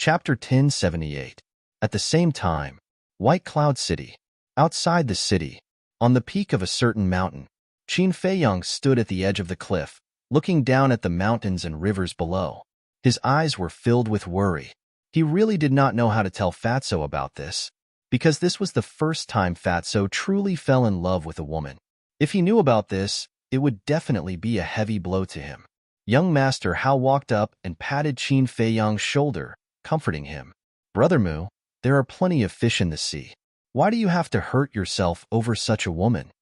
Chapter 1078. At the same time, White Cloud City. Outside the city, on the peak of a certain mountain, Qin Feiyang stood at the edge of the cliff, looking down at the mountains and rivers below. His eyes were filled with worry. He really did not know how to tell Fatso about this, because this was the first time Fatso truly fell in love with a woman. If he knew about this, it would definitely be a heavy blow to him. Young Master Hao walked up and patted Qin Feiyang's shoulder, comforting him. "Brother Mu, there are plenty of fish in the sea. Why do you have to hurt yourself over such a woman?"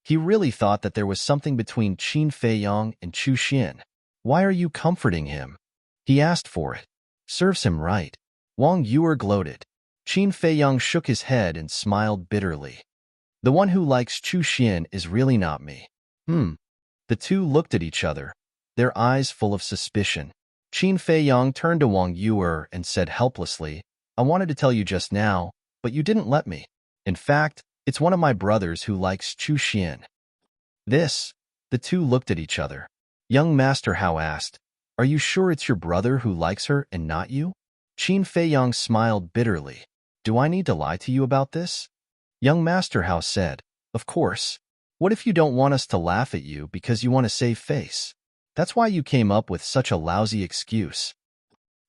He really thought that there was something between Qin Feiyang and Chu Xian. "Why are you comforting him?" He asked for it. "Serves him right." Wang Yuer gloated. Qin Feiyang shook his head and smiled bitterly. "The one who likes Chu Xian is really not me." The two looked at each other, their eyes full of suspicion. Qin Feiyang turned to Wang Yuer and said helplessly, "I wanted to tell you just now, but you didn't let me. In fact, it's one of my brothers who likes Chu Xian." The two looked at each other. Young Master Hao asked, "Are you sure it's your brother who likes her and not you?" Qin Feiyang smiled bitterly. "Do I need to lie to you about this?" Young Master Hao said, "Of course. What if you don't want us to laugh at you because you want to save face? That's why you came up with such a lousy excuse.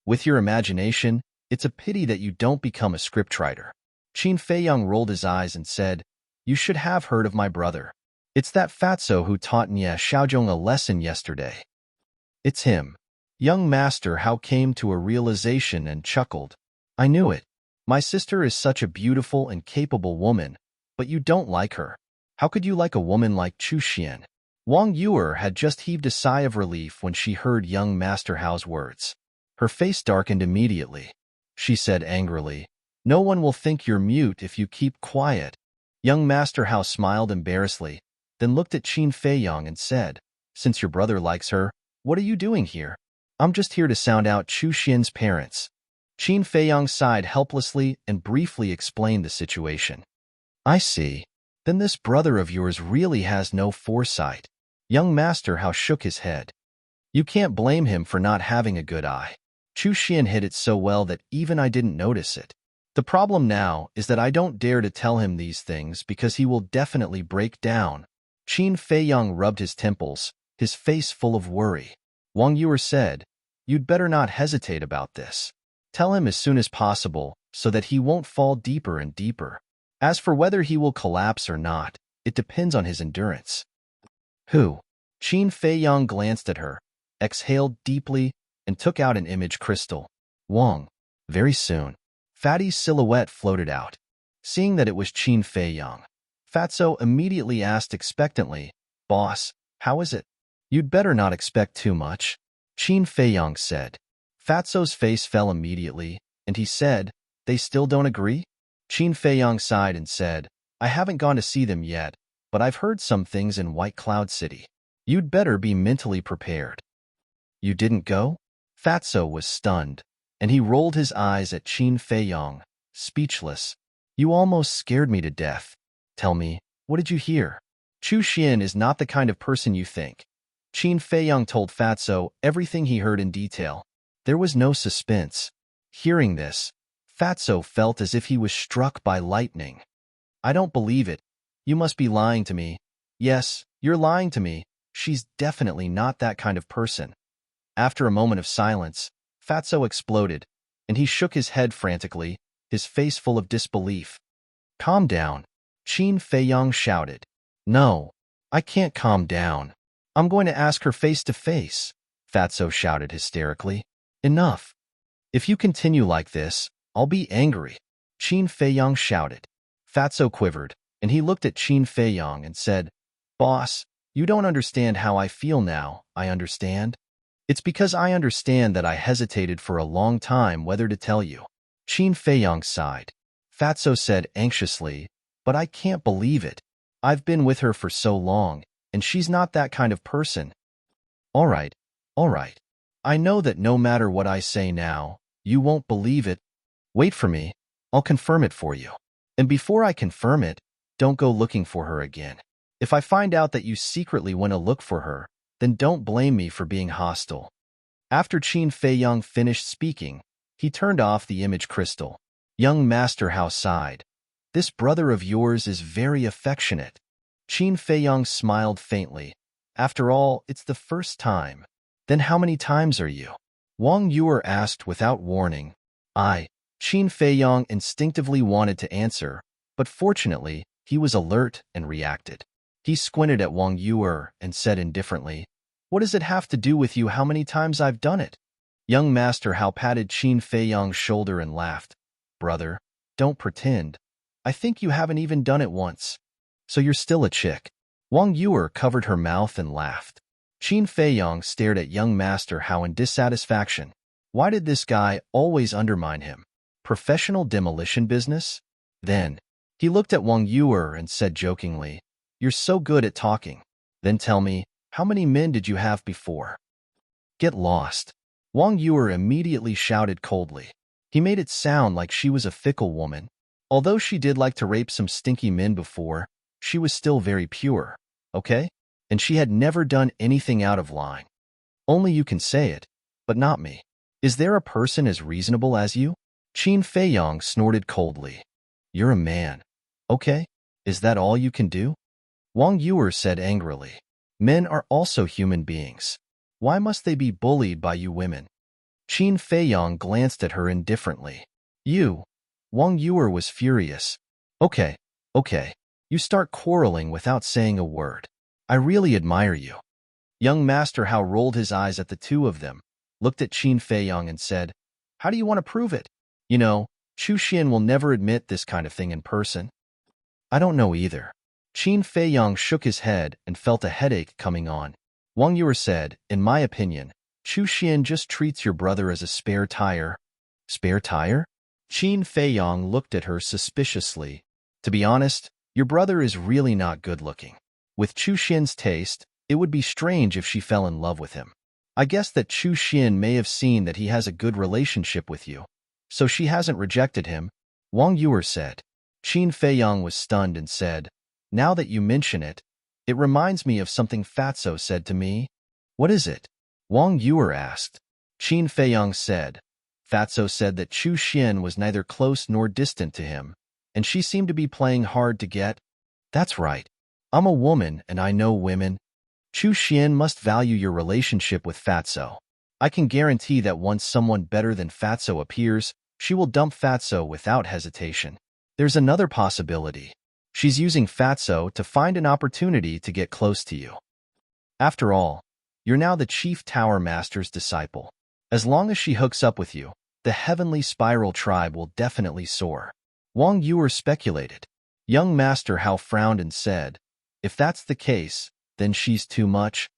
With your imagination, it's a pity that you don't become a scriptwriter." Qin Feiyang rolled his eyes and said, "You should have heard of my brother. It's that Fatso who taught Nye Xiaozhong a lesson yesterday." "It's him." Young Master Hao came to a realization and chuckled. "I knew it. My sister is such a beautiful and capable woman, but you don't like her. How could you like a woman like Chu Xian?" Wang Yuer had just heaved a sigh of relief when she heard young Master Hao's words. Her face darkened immediately. She said angrily, "No one will think you're mute if you keep quiet." Young Master Hao smiled embarrassedly, then looked at Qin Feiyang and said, "Since your brother likes her, what are you doing here?" "I'm just here to sound out Chu Xian's parents." Qin Feiyang sighed helplessly and briefly explained the situation. "I see. Then this brother of yours really has no foresight." Young Master Hao shook his head. "You can't blame him for not having a good eye. Chu Xian hid it so well that even I didn't notice it. The problem now is that I don't dare to tell him these things because he will definitely break down." Qin Feiyang rubbed his temples, his face full of worry. Wang Yuer said, "You'd better not hesitate about this. Tell him as soon as possible so that he won't fall deeper and deeper. As for whether he will collapse or not, it depends on his endurance." "Who?" Qin Feiyang glanced at her, exhaled deeply, and took out an image crystal. "Wang." Very soon, Fatty's silhouette floated out. Seeing that it was Qin Feiyang, Fatso immediately asked expectantly, "Boss, how is it?" "You'd better not expect too much," Qin Feiyang said. Fatso's face fell immediately, and he said, "They still don't agree?" Qin Feiyang sighed and said, "I haven't gone to see them yet, but I've heard some things in White Cloud City. You'd better be mentally prepared." "You didn't go?" Fatso was stunned, and he rolled his eyes at Qin Feiyang, speechless. "You almost scared me to death. Tell me, what did you hear?" "Chu Xian is not the kind of person you think." Qin Feiyang told Fatso everything he heard in detail. There was no suspense. Hearing this, Fatso felt as if he was struck by lightning. "I don't believe it. You must be lying to me." "Yes, you're lying to me. She's definitely not that kind of person." After a moment of silence, Fatso exploded, and he shook his head frantically, his face full of disbelief. "Calm down," Qin Feiyang shouted. "No, I can't calm down. I'm going to ask her face to face," Fatso shouted hysterically. "Enough. If you continue like this, I'll be angry," Qin Feiyang shouted. Fatso quivered, and he looked at Qin Feiyang and said, "Boss, you don't understand how I feel now, I understand. It's because I understand that I hesitated for a long time whether to tell you." Qin Feiyang sighed. Fatso said anxiously, "But I can't believe it. I've been with her for so long, and she's not that kind of person." All right. I know that no matter what I say now, you won't believe it. Wait for me. I'll confirm it for you. And before I confirm it, don't go looking for her again. If I find out that you secretly went to look for her, then don't blame me for being hostile." After Qin Feiyang finished speaking, He turned off the image crystal. Young Master Hao sighed. This brother of yours is very affectionate. Qin Feiyang smiled faintly. After all, it's the first time. Then how many times are you? Wang Yuer asked without warning. Qin Feiyang instinctively wanted to answer, but fortunately, he was alert and reacted. He squinted at Wang Yuer and said indifferently, What does it have to do with you how many times I've done it? Young Master Hao patted Qin Feiyang's shoulder and laughed. Brother, don't pretend. I think you haven't even done it once. So you're still a chick. Wang Yuer covered her mouth and laughed. Qin Feiyang stared at young Master Hao in dissatisfaction. Why did this guy always undermine him? Professional demolition business? Then, he looked at Wang Yuer and said jokingly, You're so good at talking. Then tell me, how many men did you have before? Get lost. Wang Yuer immediately shouted coldly. He made it sound like she was a fickle woman. Although she did like to rape some stinky men before, she was still very pure, okay? And she had never done anything out of line. Only you can say it, but not me. Is there a person as reasonable as you? Qin Feiyang snorted coldly. You're a man. Okay, is that all you can do? Wang Yuer said angrily. Men are also human beings. Why must they be bullied by you women? Qin Feiyang glanced at her indifferently. You. Wang Yuer was furious. Okay. You start quarreling without saying a word. I really admire you. Young Master Hao rolled his eyes at the two of them, looked at Qin Feiyang and said, How do you want to prove it? You know, Chu Xian will never admit this kind of thing in person. I don't know either. Qin Feiyang shook his head and felt a headache coming on. Wang Yuer said, In my opinion, Chu Xian just treats your brother as a spare tire. Spare tire? Qin Feiyang looked at her suspiciously. To be honest, your brother is really not good-looking. With Chu Xian's taste, it would be strange if she fell in love with him. I guess that Chu Xian may have seen that he has a good relationship with you, so she hasn't rejected him, Wang Yuer said. Qin Feiyang was stunned and said, Now that you mention it, it reminds me of something Fatso said to me. What is it? Wang Yuer asked. Qin Feiyang said, Fatso said that Chu Xian was neither close nor distant to him, and she seemed to be playing hard to get. That's right. I'm a woman and I know women. Chu Xian must value your relationship with Fatso. I can guarantee that once someone better than Fatso appears, she will dump Fatso without hesitation. There's another possibility. She's using Fatso to find an opportunity to get close to you. After all, you're now the Chief Tower Master's disciple. As long as she hooks up with you, the Heavenly Spiral tribe will definitely soar. Wang Yuer speculated. Young Master Hao frowned and said, If that's the case, then she's too much.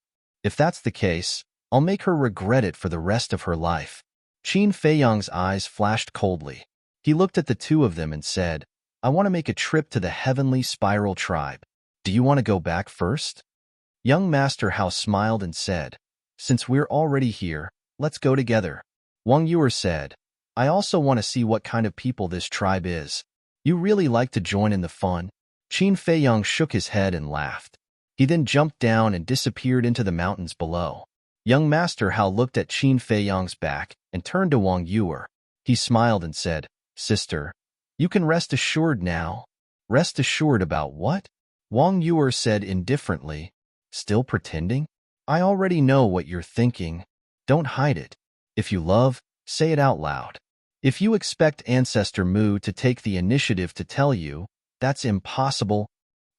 If that's the case, I'll make her regret it for the rest of her life. Qin Feiyang's eyes flashed coldly. He looked at the two of them and said, I want to make a trip to the Heavenly Spiral tribe. Do you want to go back first? Young Master Hao smiled and said, Since we're already here, let's go together. Wang Yuer said, I also want to see what kind of people this tribe is. You really like to join in the fun? Qin Feiyang shook his head and laughed. He then jumped down and disappeared into the mountains below. Young Master Hao looked at Qin Feiyang's back and turned to Wang Yuer. He smiled and said, Sister, you can rest assured now. Rest assured about what? Wang Yuer said indifferently. Still pretending? I already know what you're thinking. Don't hide it. If you love, say it out loud. If you expect Ancestor Mu to take the initiative to tell you, that's impossible.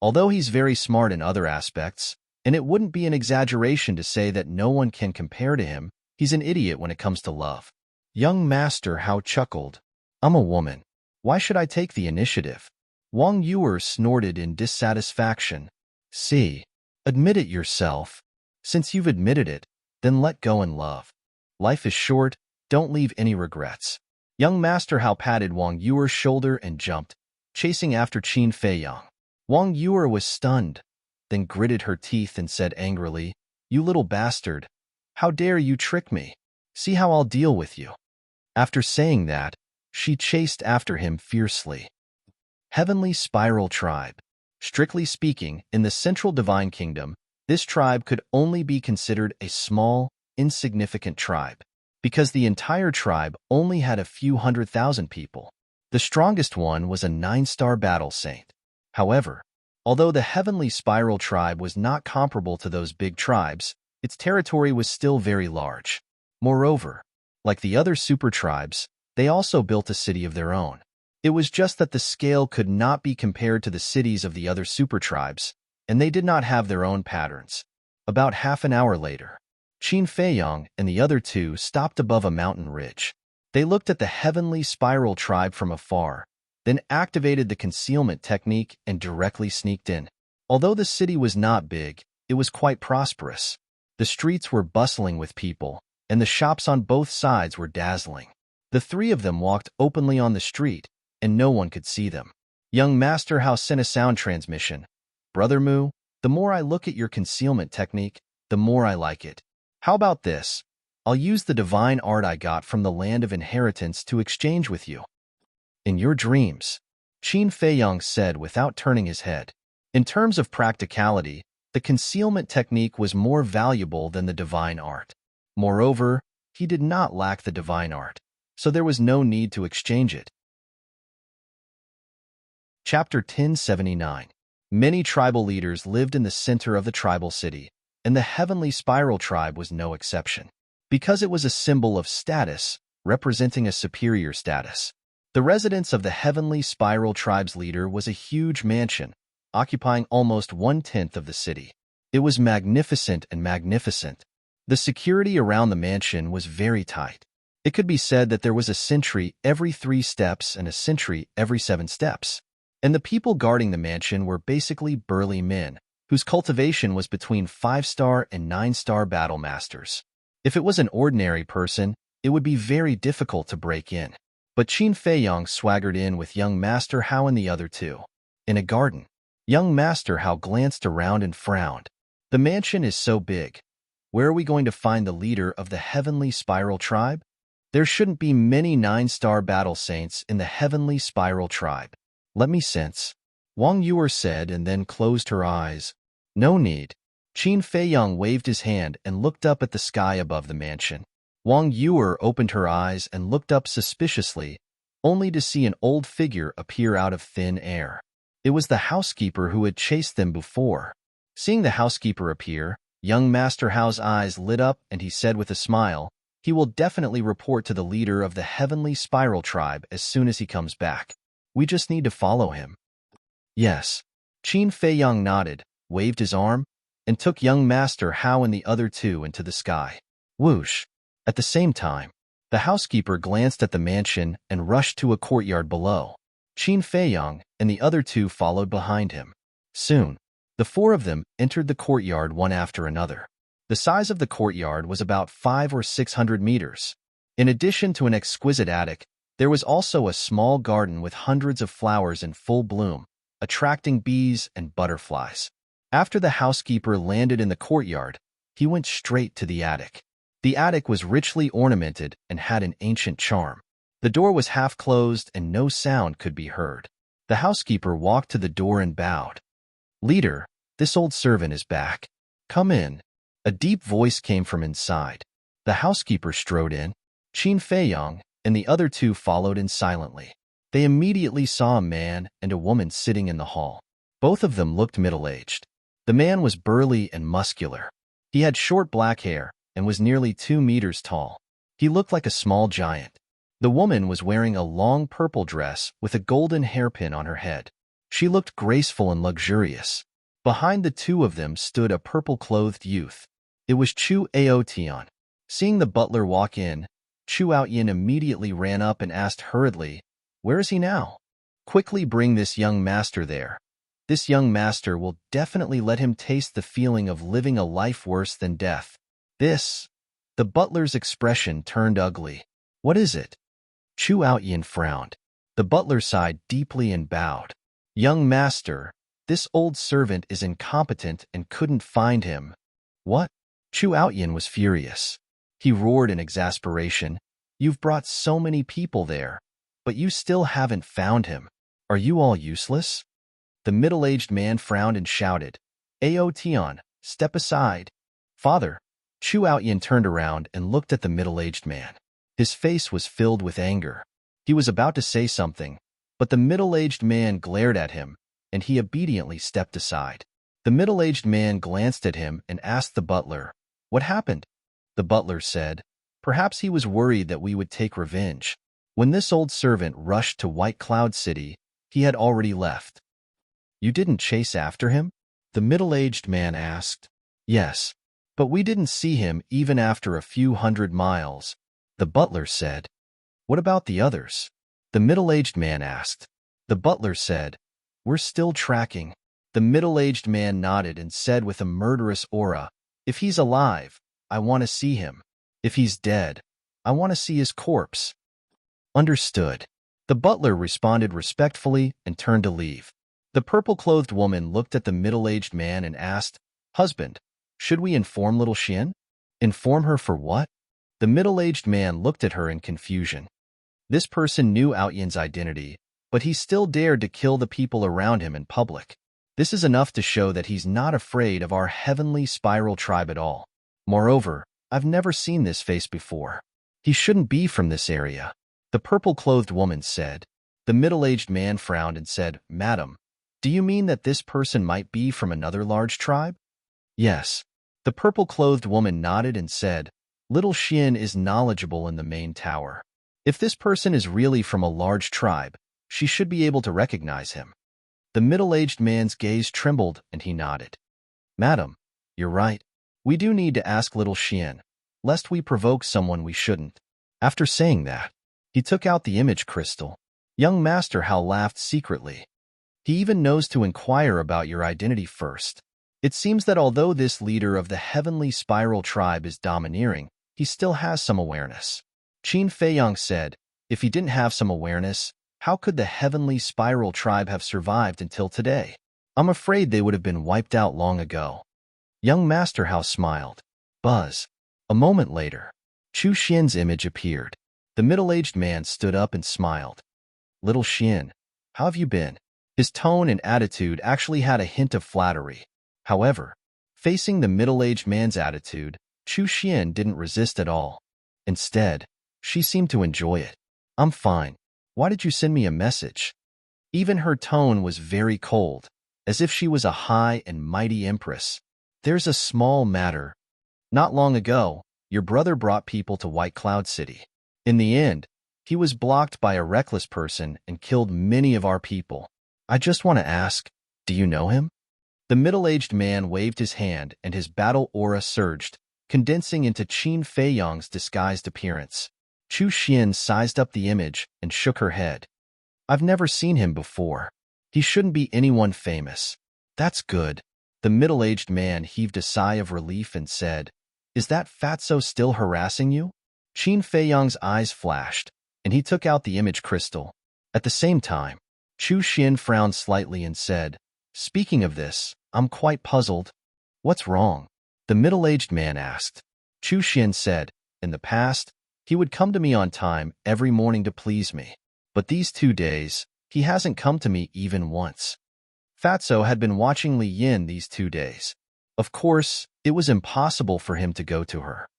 Although he's very smart in other aspects, and it wouldn't be an exaggeration to say that no one can compare to him, he's an idiot when it comes to love. Young Master Hao chuckled. I'm a woman. Why should I take the initiative? Wang Yuer snorted in dissatisfaction. See, admit it yourself. Since you've admitted it, then let go and love. Life is short, don't leave any regrets. Young Master Hao patted Wang Yuer's shoulder and jumped, chasing after Qin Feiyang. Wang Yuer was stunned, then gritted her teeth and said angrily, You little bastard. How dare you trick me? See how I'll deal with you. After saying that, she chased after him fiercely. Heavenly Spiral Tribe. Strictly speaking, in the Central Divine Kingdom, this tribe could only be considered a small, insignificant tribe. because the entire tribe only had a few 100,000 people. The strongest one was a 9-star battle saint. However, although the heavenly spiral tribe was not comparable to those big tribes, its territory was still very large. Moreover, like the other super tribes, they also built a city of their own. It was just that the scale could not be compared to the cities of the other super tribes, and they did not have their own patterns. About half an hour later, Qin Feiyang and the other two stopped above a mountain ridge. They looked at the heavenly spiral tribe from afar, then activated the concealment technique and directly sneaked in. Although the city was not big, it was quite prosperous. The streets were bustling with people, and the shops on both sides were dazzling. The three of them walked openly on the street, and no one could see them. Young Master Hao sent a sound transmission. Brother Mu, the more I look at your concealment technique, the more I like it. How about this? I'll use the divine art I got from the land of inheritance to exchange with you. In your dreams, Qin Feiyang said without turning his head. In terms of practicality, the concealment technique was more valuable than the divine art. Moreover, he did not lack the divine art, so there was no need to exchange it. Chapter 1079. Many tribal leaders lived in the center of the tribal city, and the heavenly spiral tribe was no exception. Because it was a symbol of status, representing a superior status. The residence of the heavenly spiral tribe's leader was a huge mansion, occupying almost 1/10 of the city. It was magnificent and magnificent. The security around the mansion was very tight. It could be said that there was a sentry every 3 steps and a sentry every 7 steps. And the people guarding the mansion were basically burly men, whose cultivation was between 5-star and 9-star battle masters. If it was an ordinary person, it would be very difficult to break in. But Qin Feiyang swaggered in with young Master Hao and the other two. In a garden, young Master Hao glanced around and frowned. The mansion is so big. Where are we going to find the leader of the heavenly spiral tribe? There shouldn't be many 9-star battle saints in the heavenly spiral tribe. Let me sense. Wang Yuer said and then closed her eyes. No need. Qin Feiyang waved his hand and looked up at the sky above the mansion. Wang Yuer opened her eyes and looked up suspiciously, only to see an old figure appear out of thin air. It was the housekeeper who had chased them before. Seeing the housekeeper appear, young Master Hao's eyes lit up and he said with a smile, he will definitely report to the leader of the heavenly spiral tribe as soon as he comes back. We just need to follow him. Yes. Qin Feiyang nodded, waved his arm, and took young Master Hao and the other two into the sky. Whoosh. At the same time, the housekeeper glanced at the mansion and rushed to a courtyard below. Qin Feiyang and the other two followed behind him. Soon, the 4 of them entered the courtyard one after another. The size of the courtyard was about 500 or 600 meters. In addition to an exquisite attic, there was also a small garden with hundreds of flowers in full bloom, attracting bees and butterflies. After the housekeeper landed in the courtyard, he went straight to the attic. The attic was richly ornamented and had an ancient charm. The door was half closed and no sound could be heard. The housekeeper walked to the door and bowed. Leader, this old servant is back. Come in. A deep voice came from inside. The housekeeper strode in. Qin Feiyang and the other two followed in silently. They immediately saw a man and a woman sitting in the hall. Both of them looked middle-aged. The man was burly and muscular. He had short black hair and was nearly 2 meters tall. He looked like a small giant. The woman was wearing a long purple dress with a golden hairpin on her head. She looked graceful and luxurious. Behind the two of them stood a purple-clothed youth. It was Chu Aotian. Seeing the butler walk in, Chu Aotian immediately ran up and asked hurriedly, "Where is he now?" "Quickly bring this young master there. This young master will definitely let him taste the feeling of living a life worse than death." The butler's expression turned ugly. "What is it?" Chu Aotian frowned. The butler sighed deeply and bowed. "Young master, this old servant is incompetent and couldn't find him." "What?" Chu Aotian was furious. He roared in exasperation. "You've brought so many people there, but you still haven't found him. Are you all useless?" The middle-aged man frowned and shouted, "Aotian, step aside." "Father, Chu Outyin turned around and looked at the middle-aged man. His face was filled with anger. He was about to say something, but the middle-aged man glared at him, and he obediently stepped aside. The middle-aged man glanced at him and asked the butler, "What happened?" The butler said, "Perhaps he was worried that we would take revenge." When this old servant rushed to White Cloud City, he had already left. "You didn't chase after him?" The middle-aged man asked. "Yes, but we didn't see him even after a few hundred miles," the butler said. "What about the others?" the middle-aged man asked. The butler said, "We're still tracking." The middle-aged man nodded and said with a murderous aura, "If he's alive, I want to see him. If he's dead, I want to see his corpse." "Understood." The butler responded respectfully and turned to leave. The purple-clothed woman looked at the middle-aged man and asked, "Husband, should we inform little Xian?" "Inform her for what?" The middle-aged man looked at her in confusion. This person knew Outyin's identity, but he still dared to kill the people around him in public. This is enough to show that he's not afraid of our heavenly spiral tribe at all. Moreover, I've never seen this face before. He shouldn't be from this area, the purple-clothed woman said. The middle-aged man frowned and said, "Madam, do you mean that this person might be from another large tribe?" "Yes." The purple-clothed woman nodded and said, "Little Xian is knowledgeable in the main tower. If this person is really from a large tribe, she should be able to recognize him." The middle-aged man's gaze trembled and he nodded. "Madam, you're right. We do need to ask little Xian, lest we provoke someone we shouldn't." After saying that, he took out the image crystal. Young Master Hao laughed secretly. "He even knows to inquire about your identity first. It seems that although this leader of the heavenly spiral tribe is domineering, he still has some awareness." Qin Feiyang said, "If he didn't have some awareness, how could the heavenly spiral tribe have survived until today? I'm afraid they would have been wiped out long ago." Young Master Hao smiled. Buzz. A moment later, Chu Xian's image appeared. The middle-aged man stood up and smiled. "Little Xian, how have you been?" His tone and attitude actually had a hint of flattery. However, facing the middle-aged man's attitude, Chu Xian didn't resist at all. Instead, she seemed to enjoy it. "I'm fine. Why did you send me a message?" Even her tone was very cold, as if she was a high and mighty empress. "There's a small matter. Not long ago, your brother brought people to White Cloud City. In the end, he was blocked by a reckless person and killed many of our people. I just want to ask, do you know him?" The middle-aged man waved his hand and his battle aura surged, condensing into Qin Feiyang's disguised appearance. Chu Xian sized up the image and shook her head. "I've never seen him before. He shouldn't be anyone famous." "That's good." The middle-aged man heaved a sigh of relief and said, "Is that fatso still harassing you?" Qin Feiyang's eyes flashed, and he took out the image crystal. At the same time, Chu Xian frowned slightly and said, "Speaking of this, I'm quite puzzled." "What's wrong?" the middle-aged man asked. Chu Xian said, "In the past, he would come to me on time every morning to please me. But these 2 days, he hasn't come to me even once." Fatso had been watching Li Yin these 2 days. Of course, it was impossible for him to go to her.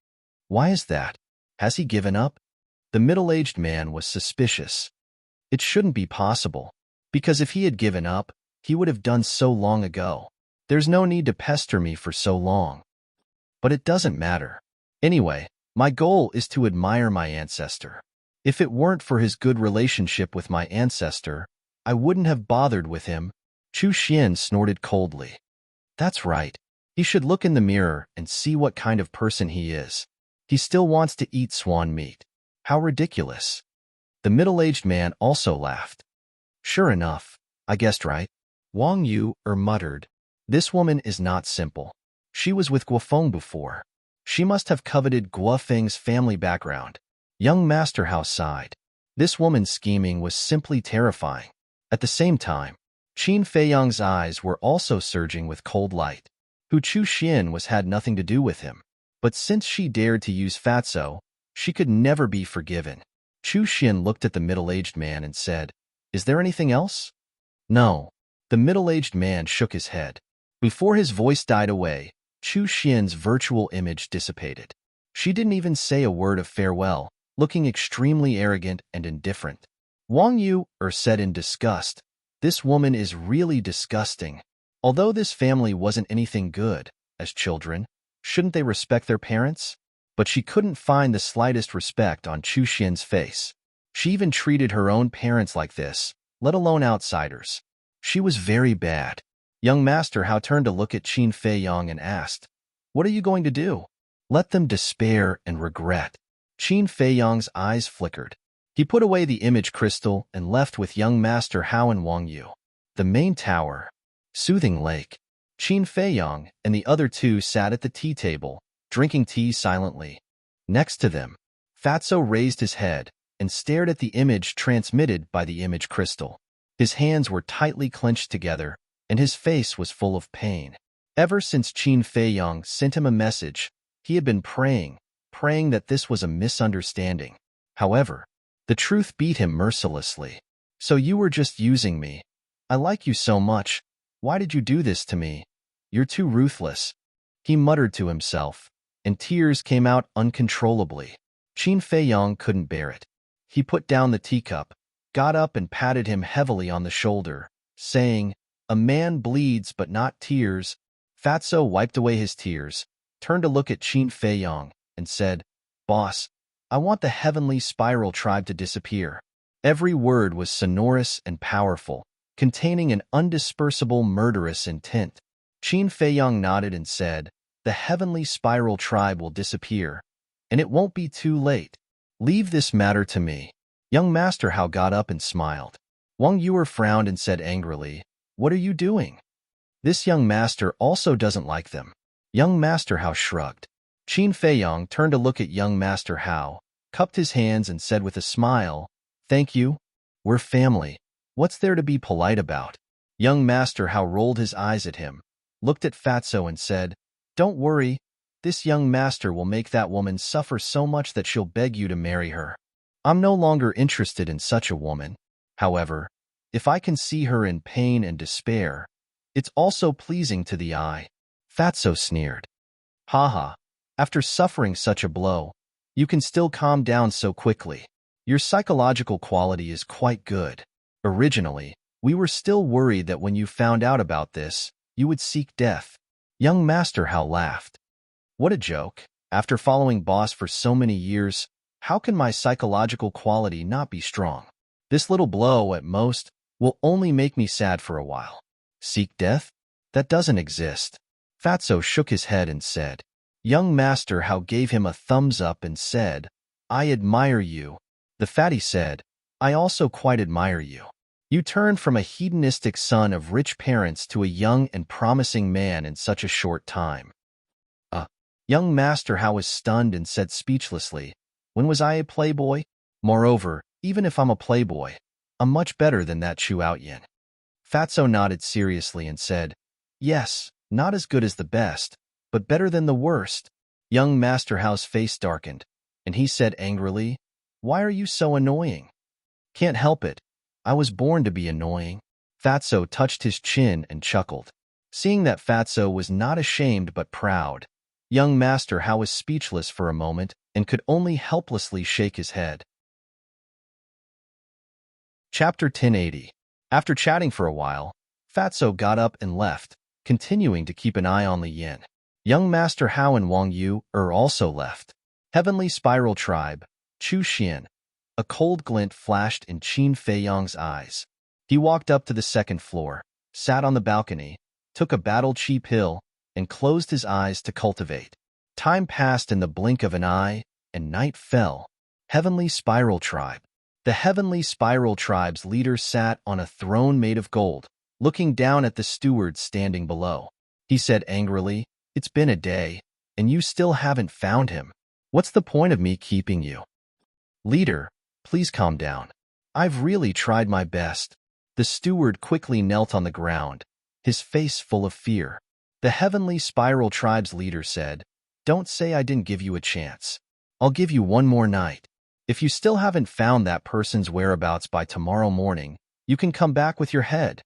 "Why is that? Has he given up?" The middle-aged man was suspicious. It shouldn't be possible, because if he had given up, he would have done so long ago. There's no need to pester me for so long. But it doesn't matter. Anyway, my goal is to admire my ancestor. If it weren't for his good relationship with my ancestor, I wouldn't have bothered with him." Chu Xian snorted coldly. "That's right. He should look in the mirror and see what kind of person he is. He still wants to eat swan meat. How ridiculous." The middle-aged man also laughed. "Sure enough, I guessed right." Wang Yu muttered, "This woman is not simple. She was with Guofeng before. She must have coveted Guofeng's family background." Young Master Hao sighed. This woman's scheming was simply terrifying. At the same time, Qin Feiyang's eyes were also surging with cold light. Hu Chu Xian had nothing to do with him. But since she dared to use fatso, she could never be forgiven. Chu Xian looked at the middle-aged man and said, "Is there anything else?" "No." The middle-aged man shook his head. Before his voice died away, Chu Xian's virtual image dissipated. She didn't even say a word of farewell, looking extremely arrogant and indifferent. Wang Yu said in disgust, "This woman is really disgusting. Although this family wasn't anything good, as children, shouldn't they respect their parents?" But she couldn't find the slightest respect on Chu Xian's face. She even treated her own parents like this, let alone outsiders. She was very bad. Young Master Hao turned to look at Qin Feiyang and asked, "What are you going to do?" "Let them despair and regret." Qin Feiyang's eyes flickered. He put away the image crystal and left with young Master Hao and Wang Yu. The main tower. Soothing Lake. Qin Feiyang and the other two sat at the tea table, drinking tea silently. Next to them, Fatso raised his head and stared at the image transmitted by the image crystal. His hands were tightly clenched together, and his face was full of pain. Ever since Qin Feiyang sent him a message, he had been praying that this was a misunderstanding. However, the truth beat him mercilessly. "So you were just using me. I like you so much. Why did you do this to me? You're too ruthless," he muttered to himself, and tears came out uncontrollably. Qin Feiyang couldn't bear it. He put down the teacup, got up and patted him heavily on the shoulder, saying, "A man bleeds but not tears." Fatso wiped away his tears, turned to look at Qin Feiyang, and said, "Boss, I want the heavenly spiral tribe to disappear." Every word was sonorous and powerful, containing an undispersible murderous intent. Qin Feiyang nodded and said, "The heavenly spiral tribe will disappear, and it won't be too late. Leave this matter to me." Young Master Hao got up and smiled. Wang Yu frowned and said angrily, "What are you doing?" This young master also doesn't like them. Young Master Hao shrugged. Qin Feiyang turned to look at young Master Hao, cupped his hands and said with a smile, "Thank you. We're family. What's there to be polite about?" Young Master Hao rolled his eyes at him, looked at Fatso and said, "Don't worry. This young master will make that woman suffer so much that she'll beg you to marry her. I'm no longer interested in such a woman. However, if I can see her in pain and despair, it's also pleasing to the eye." Fatso sneered. "Haha, after suffering such a blow, you can still calm down so quickly. Your psychological quality is quite good. Originally, we were still worried that when you found out about this, you would seek death." Young Master Hao laughed. "What a joke. After following boss for so many years, how can my psychological quality not be strong? This little blow, at most, will only make me sad for a while. Seek death? That doesn't exist." Fatso shook his head and said. Young Master Hao gave him a thumbs up and said, "I admire you." The fatty said, "I also quite admire you. You turned from a hedonistic son of rich parents to a young and promising man in such a short time." Young Master Hao was stunned and said speechlessly, "When was I a playboy? Moreover, even if I'm a playboy, I'm much better than that Chu Outyin." Fatso nodded seriously and said, "Yes, not as good as the best, but better than the worst." Young Master Hao's face darkened, and he said angrily, "Why are you so annoying?" "Can't help it. I was born to be annoying." Fatso touched his chin and chuckled. Seeing that Fatso was not ashamed but proud, young Master Hao was speechless for a moment and could only helplessly shake his head. Chapter 1080. After chatting for a while, Fatso got up and left, continuing to keep an eye on Li Yin. Young Master Hao and Wang Yu also left. Heavenly Spiral Tribe, Chu Xian. A cold glint flashed in Qin Feiyang's eyes. He walked up to the second floor, sat on the balcony, took a battle chi pill, and closed his eyes to cultivate. Time passed in the blink of an eye, and night fell. Heavenly Spiral Tribe. The Heavenly Spiral Tribe's leader sat on a throne made of gold, looking down at the stewards standing below. He said angrily, "It's been a day, and you still haven't found him. What's the point of me keeping you?" "Leader, please calm down. I've really tried my best." The steward quickly knelt on the ground, his face full of fear. The Heavenly Spiral Tribe's leader said, "Don't say I didn't give you a chance. I'll give you one more night. If you still haven't found that person's whereabouts by tomorrow morning, you can come back with your head."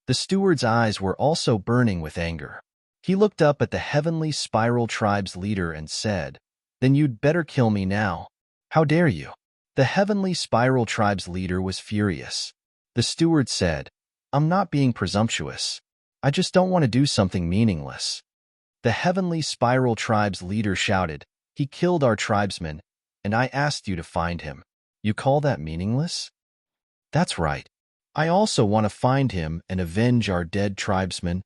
The steward's eyes were also burning with anger. He looked up at the heavenly spiral tribe's leader and said, "Then you'd better kill me now. How dare you?" The heavenly spiral tribe's leader was furious. The steward said, "I'm not being presumptuous. I just don't want to do something meaningless." The heavenly spiral tribe's leader shouted, "He killed our tribesman, and I asked you to find him. You call that meaningless?" "That's right. I also want to find him and avenge our dead tribesman,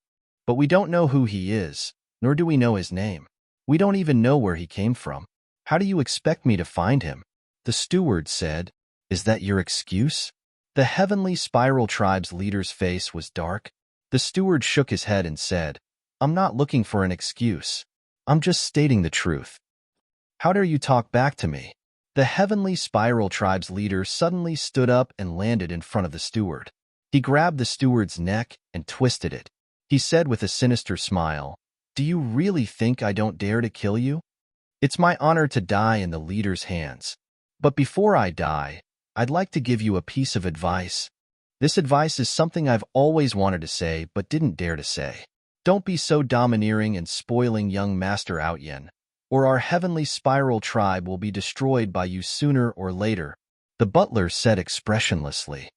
but we don't know who he is, nor do we know his name. We don't even know where he came from. How do you expect me to find him?" The steward said, "Is that your excuse?" The heavenly spiral tribe's leader's face was dark. The steward shook his head and said, "I'm not looking for an excuse. I'm just stating the truth." "How dare you talk back to me?" The heavenly spiral tribe's leader suddenly stood up and landed in front of the steward. He grabbed the steward's neck and twisted it. He said with a sinister smile, "Do you really think I don't dare to kill you? It's my honor to die in the leader's hands. But before I die, I'd like to give you a piece of advice. This advice is something I've always wanted to say but didn't dare to say. Don't be so domineering and spoiling young Master Outyen, or our heavenly spiral tribe will be destroyed by you sooner or later." The butler said expressionlessly,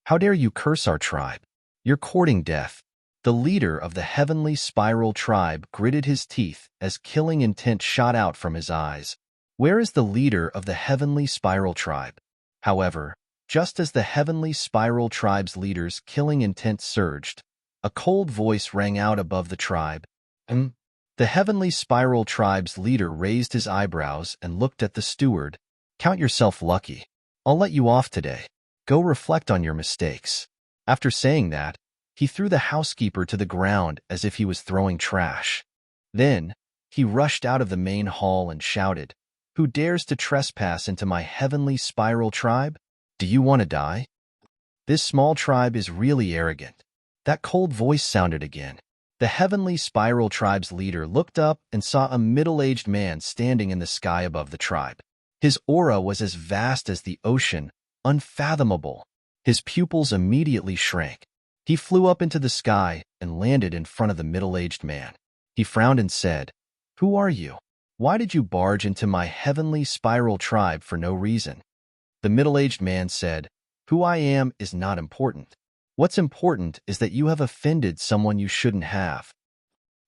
"How dare you curse our tribe? You're courting death." The leader of the heavenly spiral tribe gritted his teeth as killing intent shot out from his eyes. Where is the leader of the heavenly spiral tribe? However, just as the heavenly spiral tribe's leader's killing intent surged, a cold voice rang out above the tribe. The heavenly spiral tribe's leader raised his eyebrows and looked at the steward. "Count yourself lucky. I'll let you off today. Go reflect on your mistakes." After saying that, he threw the housekeeper to the ground as if he was throwing trash. Then, he rushed out of the main hall and shouted, "Who dares to trespass into my heavenly spiral tribe? Do you want to die? This small tribe is really arrogant." That cold voice sounded again. The heavenly spiral tribe's leader looked up and saw a middle-aged man standing in the sky above the tribe. His aura was as vast as the ocean, unfathomable. His pupils immediately shrank. He flew up into the sky and landed in front of the middle-aged man. He frowned and said, "Who are you? Why did you barge into my heavenly spiral tribe for no reason?" The middle-aged man said, "Who I am is not important. What's important is that you have offended someone you shouldn't have."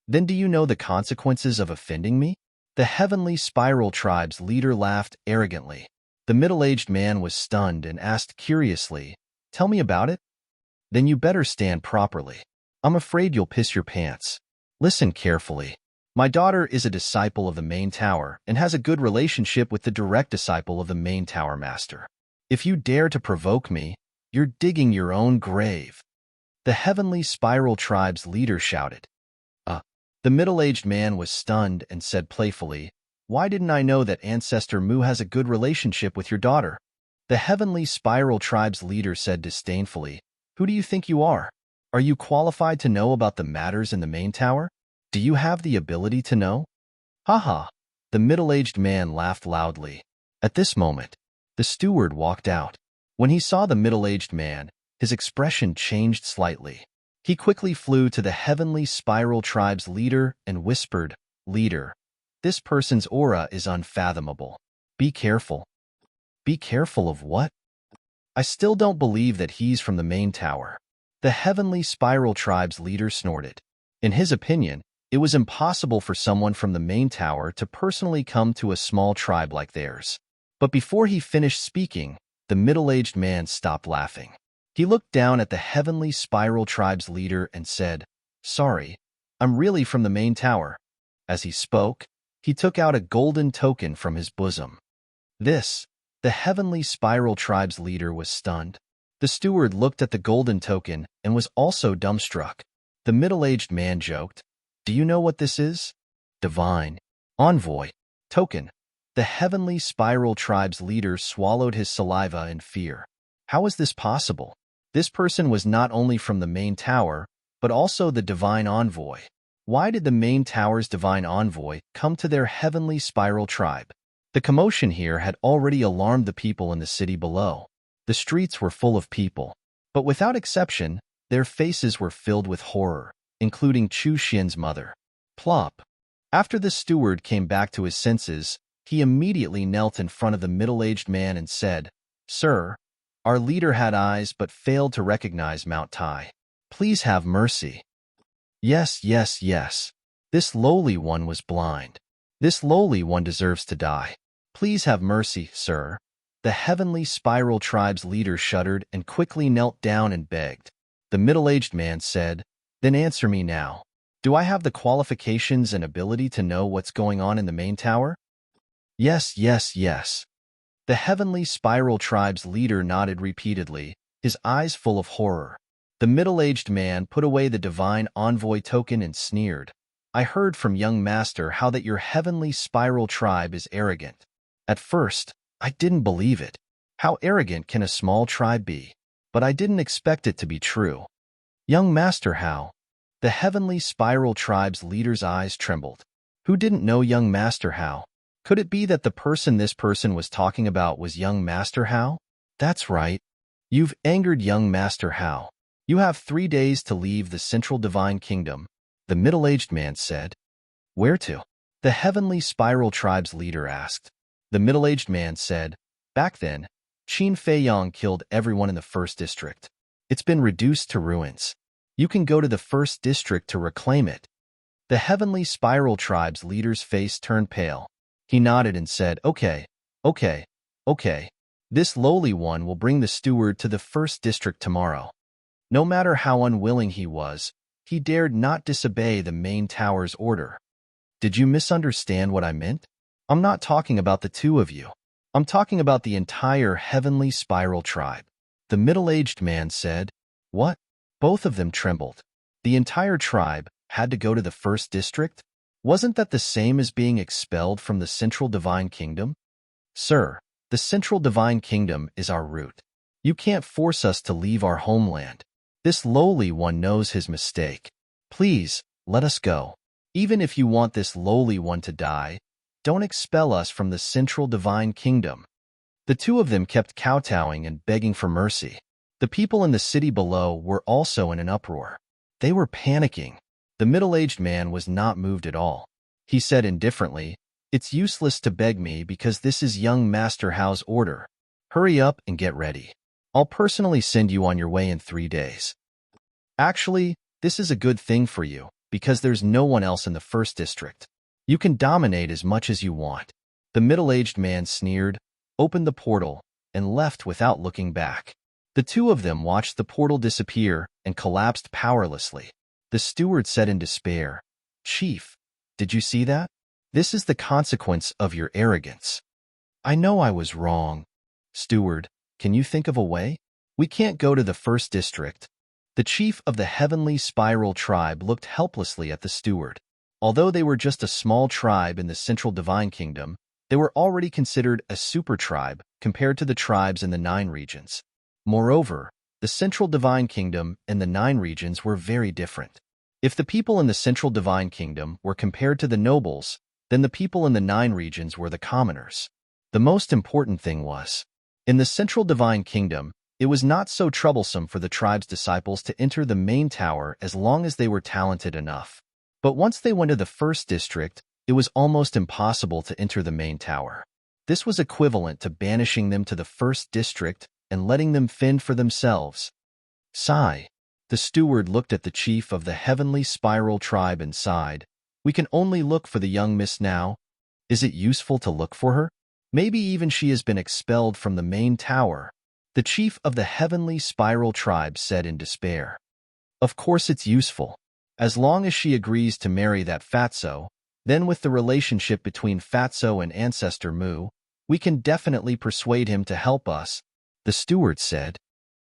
"Then do you know the consequences of offending me?" The heavenly spiral tribe's leader laughed arrogantly. The middle-aged man was stunned and asked curiously, "Tell me about it?" "Then you better stand properly. I'm afraid you'll piss your pants. Listen carefully. My daughter is a disciple of the main tower and has a good relationship with the direct disciple of the main tower master. If you dare to provoke me, you're digging your own grave." The heavenly spiral tribe's leader shouted. The middle-aged man was stunned and said playfully, "Why didn't I know that Ancestor Mu has a good relationship with your daughter?" The heavenly spiral tribe's leader said disdainfully, "Who do you think you are? Are you qualified to know about the matters in the main tower? Do you have the ability to know?" "Ha!" The middle-aged man laughed loudly. At this moment, the steward walked out. When he saw the middle-aged man, his expression changed slightly. He quickly flew to the heavenly spiral tribe's leader and whispered, "Leader, this person's aura is unfathomable. Be careful." "Be careful of what?" "I still don't believe that he's from the main tower." The heavenly spiral tribe's leader snorted. In his opinion, it was impossible for someone from the main tower to personally come to a small tribe like theirs. But before he finished speaking, the middle-aged man stopped laughing. He looked down at the heavenly spiral tribe's leader and said, "Sorry, I'm really from the main tower." As he spoke, he took out a golden token from his bosom. The heavenly spiral tribe's leader was stunned. The steward looked at the golden token and was also dumbstruck. The middle-aged man joked, "Do you know what this is?" "Divine Envoy Token." The heavenly spiral tribe's leader swallowed his saliva in fear. How is this possible? This person was not only from the main tower, but also the divine envoy. Why did the main tower's divine envoy come to their heavenly spiral tribe? The commotion here had already alarmed the people in the city below. The streets were full of people, but without exception, their faces were filled with horror, including Chu Xian's mother. Plop. After the steward came back to his senses, he immediately knelt in front of the middle-aged man and said, "Sir, our leader had eyes but failed to recognize Mount Tai. Please have mercy." Yes, yes, yes. This lowly one was blind. This lowly one deserves to die. Please have mercy, sir. The heavenly spiral tribe's leader shuddered and quickly knelt down and begged. The middle-aged man said, "Then answer me now. Do I have the qualifications and ability to know what's going on in the main tower?" Yes, yes, yes. The heavenly spiral tribe's leader nodded repeatedly, his eyes full of horror. The middle-aged man put away the divine envoy token and sneered. "I heard from young master how that your heavenly spiral tribe is arrogant. At first, I didn't believe it. How arrogant can a small tribe be? But I didn't expect it to be true." "Young master, how?" The heavenly spiral tribe's leader's eyes trembled. Who didn't know young master how? Could it be that the person this person was talking about was young master how? That's right. You've angered young master how. You have 3 days to leave the central divine kingdom, the middle-aged man said. Where to? The heavenly spiral tribe's leader asked. The middle-aged man said, "Back then, Qin Feiyang killed everyone in the first district. It's been reduced to ruins. You can go to the first district to reclaim it." The heavenly spiral tribe's leader's face turned pale. He nodded and said, okay. This lowly one will bring the steward to the first district tomorrow." No matter how unwilling he was, he dared not disobey the main tower's order. "Did you misunderstand what I meant? I'm not talking about the two of you. I'm talking about the entire heavenly spiral tribe." The middle-aged man said, "What?" Both of them trembled. The entire tribe had to go to the first district? Wasn't that the same as being expelled from the central divine kingdom? "Sir, the central divine kingdom is our root. You can't force us to leave our homeland. This lowly one knows his mistake. Please, let us go. Even if you want this lowly one to die, don't expel us from the central divine kingdom." The two of them kept kowtowing and begging for mercy. The people in the city below were also in an uproar. They were panicking. The middle-aged man was not moved at all. He said indifferently, "It's useless to beg me because this is young Master Hao's order. Hurry up and get ready. I'll personally send you on your way in 3 days. Actually, this is a good thing for you, because there's no one else in the first district. You can dominate as much as you want." The middle-aged man sneered, opened the portal, and left without looking back. The two of them watched the portal disappear and collapsed powerlessly. The steward said in despair, "Chief, did you see that? This is the consequence of your arrogance." "I know I was wrong. Steward, can you think of a way? We can't go to the first district." The chief of the heavenly spiral tribe looked helplessly at the steward. Although they were just a small tribe in the central divine kingdom, they were already considered a super tribe compared to the tribes in the 9 regions. Moreover, the central divine kingdom and the 9 regions were very different. If the people in the central divine kingdom were compared to the nobles, then the people in the 9 regions were the commoners. The most important thing was, in the central divine kingdom, it was not so troublesome for the tribe's disciples to enter the main tower as long as they were talented enough. But once they went to the first district, it was almost impossible to enter the main tower. This was equivalent to banishing them to the first district and letting them fend for themselves. Sigh. The steward looked at the chief of the heavenly spiral tribe and sighed. "We can only look for the young miss now. Is it useful to look for her? Maybe even she has been expelled from the main tower." The chief of the heavenly spiral tribe said in despair. "Of course it's useful. As long as she agrees to marry that Fatso, then with the relationship between Fatso and Ancestor Mu, we can definitely persuade him to help us," the steward said.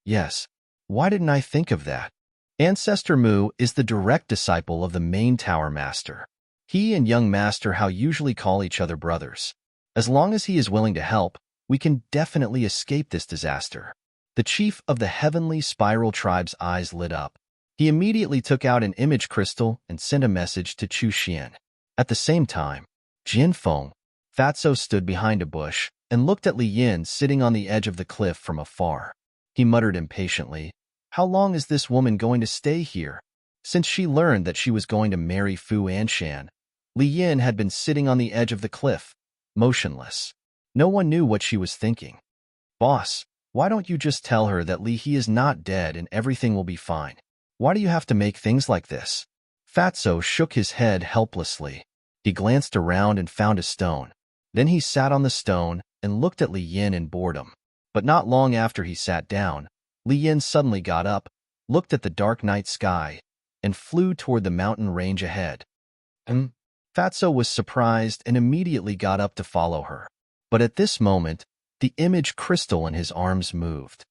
"Yes. Why didn't I think of that? Ancestor Mu is the direct disciple of the main tower master. He and young Master Hao usually call each other brothers. As long as he is willing to help, we can definitely escape this disaster." The chief of the heavenly spiral tribe's eyes lit up. He immediately took out an image crystal and sent a message to Chu Xian. At the same time, Jin Feng, Fatso stood behind a bush and looked at Li Yin sitting on the edge of the cliff from afar. He muttered impatiently, "How long is this woman going to stay here? Since she learned that she was going to marry Fu Anshan, Li Yin had been sitting on the edge of the cliff, motionless. No one knew what she was thinking. Boss, why don't you just tell her that Li He is not dead and everything will be fine? Why do you have to make things like this? Fatso shook his head helplessly. He glanced around and found a stone. Then he sat on the stone and looked at Li Yin in boredom. But not long after he sat down, Li Yin suddenly got up, looked at the dark night sky, and flew toward the mountain range ahead. Fatso was surprised and immediately got up to follow her. But at this moment, the image crystal in his arms moved.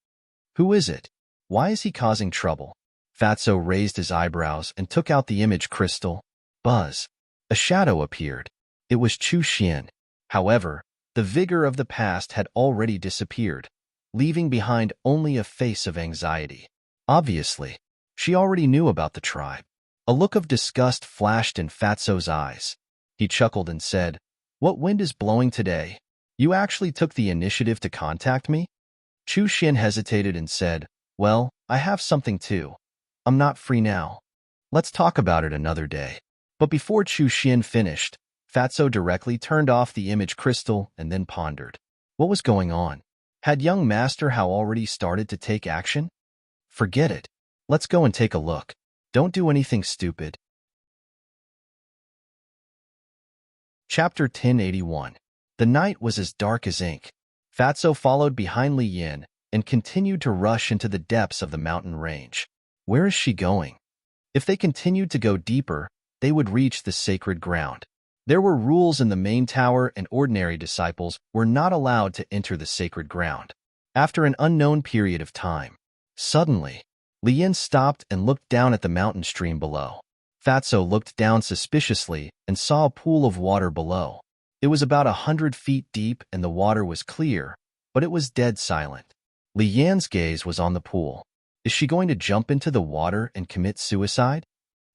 Who is it? Why is he causing trouble? Fatso raised his eyebrows and took out the image crystal. Buzz. A shadow appeared. It was Chu Xian. However, the vigor of the past had already disappeared, leaving behind only a face of anxiety. Obviously, she already knew about the tribe. A look of disgust flashed in Fatso's eyes. He chuckled and said, "What wind is blowing today? You actually took the initiative to contact me?" Chu Xian hesitated and said, "Well, I have something too. I'm not free now. Let's talk about it another day." But before Chu Xian finished, Fatso directly turned off the image crystal and then pondered. What was going on? Had young Master Hao already started to take action? Forget it. Let's go and take a look. Don't do anything stupid. Chapter 1081. The night was as dark as ink. Fatso followed behind Li Yin and continued to rush into the depths of the mountain range. Where is she going? If they continued to go deeper, they would reach the sacred ground. There were rules in the main tower, and ordinary disciples were not allowed to enter the sacred ground. After an unknown period of time, suddenly, Li Yin stopped and looked down at the mountain stream below. Fatso looked down suspiciously and saw a pool of water below. It was about 100 feet deep and the water was clear, but it was dead silent. Li Yan's gaze was on the pool. Is she going to jump into the water and commit suicide?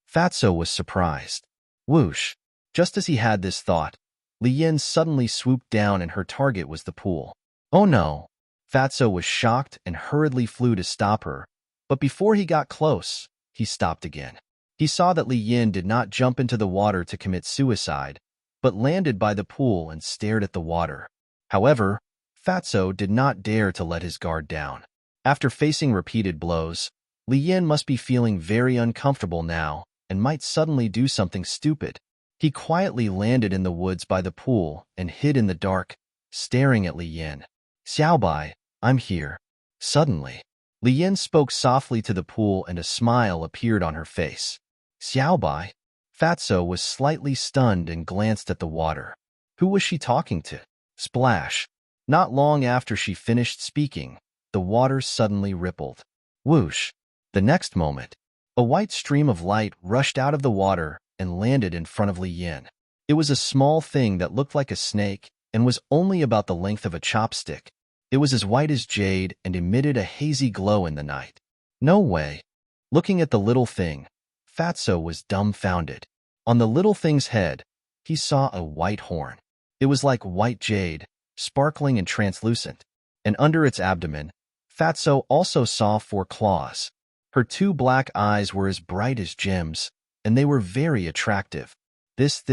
Fatso was surprised. Whoosh! Just as he had this thought, Li Yin suddenly swooped down and her target was the pool. Oh no! Fatso was shocked and hurriedly flew to stop her, but before he got close, he stopped again. He saw that Li Yin did not jump into the water to commit suicide, but landed by the pool and stared at the water. However, Fatso did not dare to let his guard down. After facing repeated blows, Li Yin must be feeling very uncomfortable now and might suddenly do something stupid. He quietly landed in the woods by the pool and hid in the dark, staring at Li Yin. "Xiaobai, I'm here." Suddenly, Li Yin spoke softly to the pool and a smile appeared on her face. "Xiaobai?" Fatso was slightly stunned and glanced at the water. Who was she talking to? Splash! Not long after she finished speaking, the water suddenly rippled. Whoosh! The next moment, a white stream of light rushed out of the water and landed in front of Li Yin. It was a small thing that looked like a snake and was only about the length of a chopstick. It was as white as jade and emitted a hazy glow in the night. No way! Looking at the little thing, Fatso was dumbfounded. On the little thing's head, he saw a white horn. It was like white jade, sparkling and translucent. And under its abdomen, Fatso also saw 4 claws. Her 2 black eyes were as bright as gems, and they were very attractive. This.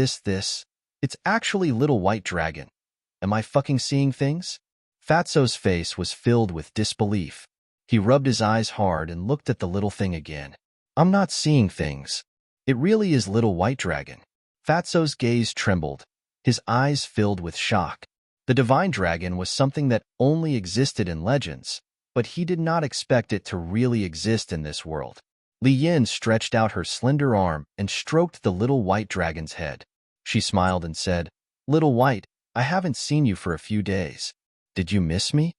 It's actually Little White Dragon. Am I fucking seeing things? Fatso's face was filled with disbelief. He rubbed his eyes hard and looked at the little thing again. I'm not seeing things. It really is Little White Dragon. Fatso's gaze trembled. His eyes filled with shock. The divine dragon was something that only existed in legends, but he did not expect it to really exist in this world. Li Yin stretched out her slender arm and stroked the little white dragon's head. She smiled and said, "Little White, I haven't seen you for a few days. Did you miss me?"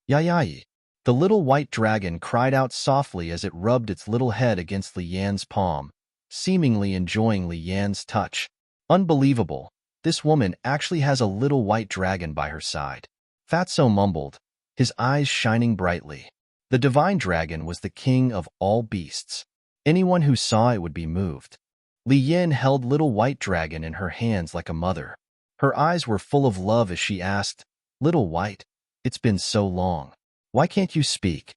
"Yayai." The little white dragon cried out softly as it rubbed its little head against Li Yan's palm, seemingly enjoying Li Yan's touch. Unbelievable. This woman actually has a little white dragon by her side. Fatso mumbled, his eyes shining brightly. The divine dragon was the king of all beasts. Anyone who saw it would be moved. Li Yin held Little White Dragon in her hands like a mother. Her eyes were full of love as she asked, "Little White, it's been so long. Why can't you speak?"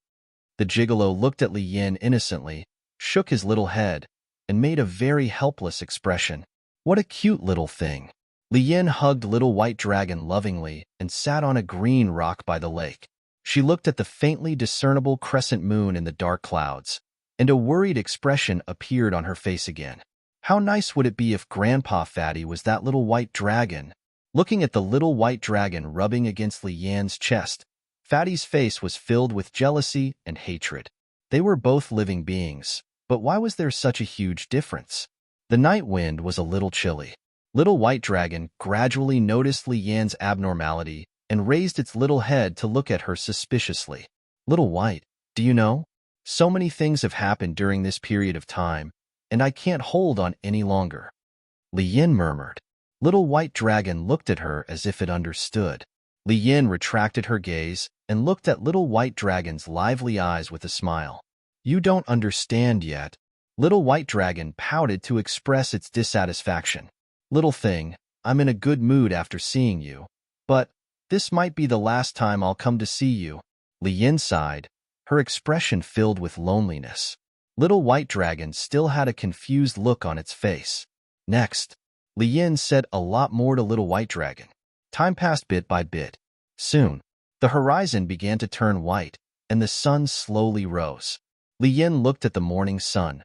The gigolo looked at Li Yin innocently, shook his little head, and made a very helpless expression. What a cute little thing. Li Yin hugged Little White Dragon lovingly and sat on a green rock by the lake. She looked at the faintly discernible crescent moon in the dark clouds, and a worried expression appeared on her face again. How nice would it be if Grandpa Fatty was that little white dragon? Looking at the little white dragon rubbing against Li Yan's chest, Fatty's face was filled with jealousy and hatred. They were both living beings, but why was there such a huge difference? The night wind was a little chilly. Little White Dragon gradually noticed Li Yan's abnormality and raised its little head to look at her suspiciously. Little White, do you know? So many things have happened during this period of time, and I can't hold on any longer. Li Yin murmured. Little White Dragon looked at her as if it understood. Li Yin retracted her gaze and looked at Little White Dragon's lively eyes with a smile. You don't understand yet. Little White Dragon pouted to express its dissatisfaction. Little thing, I'm in a good mood after seeing you, but this might be the last time I'll come to see you. Li Yin sighed, her expression filled with loneliness. Little White Dragon still had a confused look on its face. Next, Li Yin said a lot more to Little White Dragon. Time passed bit by bit. Soon, the horizon began to turn white, and the sun slowly rose. Li Yin looked at the morning sun.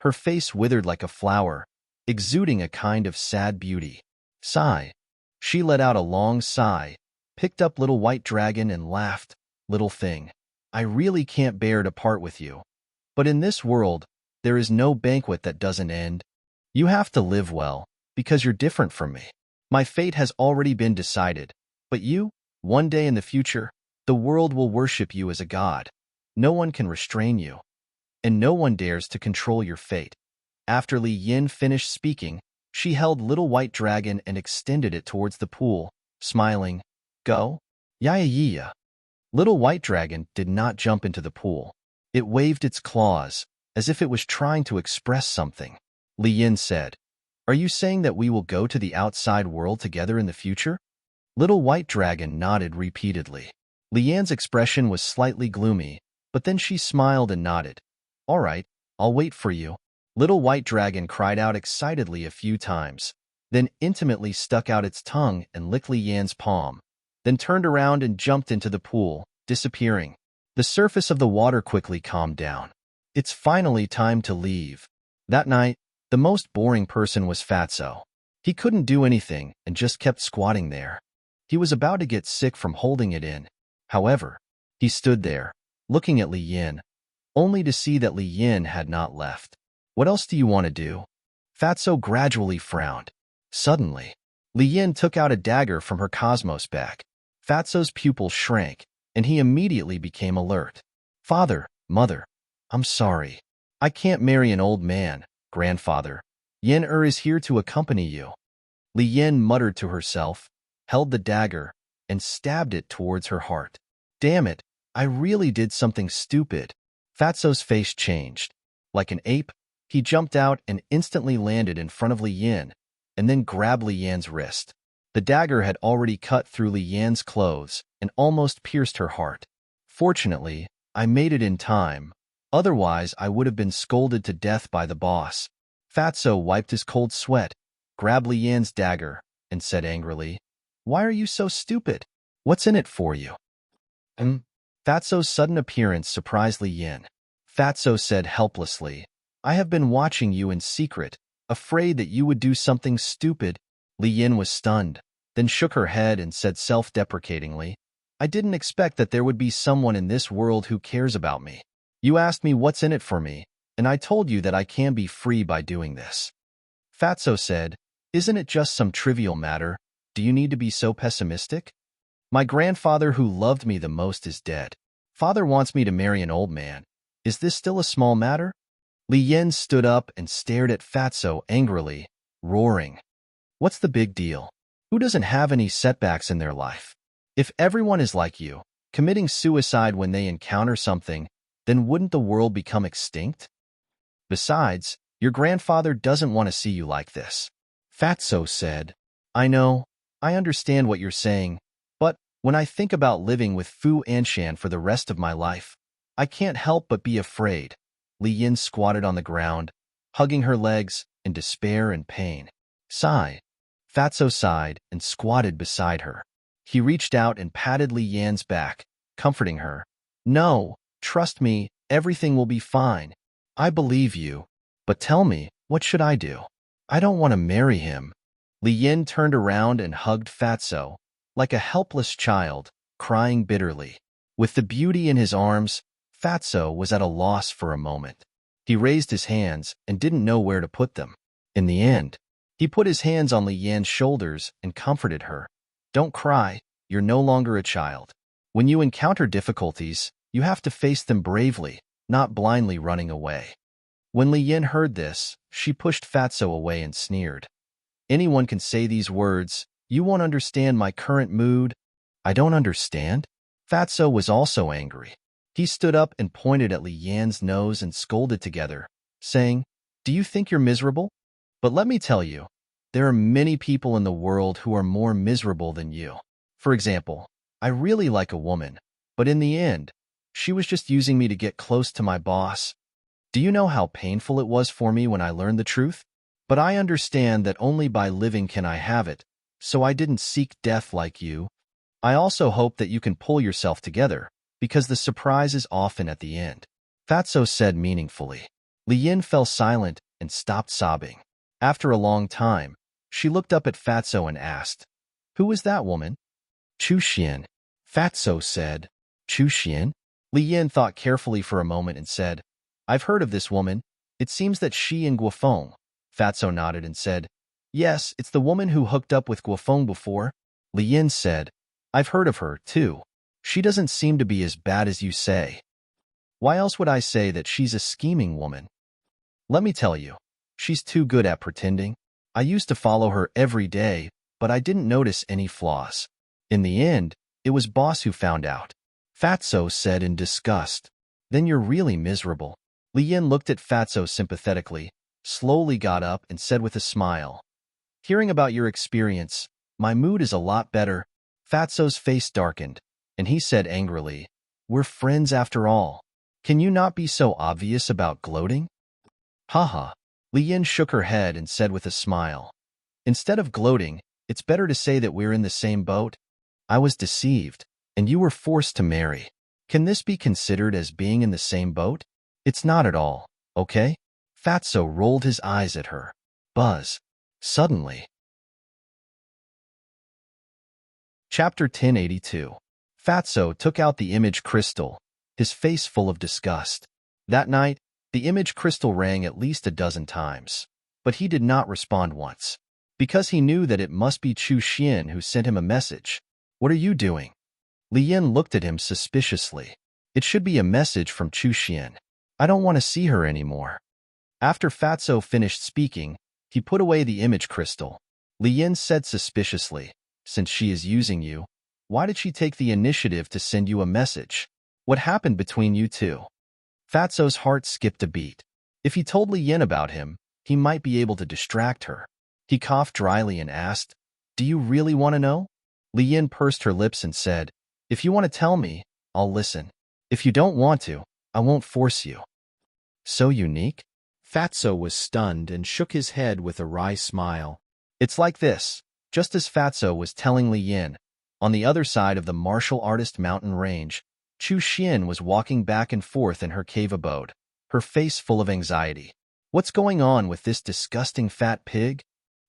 Her face withered like a flower, exuding a kind of sad beauty. Sigh. She let out a long sigh, picked up Little White Dragon and laughed. Little thing, I really can't bear to part with you. But in this world, there is no banquet that doesn't end. You have to live well, because you're different from me. My fate has already been decided, but you, one day in the future, the world will worship you as a god. No one can restrain you, and no one dares to control your fate. After Li Yin finished speaking, she held Little White Dragon and extended it towards the pool, smiling. Go? Yeah. Little White Dragon did not jump into the pool. It waved its claws, as if it was trying to express something. Li Yin said, Are you saying that we will go to the outside world together in the future? Little White Dragon nodded repeatedly. Li Yan's expression was slightly gloomy, but then she smiled and nodded. All right, I'll wait for you. Little White Dragon cried out excitedly a few times, then intimately stuck out its tongue and licked Li Yan's palm, then turned around and jumped into the pool, disappearing. The surface of the water quickly calmed down. It's finally time to leave. That night, the most boring person was Fatso. He couldn't do anything and just kept squatting there. He was about to get sick from holding it in. However, he stood there, looking at Li Yin, only to see that Li Yin had not left. What else do you want to do? Fatso gradually frowned. Suddenly, Li Yin took out a dagger from her cosmos bag. Fatso's pupils shrank, and he immediately became alert. Father, Mother, I'm sorry. I can't marry an old man, Grandfather. Yin is here to accompany you. Li Yin muttered to herself, held the dagger, and stabbed it towards her heart. Damn it, I really did something stupid. Fatso's face changed. Like an ape, he jumped out and instantly landed in front of Li Yin, and then grabbed Li Yan's wrist. The dagger had already cut through Li Yan's clothes and almost pierced her heart. Fortunately, I made it in time. Otherwise, I would have been scolded to death by the boss. Fatso wiped his cold sweat, grabbed Li Yan's dagger, and said angrily, Why are you so stupid? What's in it for you? Fatso's sudden appearance surprised Li Yin. Fatso said helplessly, I have been watching you in secret, afraid that you would do something stupid. Li Yin was stunned, then shook her head and said self-deprecatingly, I didn't expect that there would be someone in this world who cares about me. You asked me what's in it for me, and I told you that I can be free by doing this. Fatso said, Isn't it just some trivial matter? Do you need to be so pessimistic? My grandfather who loved me the most is dead. Father wants me to marry an old man. Is this still a small matter? Li Yin stood up and stared at Fatso angrily, roaring. What's the big deal? Who doesn't have any setbacks in their life? If everyone is like you, committing suicide when they encounter something, then wouldn't the world become extinct? Besides, your grandfather doesn't want to see you like this. Fatso said, I know, I understand what you're saying, but when I think about living with Fu Anshan for the rest of my life, I can't help but be afraid. Li Yin squatted on the ground, hugging her legs in despair and pain. Sigh. Fatso sighed and squatted beside her. He reached out and patted Li Yan's back, comforting her. No, trust me, everything will be fine. I believe you. But tell me, what should I do? I don't want to marry him. Li Yan turned around and hugged Fatso, like a helpless child, crying bitterly. With the beauty in his arms, Fatso was at a loss for a moment. He raised his hands and didn't know where to put them. In the end, he put his hands on Li Yan's shoulders and comforted her. Don't cry, you're no longer a child. When you encounter difficulties, you have to face them bravely, not blindly running away. When Li Yan heard this, she pushed Fatso away and sneered. Anyone can say these words. You won't understand my current mood. I don't understand? Fatso was also angry. He stood up and pointed at Li Yan's nose and scolded together, saying, Do you think you're miserable? But let me tell you, there are many people in the world who are more miserable than you. For example, I really like a woman, but in the end, she was just using me to get close to my boss. Do you know how painful it was for me when I learned the truth? But I understand that only by living can I have it, so I didn't seek death like you. I also hope that you can pull yourself together, because the surprise is often at the end. Fatso said meaningfully. Li Yan fell silent and stopped sobbing. After a long time, she looked up at Fatso and asked, Who is that woman? Chu Xian. Fatso said. Chu Xian? Li Yan thought carefully for a moment and said, I've heard of this woman. It seems that she and Guofeng. Fatso nodded and said, Yes, it's the woman who hooked up with Guofeng before. Li Yan said, I've heard of her, too. She doesn't seem to be as bad as you say. Why else would I say that she's a scheming woman? Let me tell you, she's too good at pretending. I used to follow her every day, but I didn't notice any flaws. In the end, it was boss who found out. Fatso said in disgust. Then you're really miserable. Li Yan looked at Fatso sympathetically, slowly got up and said with a smile, Hearing about your experience, my mood is a lot better. Fatso's face darkened, and he said angrily, We're friends after all. Can you not be so obvious about gloating? Haha. Li Yan shook her head and said with a smile, Instead of gloating, it's better to say that we're in the same boat. I was deceived, and you were forced to marry. Can this be considered as being in the same boat? It's not at all, okay? Fatso rolled his eyes at her. Buzz. Suddenly. Chapter 1082. Fatso took out the image crystal, his face full of disgust. That night, the image crystal rang at least a dozen times, but he did not respond once, because he knew that it must be Chu Xian who sent him a message. What are you doing? Li Yan looked at him suspiciously. It should be a message from Chu Xian. I don't want to see her anymore. After Fatso finished speaking, he put away the image crystal. Li Yan said suspiciously, Since she is using you, why did she take the initiative to send you a message? What happened between you two? Fatso's heart skipped a beat. If he told Li Yan about him, he might be able to distract her. He coughed dryly and asked, Do you really want to know? Li Yan pursed her lips and said, If you want to tell me, I'll listen. If you don't want to, I won't force you. So unique? Fatso was stunned and shook his head with a wry smile. It's like this. Just as Fatso was telling Li Yan, on the other side of the martial artist mountain range, Chu Xian was walking back and forth in her cave abode, her face full of anxiety. What's going on with this disgusting fat pig?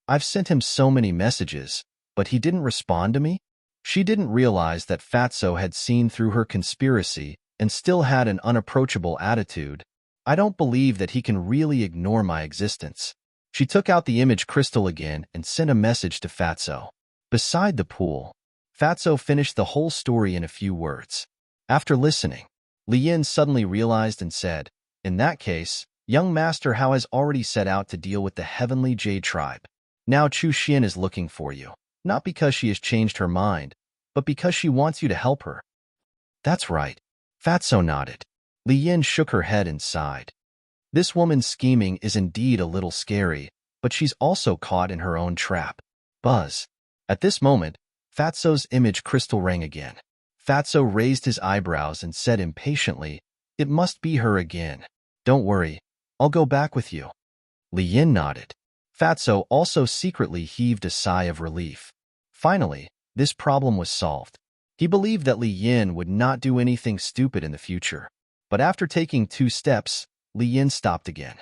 I've sent him so many messages, but he didn't respond to me? She didn't realize that Fatso had seen through her conspiracy and still had an unapproachable attitude. I don't believe that he can really ignore my existence. She took out the image crystal again and sent a message to Fatso. Beside the pool, Fatso finished the whole story in a few words. After listening, Li Yan suddenly realized and said, In that case, young Master Hao has already set out to deal with the Heavenly Jade tribe. Now Chu Xian is looking for you, not because she has changed her mind, but because she wants you to help her. That's right. Fatso nodded. Li Yan shook her head and sighed. This woman's scheming is indeed a little scary, but she's also caught in her own trap. Buzz. At this moment, Fatso's image crystal rang again. Fatso raised his eyebrows and said impatiently, It must be her again. Don't worry, I'll go back with you. Li Yin nodded. Fatso also secretly heaved a sigh of relief. Finally, this problem was solved. He believed that Li Yin would not do anything stupid in the future. But after taking 2 steps, Li Yin stopped again.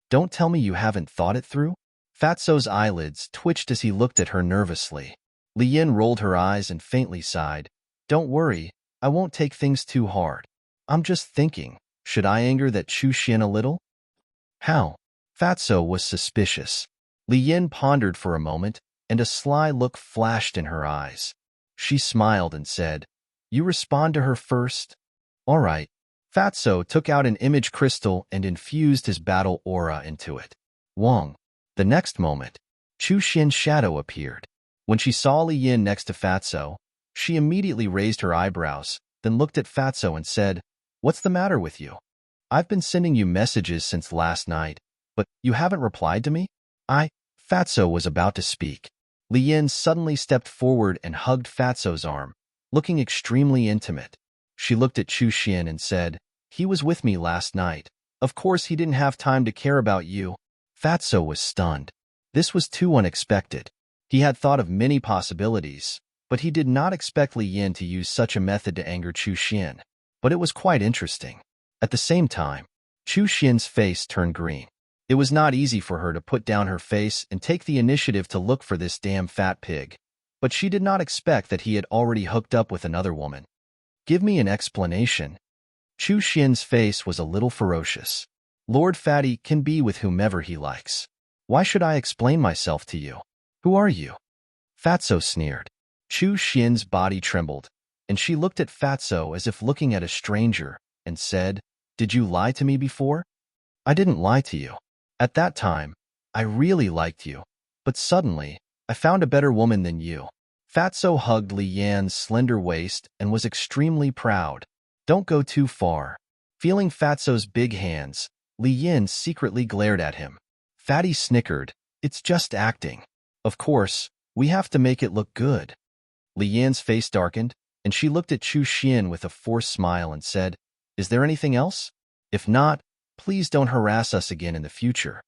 Don't tell me you haven't thought it through? Fatso's eyelids twitched as he looked at her nervously. Li Yin rolled her eyes and faintly sighed. Don't worry, I won't take things too hard. I'm just thinking, should I anger that Chu Xian a little? How? Fatso was suspicious. Li Yin pondered for a moment, and a sly look flashed in her eyes. She smiled and said, You respond to her first? All right. Fatso took out an image crystal and infused his battle aura into it. Wong. The next moment, Chu Xian's shadow appeared. When she saw Li Yin next to Fatso, she immediately raised her eyebrows, then looked at Fatso and said, What's the matter with you? I've been sending you messages since last night, but you haven't replied to me? Fatso was about to speak. Li Yin suddenly stepped forward and hugged Fatso's arm, looking extremely intimate. She looked at Chu Xian and said, He was with me last night. Of course he didn't have time to care about you. Fatso was stunned. This was too unexpected. He had thought of many possibilities, but he did not expect Li Yin to use such a method to anger Chu Xian. But it was quite interesting. At the same time, Chu Xian's face turned green. It was not easy for her to put down her face and take the initiative to look for this damn fat pig, but she did not expect that he had already hooked up with another woman. Give me an explanation. Chu Xian's face was a little ferocious. Lord Fatty can be with whomever he likes. Why should I explain myself to you? Who are you? Fatso sneered. Chu Xian's body trembled, and she looked at Fatso as if looking at a stranger, and said, Did you lie to me before? I didn't lie to you. At that time, I really liked you, but suddenly, I found a better woman than you. Fatso hugged Li Yan's slender waist and was extremely proud. Don't go too far. Feeling Fatso's big hands, Li Yin secretly glared at him. Fatty snickered. It's just acting. Of course, we have to make it look good. Li Yan's face darkened, and she looked at Chu Xian with a forced smile and said, Is there anything else? If not, please don't harass us again in the future.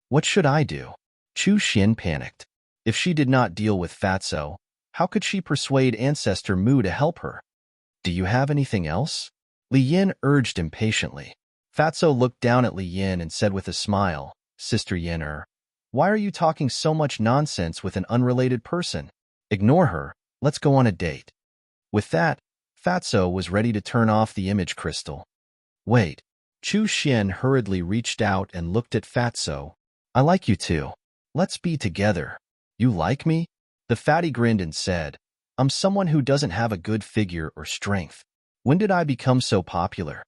What should I do? Chu Xian panicked. If she did not deal with Fatso, how could she persuade Ancestor Mu to help her? Do you have anything else? Li Yin urged impatiently. Fatso looked down at Li Yin and said with a smile, Sister Yin, why are you talking so much nonsense with an unrelated person? Ignore her. Let's go on a date. With that, Fatso was ready to turn off the image crystal. Wait. Chu Xian hurriedly reached out and looked at Fatso. I like you too. Let's be together. You like me? The fatty grinned and said, I'm someone who doesn't have a good figure or strength. When did I become so popular?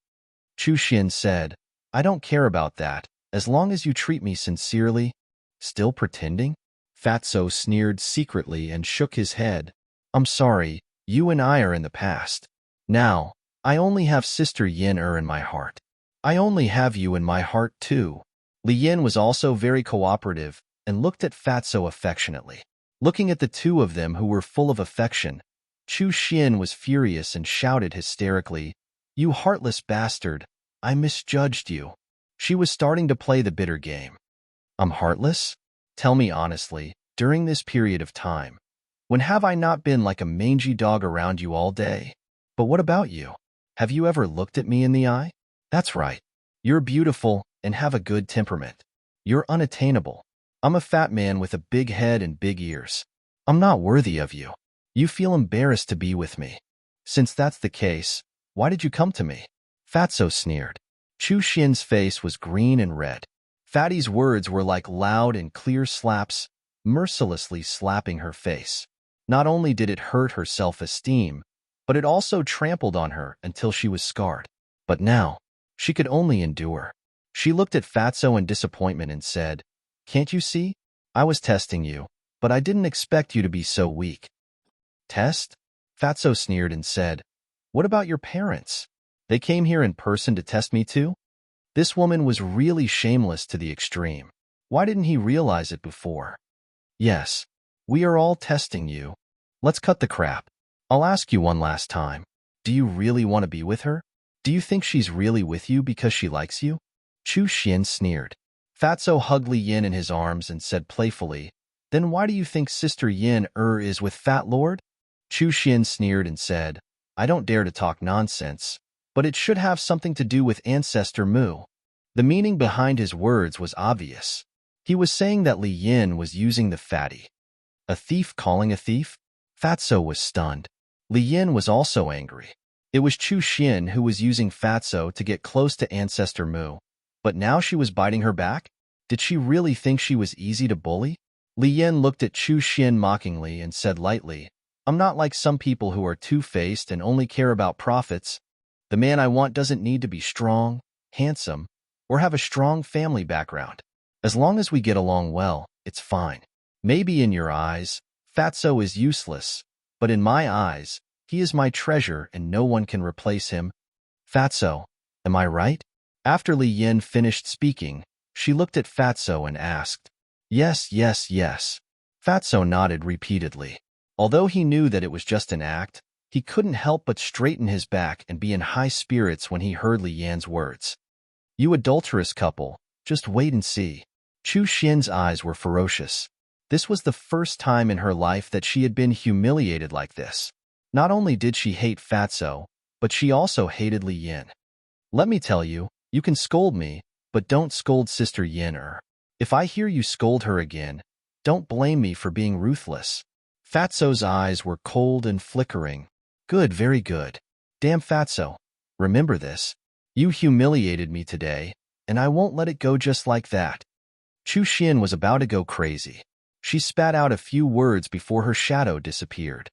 Chu Xian said, I don't care about that, as long as you treat me sincerely. Still pretending? Fatso sneered secretly and shook his head. I'm sorry, you and I are in the past. Now, I only have Sister Yin in my heart. I only have you in my heart too. Li Yin was also very cooperative and looked at Fatso affectionately. Looking at the two of them who were full of affection, Chu Xian was furious and shouted hysterically, You heartless bastard, I misjudged you. She was starting to play the bitter game. I'm heartless? Tell me honestly, during this period of time, when have I not been like a mangy dog around you all day? But what about you? Have you ever looked at me in the eye? That's right. You're beautiful and have a good temperament. You're unattainable. I'm a fat man with a big head and big ears. I'm not worthy of you. You feel embarrassed to be with me. Since that's the case, why did you come to me? Fatso sneered. Chu Xian's face was green and red. Fatty's words were like loud and clear slaps, mercilessly slapping her face. Not only did it hurt her self-esteem, but it also trampled on her until she was scarred. But now, she could only endure. She looked at Fatso in disappointment and said, Can't you see? I was testing you, but I didn't expect you to be so weak. Test? Fatso sneered and said, What about your parents? They came here in person to test me too? This woman was really shameless to the extreme. Why didn't he realize it before? Yes, we are all testing you. Let's cut the crap. I'll ask you one last time. Do you really want to be with her? Do you think she's really with you because she likes you? Chu Xian sneered. Fatso hugged Li Yin in his arms and said playfully, "Then why do you think Sister Yin is with Fat Lord?" Chu Xian sneered and said, "I don't dare to talk nonsense, but it should have something to do with Ancestor Mu." The meaning behind his words was obvious. He was saying that Li Yin was using the fatty. A thief calling a thief? Fatso was stunned. Li Yin was also angry. It was Chu Xian who was using Fatso to get close to Ancestor Mu, but now she was biting her back? Did she really think she was easy to bully? Li Yin looked at Chu Xian mockingly and said lightly, "I'm not like some people who are two-faced and only care about profits. The man I want doesn't need to be strong, handsome, or have a strong family background. As long as we get along well, it's fine. Maybe in your eyes, Fatso is useless, but in my eyes, he is my treasure and no one can replace him. Fatso, am I right?" After Li Yin finished speaking, she looked at Fatso and asked, "Yes, yes, yes." Fatso nodded repeatedly. Although he knew that it was just an act, he couldn't help but straighten his back and be in high spirits when he heard Li Yan's words. "You adulterous couple, just wait and see." Chu Xian's eyes were ferocious. This was the first time in her life that she had been humiliated like this. Not only did she hate Fatso, but she also hated Li Yin. "Let me tell you, you can scold me, but don't scold Sister Yin. If I hear you scold her again, don't blame me for being ruthless." Fatso's eyes were cold and flickering. "Good, very good. Damn Fatso, remember this. You humiliated me today, and I won't let it go just like that." Chu Xian was about to go crazy. She spat out a few words before her shadow disappeared.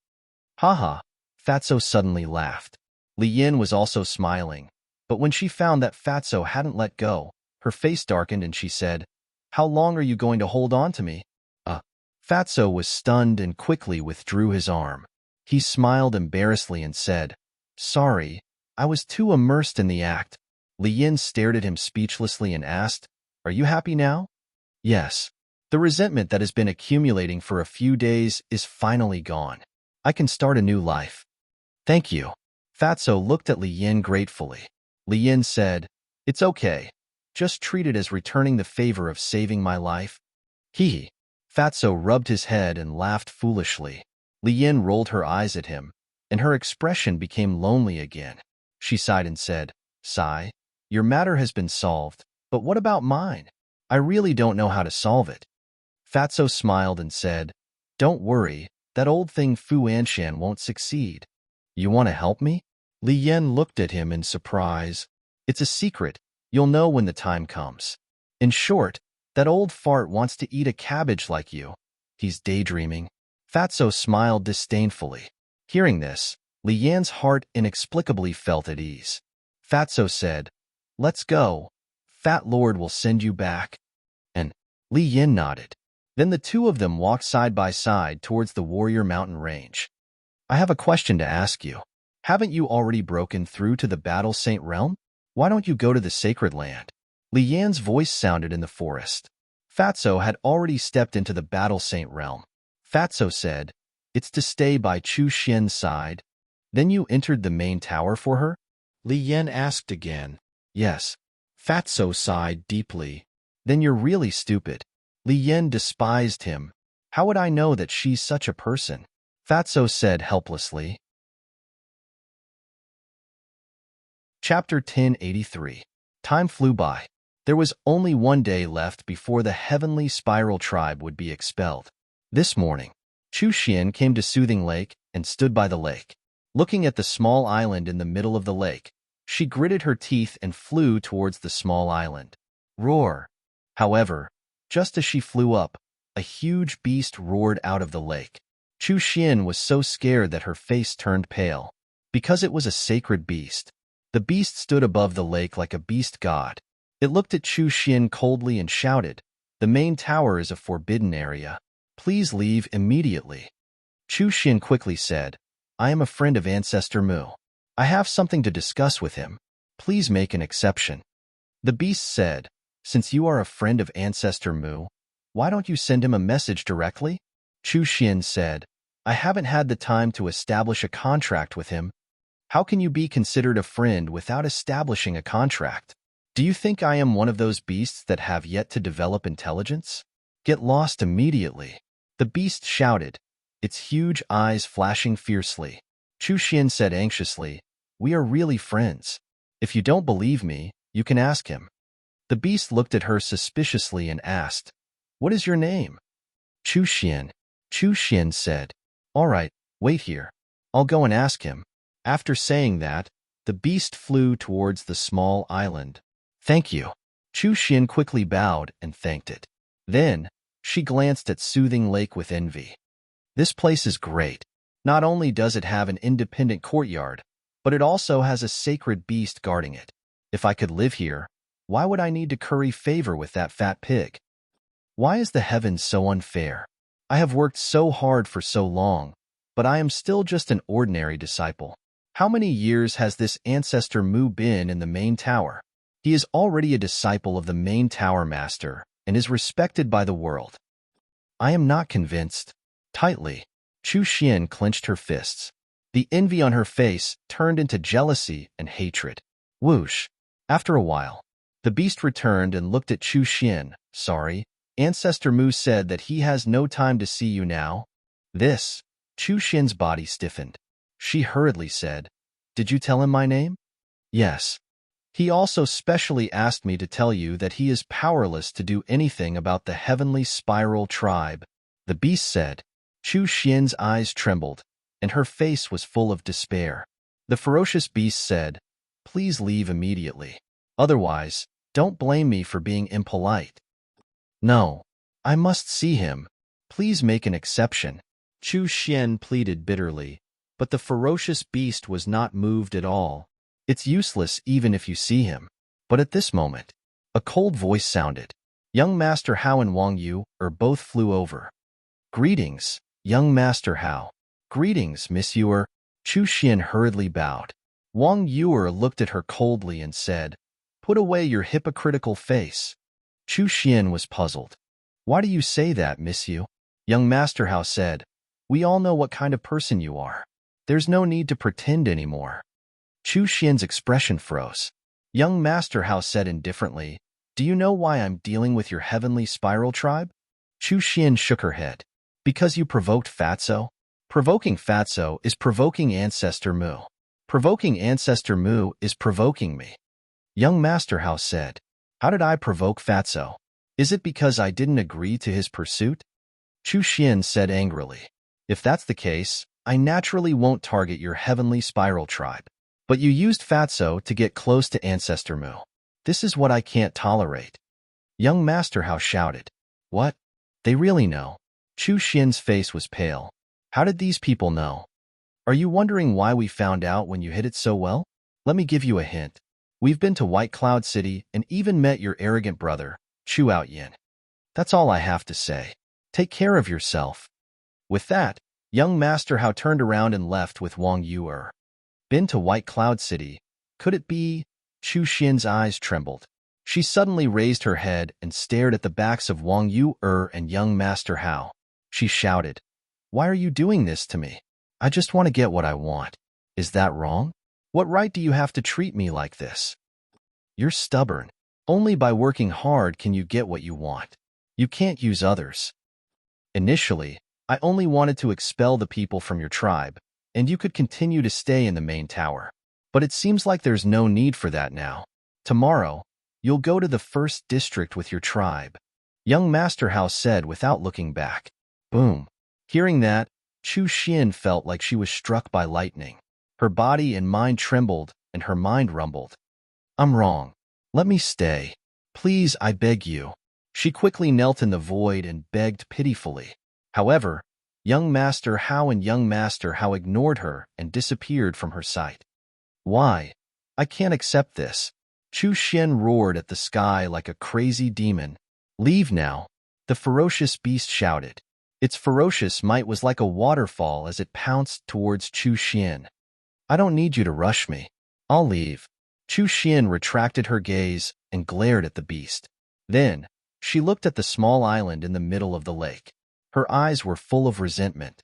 "Haha," Fatso suddenly laughed. Li Yin was also smiling, but when she found that Fatso hadn't let go, her face darkened and she said, "How long are you going to hold on to me?" Fatso was stunned and quickly withdrew his arm. He smiled embarrassedly and said, "Sorry, I was too immersed in the act." Li Yin stared at him speechlessly and asked, "Are you happy now?" "Yes. The resentment that has been accumulating for a few days is finally gone. I can start a new life." "Thank you." Fatso looked at Li Yin gratefully. Li Yin said, "It's okay. Just treat it as returning the favor of saving my life." Hee. Fatso rubbed his head and laughed foolishly. Li Yin rolled her eyes at him, and her expression became lonely again. She sighed and said, "Sigh, your matter has been solved, but what about mine? I really don't know how to solve it." Fatso smiled and said, "Don't worry, that old thing Fu Anshan won't succeed. You want to help me?" Li Yin looked at him in surprise. "It's a secret. You'll know when the time comes. In short, that old fart wants to eat a cabbage like you. He's daydreaming." Fatso smiled disdainfully. Hearing this, Li Yan's heart inexplicably felt at ease. Fatso said, "Let's go. Fat Lord will send you back." And Li Yin nodded. Then the two of them walked side by side towards the Warrior Mountain Range. "I have a question to ask you. Haven't you already broken through to the Battle Saint Realm? Why don't you go to the Sacred Land?" Li Yan's voice sounded in the forest. Fatso had already stepped into the Battle Saint Realm. Fatso said, "It's to stay by Chu Xian's side." "Then you entered the main tower for her?" Li Yan asked again. "Yes." Fatso sighed deeply. "Then you're really stupid." Li Yan despised him. "How would I know that she's such a person?" Fatso said helplessly. Chapter 1083. Time flew by. There was only one day left before the heavenly spiral tribe would be expelled. This morning, Chu Xian came to Soothing Lake and stood by the lake. Looking at the small island in the middle of the lake, she gritted her teeth and flew towards the small island. Roar! However, just as she flew up, a huge beast roared out of the lake. Chu Xian was so scared that her face turned pale. Because it was a sacred beast, the beast stood above the lake like a beast god. It looked at Chu Xian coldly and shouted, "The main tower is a forbidden area. Please leave immediately." Chu Xian quickly said, "I am a friend of Ancestor Mu. I have something to discuss with him. Please make an exception." The beast said, "Since you are a friend of Ancestor Mu, why don't you send him a message directly?" Chu Xian said, "I haven't had the time to establish a contract with him." "How can you be considered a friend without establishing a contract?" Do you think I am one of those beasts that have yet to develop intelligence? Get lost immediately. The beast shouted, its huge eyes flashing fiercely. Chu Xian said anxiously, we are really friends. If you don't believe me, you can ask him. The beast looked at her suspiciously and asked, what is your name? Chu Xian. Chu Xian said, all right, wait here. I'll go and ask him. After saying that, the beast flew towards the small island. Thank you. Chu Xian quickly bowed and thanked it. Then, she glanced at Soothing Lake with envy. This place is great. Not only does it have an independent courtyard, but it also has a sacred beast guarding it. If I could live here, why would I need to curry favor with that fat pig? Why is the heavens so unfair? I have worked so hard for so long, but I am still just an ordinary disciple. How many years has this ancestor Mu been in the main tower? He is already a disciple of the main tower master and is respected by the world. I am not convinced. Tightly, Chu Xian clenched her fists. The envy on her face turned into jealousy and hatred. Whoosh! After a while, the beast returned and looked at Chu Xian. Sorry, Ancestor Mu said that he has no time to see you now. This, Chu Xian's body stiffened. She hurriedly said, did you tell him my name? Yes. He also specially asked me to tell you that he is powerless to do anything about the heavenly spiral tribe. The beast said. Chu Xian's eyes trembled, and her face was full of despair. The ferocious beast said, please leave immediately. Otherwise, don't blame me for being impolite. No, I must see him. Please make an exception. Chu Xian pleaded bitterly, but the ferocious beast was not moved at all. It's useless even if you see him. But at this moment, a cold voice sounded. Young Master Hao and Wang Yu both flew over. Greetings, young Master Hao. Greetings, Miss Yuer. Chu Xian hurriedly bowed. Wang Yuer looked at her coldly and said, put away your hypocritical face. Chu Xian was puzzled. Why do you say that, Miss Yu? Young Master Hao said, we all know what kind of person you are. There's no need to pretend anymore. Chu Xian's expression froze. Young Master Hao said indifferently, do you know why I'm dealing with your heavenly spiral tribe? Chu Xian shook her head. Because you provoked Fatso? Provoking Fatso is provoking Ancestor Mu. Provoking Ancestor Mu is provoking me. Young Master Hao said, how did I provoke Fatso? Is it because I didn't agree to his pursuit? Chu Xian said angrily, if that's the case, I naturally won't target your heavenly spiral tribe. But you used Fatso to get close to Ancestor Mu. This is what I can't tolerate. Young Master Hao shouted. What? They really know. Chu Xian's face was pale. How did these people know? Are you wondering why we found out when you hid it so well? Let me give you a hint. We've been to White Cloud City and even met your arrogant brother, Chu Outyin. That's all I have to say. Take care of yourself. With that, young Master Hao turned around and left with Wang Yuer. Been to White Cloud City? Could it be? Chu Xian's eyes trembled. She suddenly raised her head and stared at the backs of Wang Yuer and young Master Hao. She shouted, why are you doing this to me? I just want to get what I want. Is that wrong? What right do you have to treat me like this? You're stubborn. Only by working hard can you get what you want. You can't use others. Initially, I only wanted to expel the people from your tribe, and you could continue to stay in the main tower. But it seems like there's no need for that now. Tomorrow, you'll go to the first district with your tribe. Young Master Hao said without looking back. Boom. Hearing that, Chu Xian felt like she was struck by lightning. Her body and mind trembled, and her mind rumbled. I'm wrong. Let me stay. Please, I beg you. She quickly knelt in the void and begged pitifully. However, young Master Hao and young Master Hao ignored her and disappeared from her sight. Why? I can't accept this. Chu Xian roared at the sky like a crazy demon. Leave now. The ferocious beast shouted. Its ferocious might was like a waterfall as it pounced towards Chu Xian. I don't need you to rush me. I'll leave. Chu Xian retracted her gaze and glared at the beast. Then, she looked at the small island in the middle of the lake. Her eyes were full of resentment.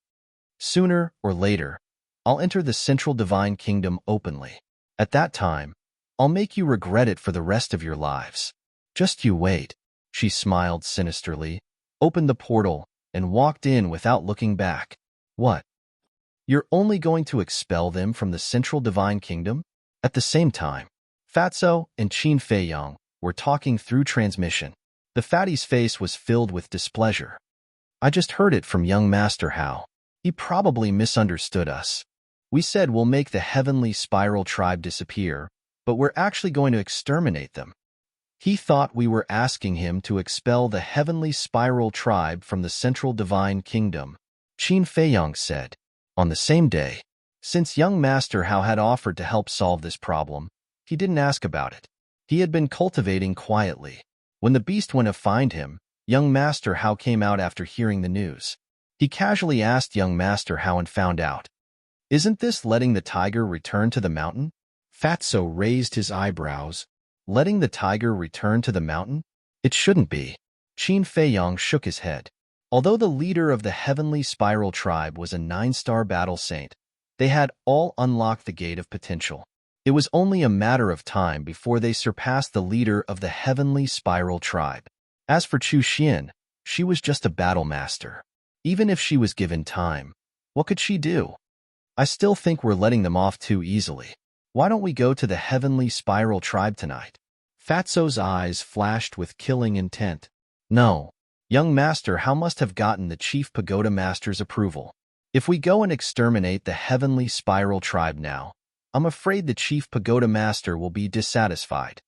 Sooner or later, I'll enter the central divine kingdom openly. At that time, I'll make you regret it for the rest of your lives. Just you wait. She smiled sinisterly, opened the portal, and walked in without looking back. What? You're only going to expel them from the central divine kingdom? At the same time, Fatso and Qin Feiyang were talking through transmission. The fatty's face was filled with displeasure. I just heard it from young Master Hao. He probably misunderstood us. We said we'll make the heavenly spiral tribe disappear, but we're actually going to exterminate them. He thought we were asking him to expel the heavenly spiral tribe from the central divine kingdom, Qin Feiyang said. On the same day, since young Master Hao had offered to help solve this problem, he didn't ask about it. He had been cultivating quietly. When the beast went to find him, young Master Hao came out after hearing the news. He casually asked young Master Hao and found out. Isn't this letting the tiger return to the mountain? Fatso raised his eyebrows. Letting the tiger return to the mountain? It shouldn't be. Qin Feiyang shook his head. Although the leader of the heavenly spiral tribe was a 9-star battle saint, they had all unlocked the gate of potential. It was only a matter of time before they surpassed the leader of the heavenly spiral tribe. As for Chu Xian, she was just a battle master. Even if she was given time, what could she do? I still think we're letting them off too easily. Why don't we go to the heavenly spiral tribe tonight? Fatso's eyes flashed with killing intent. No. Young Master Hao must have gotten the Chief Pagoda Master's approval. If we go and exterminate the heavenly spiral tribe now, I'm afraid the Chief Pagoda Master will be dissatisfied.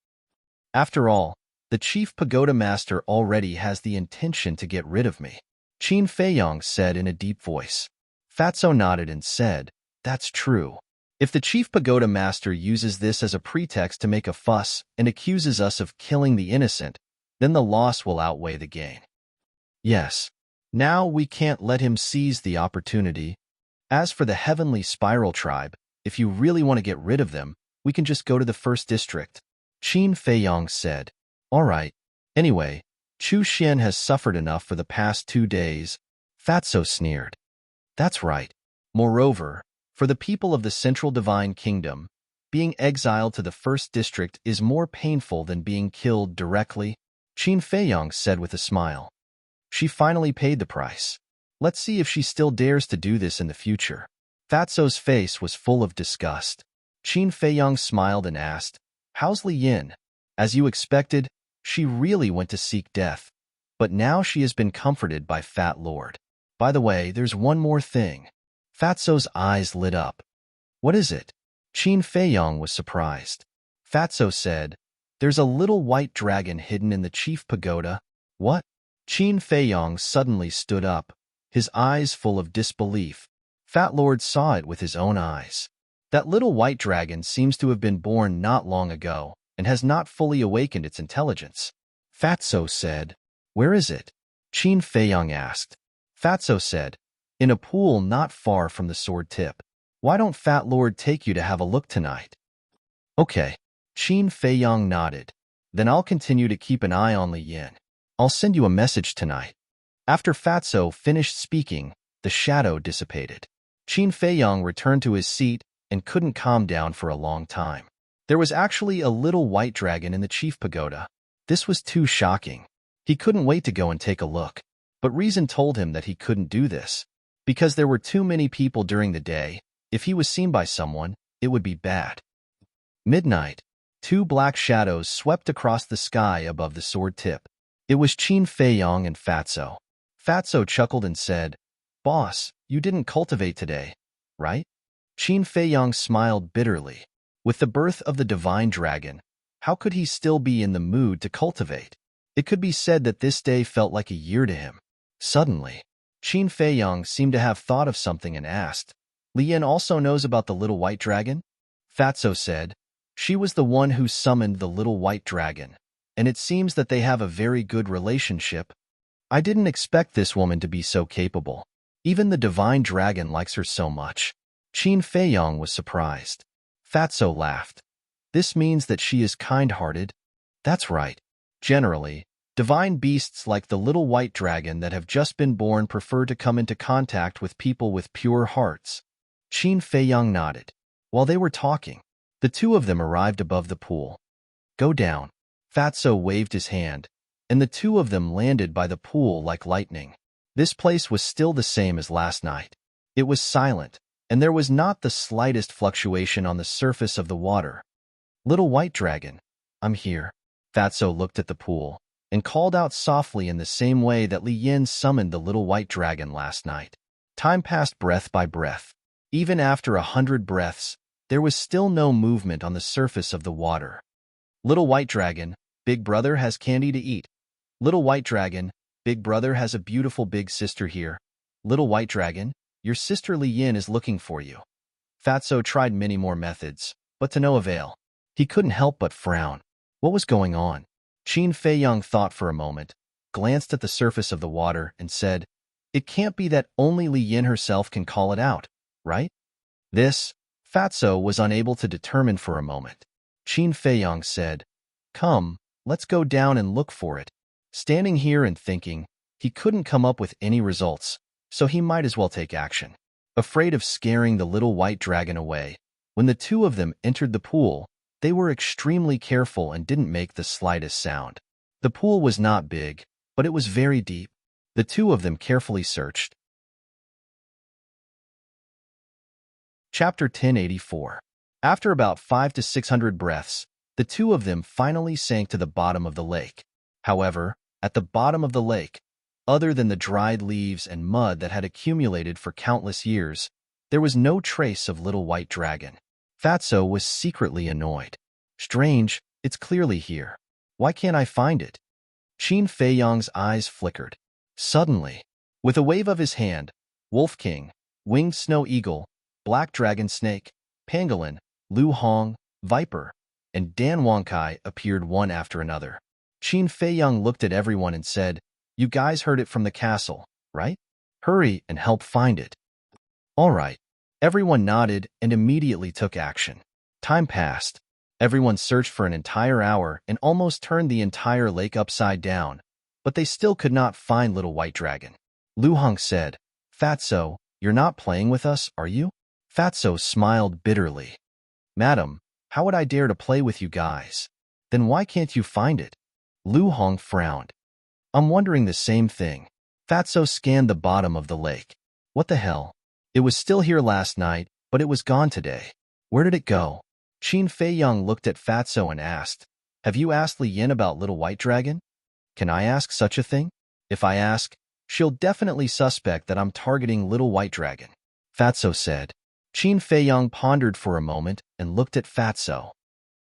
After all, the Chief Pagoda Master already has the intention to get rid of me, Qin Feiyang said in a deep voice. Fatso nodded and said, That's true. If the Chief Pagoda Master uses this as a pretext to make a fuss and accuses us of killing the innocent, then the loss will outweigh the gain. Yes. Now we can't let him seize the opportunity. As for the heavenly spiral tribe, if you really want to get rid of them, we can just go to the first district, Qin Feiyang said. All right. Anyway, Chu Xian has suffered enough for the past 2 days, Fatso sneered. That's right. Moreover, for the people of the Central Divine Kingdom, being exiled to the first district is more painful than being killed directly, Qin Feiyang said with a smile. She finally paid the price. Let's see if she still dares to do this in the future. Fatso's face was full of disgust. Qin Feiyang smiled and asked, How's Li Yin? As you expected, she really went to seek death. But now she has been comforted by Fat Lord. By the way, there's one more thing. Fatso's eyes lit up. What is it? Qin Feiyang was surprised. Fatso said, There's a little white dragon hidden in the chief pagoda. What? Qin Feiyang suddenly stood up, his eyes full of disbelief. Fat Lord saw it with his own eyes. That little white dragon seems to have been born not long ago and has not fully awakened its intelligence. Fatso said, Where is it? Qin Feiyang asked. Fatso said, In a pool not far from the sword tip. Why don't Fat Lord take you to have a look tonight? Okay. Qin Feiyang nodded. Then I'll continue to keep an eye on Li Yin. I'll send you a message tonight. After Fatso finished speaking, the shadow dissipated. Qin Feiyang returned to his seat and couldn't calm down for a long time. There was actually a little white dragon in the chief pagoda. This was too shocking. He couldn't wait to go and take a look. But reason told him that he couldn't do this. Because there were too many people during the day, if he was seen by someone, it would be bad. Midnight. 2 black shadows swept across the sky above the sword tip. It was Qin Feiyang and Fatso. Fatso chuckled and said, Boss, you didn't cultivate today, right? Qin Feiyang smiled bitterly. With the birth of the divine dragon, how could he still be in the mood to cultivate? It could be said that this day felt like a year to him. Suddenly, Qin Feiyang seemed to have thought of something and asked, Li Yin also knows about the little white dragon? Fatso said, She was the one who summoned the little white dragon, and it seems that they have a very good relationship. I didn't expect this woman to be so capable. Even the divine dragon likes her so much. Qin Feiyang was surprised. Fatso laughed. This means that she is kind-hearted? That's right. Generally, divine beasts like the little white dragon that have just been born prefer to come into contact with people with pure hearts. Qin Feiyang nodded. While they were talking, The two of them arrived above the pool. Go down. Fatso waved his hand, and the two of them landed by the pool like lightning. This place was still the same as last night. It was silent, and there was not the slightest fluctuation on the surface of the water. Little White Dragon, I'm here. Fatso looked at the pool and called out softly in the same way that Li Yin summoned the Little White Dragon last night. Time passed breath by breath. Even after 100 breaths, there was still no movement on the surface of the water. Little White Dragon, Big Brother has candy to eat. Little White Dragon, Big Brother has a beautiful big sister here. Little White Dragon, your sister Li Yin is looking for you. Fatso tried many more methods, but to no avail. He couldn't help but frown. What was going on? Qin Feiyang thought for a moment, glanced at the surface of the water, and said, "It can't be that only Li Yin herself can call it out, right?" This, Fatso was unable to determine for a moment. Qin Feiyang said, "Come, let's go down and look for it." Standing here and thinking, he couldn't come up with any results, so he might as well take action. Afraid of scaring the Little White Dragon away, when the two of them entered the pool, they were extremely careful and didn't make the slightest sound. The pool was not big, but it was very deep. The two of them carefully searched. Chapter 1084. After about 500 to 600 breaths, the two of them finally sank to the bottom of the lake. However, at the bottom of the lake, other than the dried leaves and mud that had accumulated for countless years, there was no trace of Little White Dragon. Fatso was secretly annoyed. Strange, it's clearly here. Why can't I find it? Qin Feiyang's eyes flickered. Suddenly, with a wave of his hand, Wolf King, Winged Snow Eagle, Black Dragon Snake, Pangolin, Lu Hong, Viper, and Dan Wangkai appeared one after another. Qin Feiyang looked at everyone and said, "You guys heard it from the castle, right? Hurry and help find it." All right. Everyone nodded and immediately took action. Time passed. Everyone searched for an entire hour and almost turned the entire lake upside down, but they still could not find Little White Dragon. Lu Hong said, "Fatso, you're not playing with us, are you?" Fatso smiled bitterly. "Madam, how would I dare to play with you guys? Then why can't you find it?" Lu Hong frowned. "I'm wondering the same thing." Fatso scanned the bottom of the lake. What the hell? It was still here last night, but it was gone today. Where did it go? Qin Feiyang looked at Fatso and asked, "Have you asked Li Yin about Little White Dragon?" "Can I ask such a thing? If I ask, she'll definitely suspect that I'm targeting Little White Dragon," Fatso said. Qin Feiyang pondered for a moment and looked at Fatso.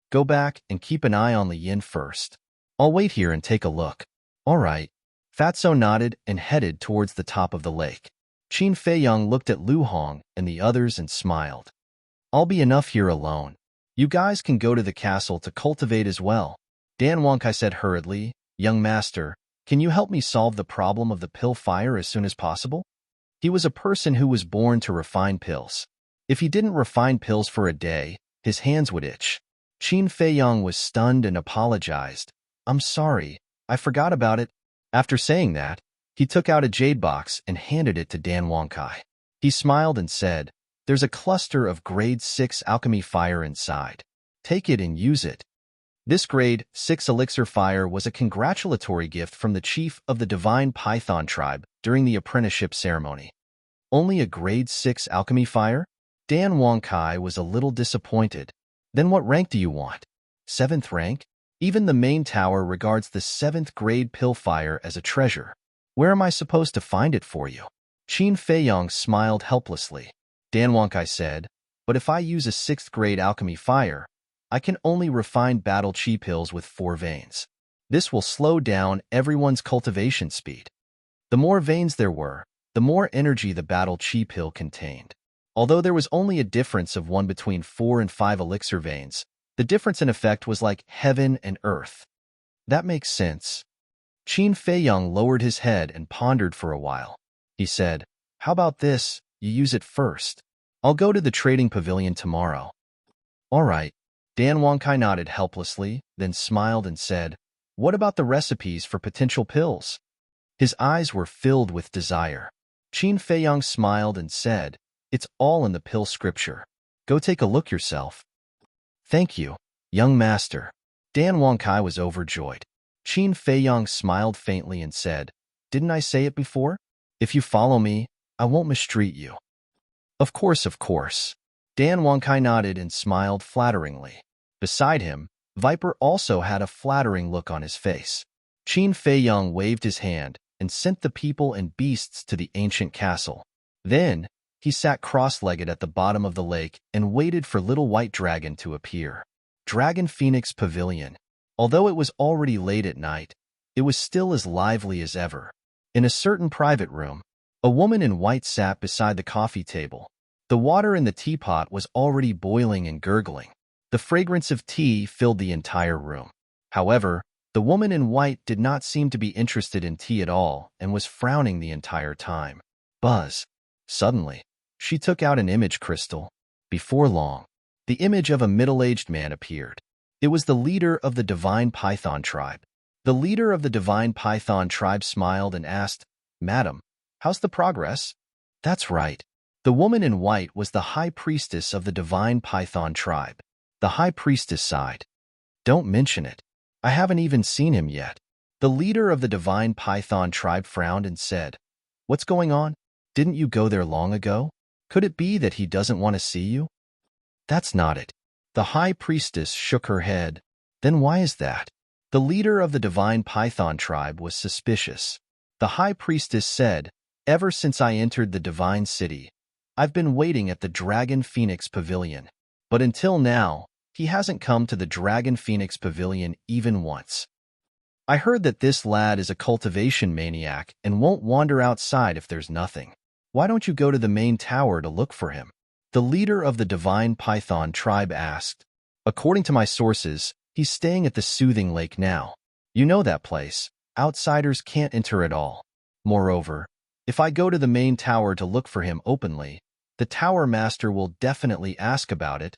"Go back and keep an eye on Li Yin first. I'll wait here and take a look." "All right." Fatso nodded and headed towards the top of the lake. Qin Feiyang looked at Lu Hong and the others and smiled. "I'll be enough here alone. You guys can go to the castle to cultivate as well." Dan Wangkai said hurriedly, "Young master, can you help me solve the problem of the pill fire as soon as possible?" He was a person who was born to refine pills. If he didn't refine pills for a day, his hands would itch. Qin Feiyang was stunned and apologized. "I'm sorry, I forgot about it." After saying that, he took out a jade box and handed it to Dan Wangkai. He smiled and said, "There's a cluster of grade 6 alchemy fire inside. Take it and use it." This grade 6 elixir fire was a congratulatory gift from the chief of the Divine Python tribe during the apprenticeship ceremony. Only a grade 6 alchemy fire? Dan Wangkai was a little disappointed. "Then what rank do you want?" "7th rank? Even the main tower regards the 7th grade pill fire as a treasure. Where am I supposed to find it for you?" Qin Feiyang smiled helplessly. Dan Wangkai said, "But if I use a 6th grade alchemy fire, I can only refine battle chi pills with 4 veins. This will slow down everyone's cultivation speed. The more veins there were, the more energy the battle chi pill contained. Although there was only a difference of 1 between 4 and 5 elixir veins, the difference in effect was like heaven and earth." "That makes sense." Qin Feiyang lowered his head and pondered for a while. He said, "How about this? You use it first. I'll go to the trading pavilion tomorrow." "All right." Dan Wangkai nodded helplessly, then smiled and said, "What about the recipes for potential pills?" His eyes were filled with desire. Qin Feiyang smiled and said, "It's all in the pill scripture. Go take a look yourself." Thank you, young master. Dan Wangkai was overjoyed. Qin Feiyang smiled faintly and said, Didn't I say it before? If you follow me, I won't mistreat you. Of course, of course. Dan Wangkai nodded and smiled flatteringly. Beside him, Viper also had a flattering look on his face. Qin Feiyang waved his hand and sent the people and beasts to the ancient castle. Then, he sat cross-legged at the bottom of the lake and waited for Little White Dragon to appear. Dragon Phoenix Pavilion. Although it was already late at night, it was still as lively as ever. In a certain private room, a woman in white sat beside the coffee table. The water in the teapot was already boiling and gurgling. The fragrance of tea filled the entire room. However, the woman in white did not seem to be interested in tea at all and was frowning the entire time. Buzz. Suddenly, she took out an image crystal. Before long, the image of a middle-aged man appeared. It was the leader of the Divine Python tribe. The leader of the Divine Python tribe smiled and asked, Madam, how's the progress? That's right. The woman in white was the high priestess of the Divine Python tribe. The high priestess sighed. Don't mention it. I haven't even seen him yet. The leader of the Divine Python tribe frowned and said, What's going on? Didn't you go there long ago? Could it be that he doesn't want to see you? That's not it. The high priestess shook her head. Then why is that? The leader of the Divine Python tribe was suspicious. The high priestess said, Ever since I entered the Divine City, I've been waiting at the Dragon Phoenix Pavilion. But until now, he hasn't come to the Dragon Phoenix Pavilion even once. I heard that this lad is a cultivation maniac and won't wander outside if there's nothing. Why don't you go to the main tower to look for him? The leader of the Divine Python tribe asked. According to my sources, he's staying at the Soothing Lake now. You know that place. Outsiders can't enter at all. Moreover, if I go to the main tower to look for him openly, the tower master will definitely ask about it.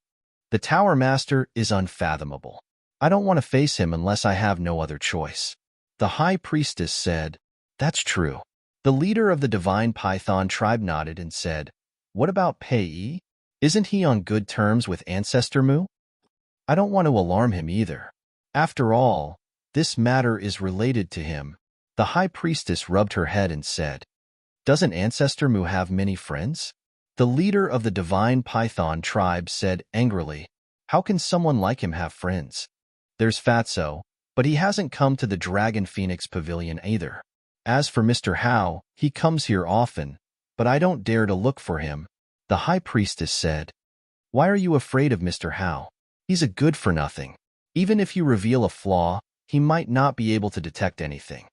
The tower master is unfathomable. I don't want to face him unless I have no other choice. The high priestess said, That's true. The leader of the Divine Python tribe nodded and said, What about Pei? Isn't he on good terms with Ancestor Mu? I don't want to alarm him either. After all, this matter is related to him. The high priestess rubbed her head and said, Doesn't Ancestor Mu have many friends? The leader of the Divine Python tribe said angrily, How can someone like him have friends? There's Fatso, but he hasn't come to the Dragon Phoenix Pavilion either. As for Mr. Hao, he comes here often, but I don't dare to look for him. The high priestess said, Why are you afraid of Mr. Hao? He's a good-for-nothing. Even if you reveal a flaw, he might not be able to detect anything.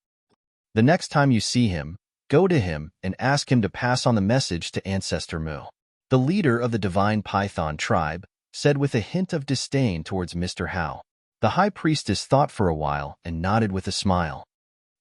The next time you see him, go to him and ask him to pass on the message to Ancestor Mu. The leader of the Divine Python tribe said with a hint of disdain towards Mr. Hao. The high priestess thought for a while and nodded with a smile.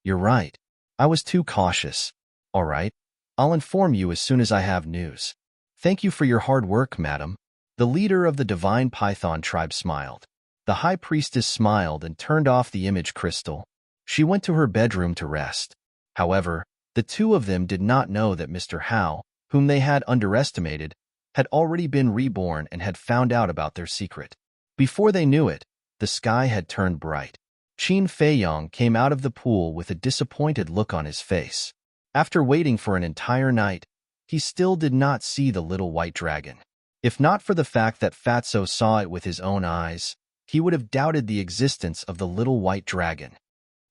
You're right. I was too cautious. All right. I'll inform you as soon as I have news. Thank you for your hard work, madam. The leader of the Divine Python tribe smiled. The high priestess smiled and turned off the image crystal. She went to her bedroom to rest. However, the two of them did not know that Mr. Hao, whom they had underestimated, had already been reborn and had found out about their secret. Before they knew it, the sky had turned bright. Qin Feiyang came out of the pool with a disappointed look on his face. After waiting for an entire night, he still did not see the little white dragon. If not for the fact that Fatso saw it with his own eyes, he would have doubted the existence of the little white dragon.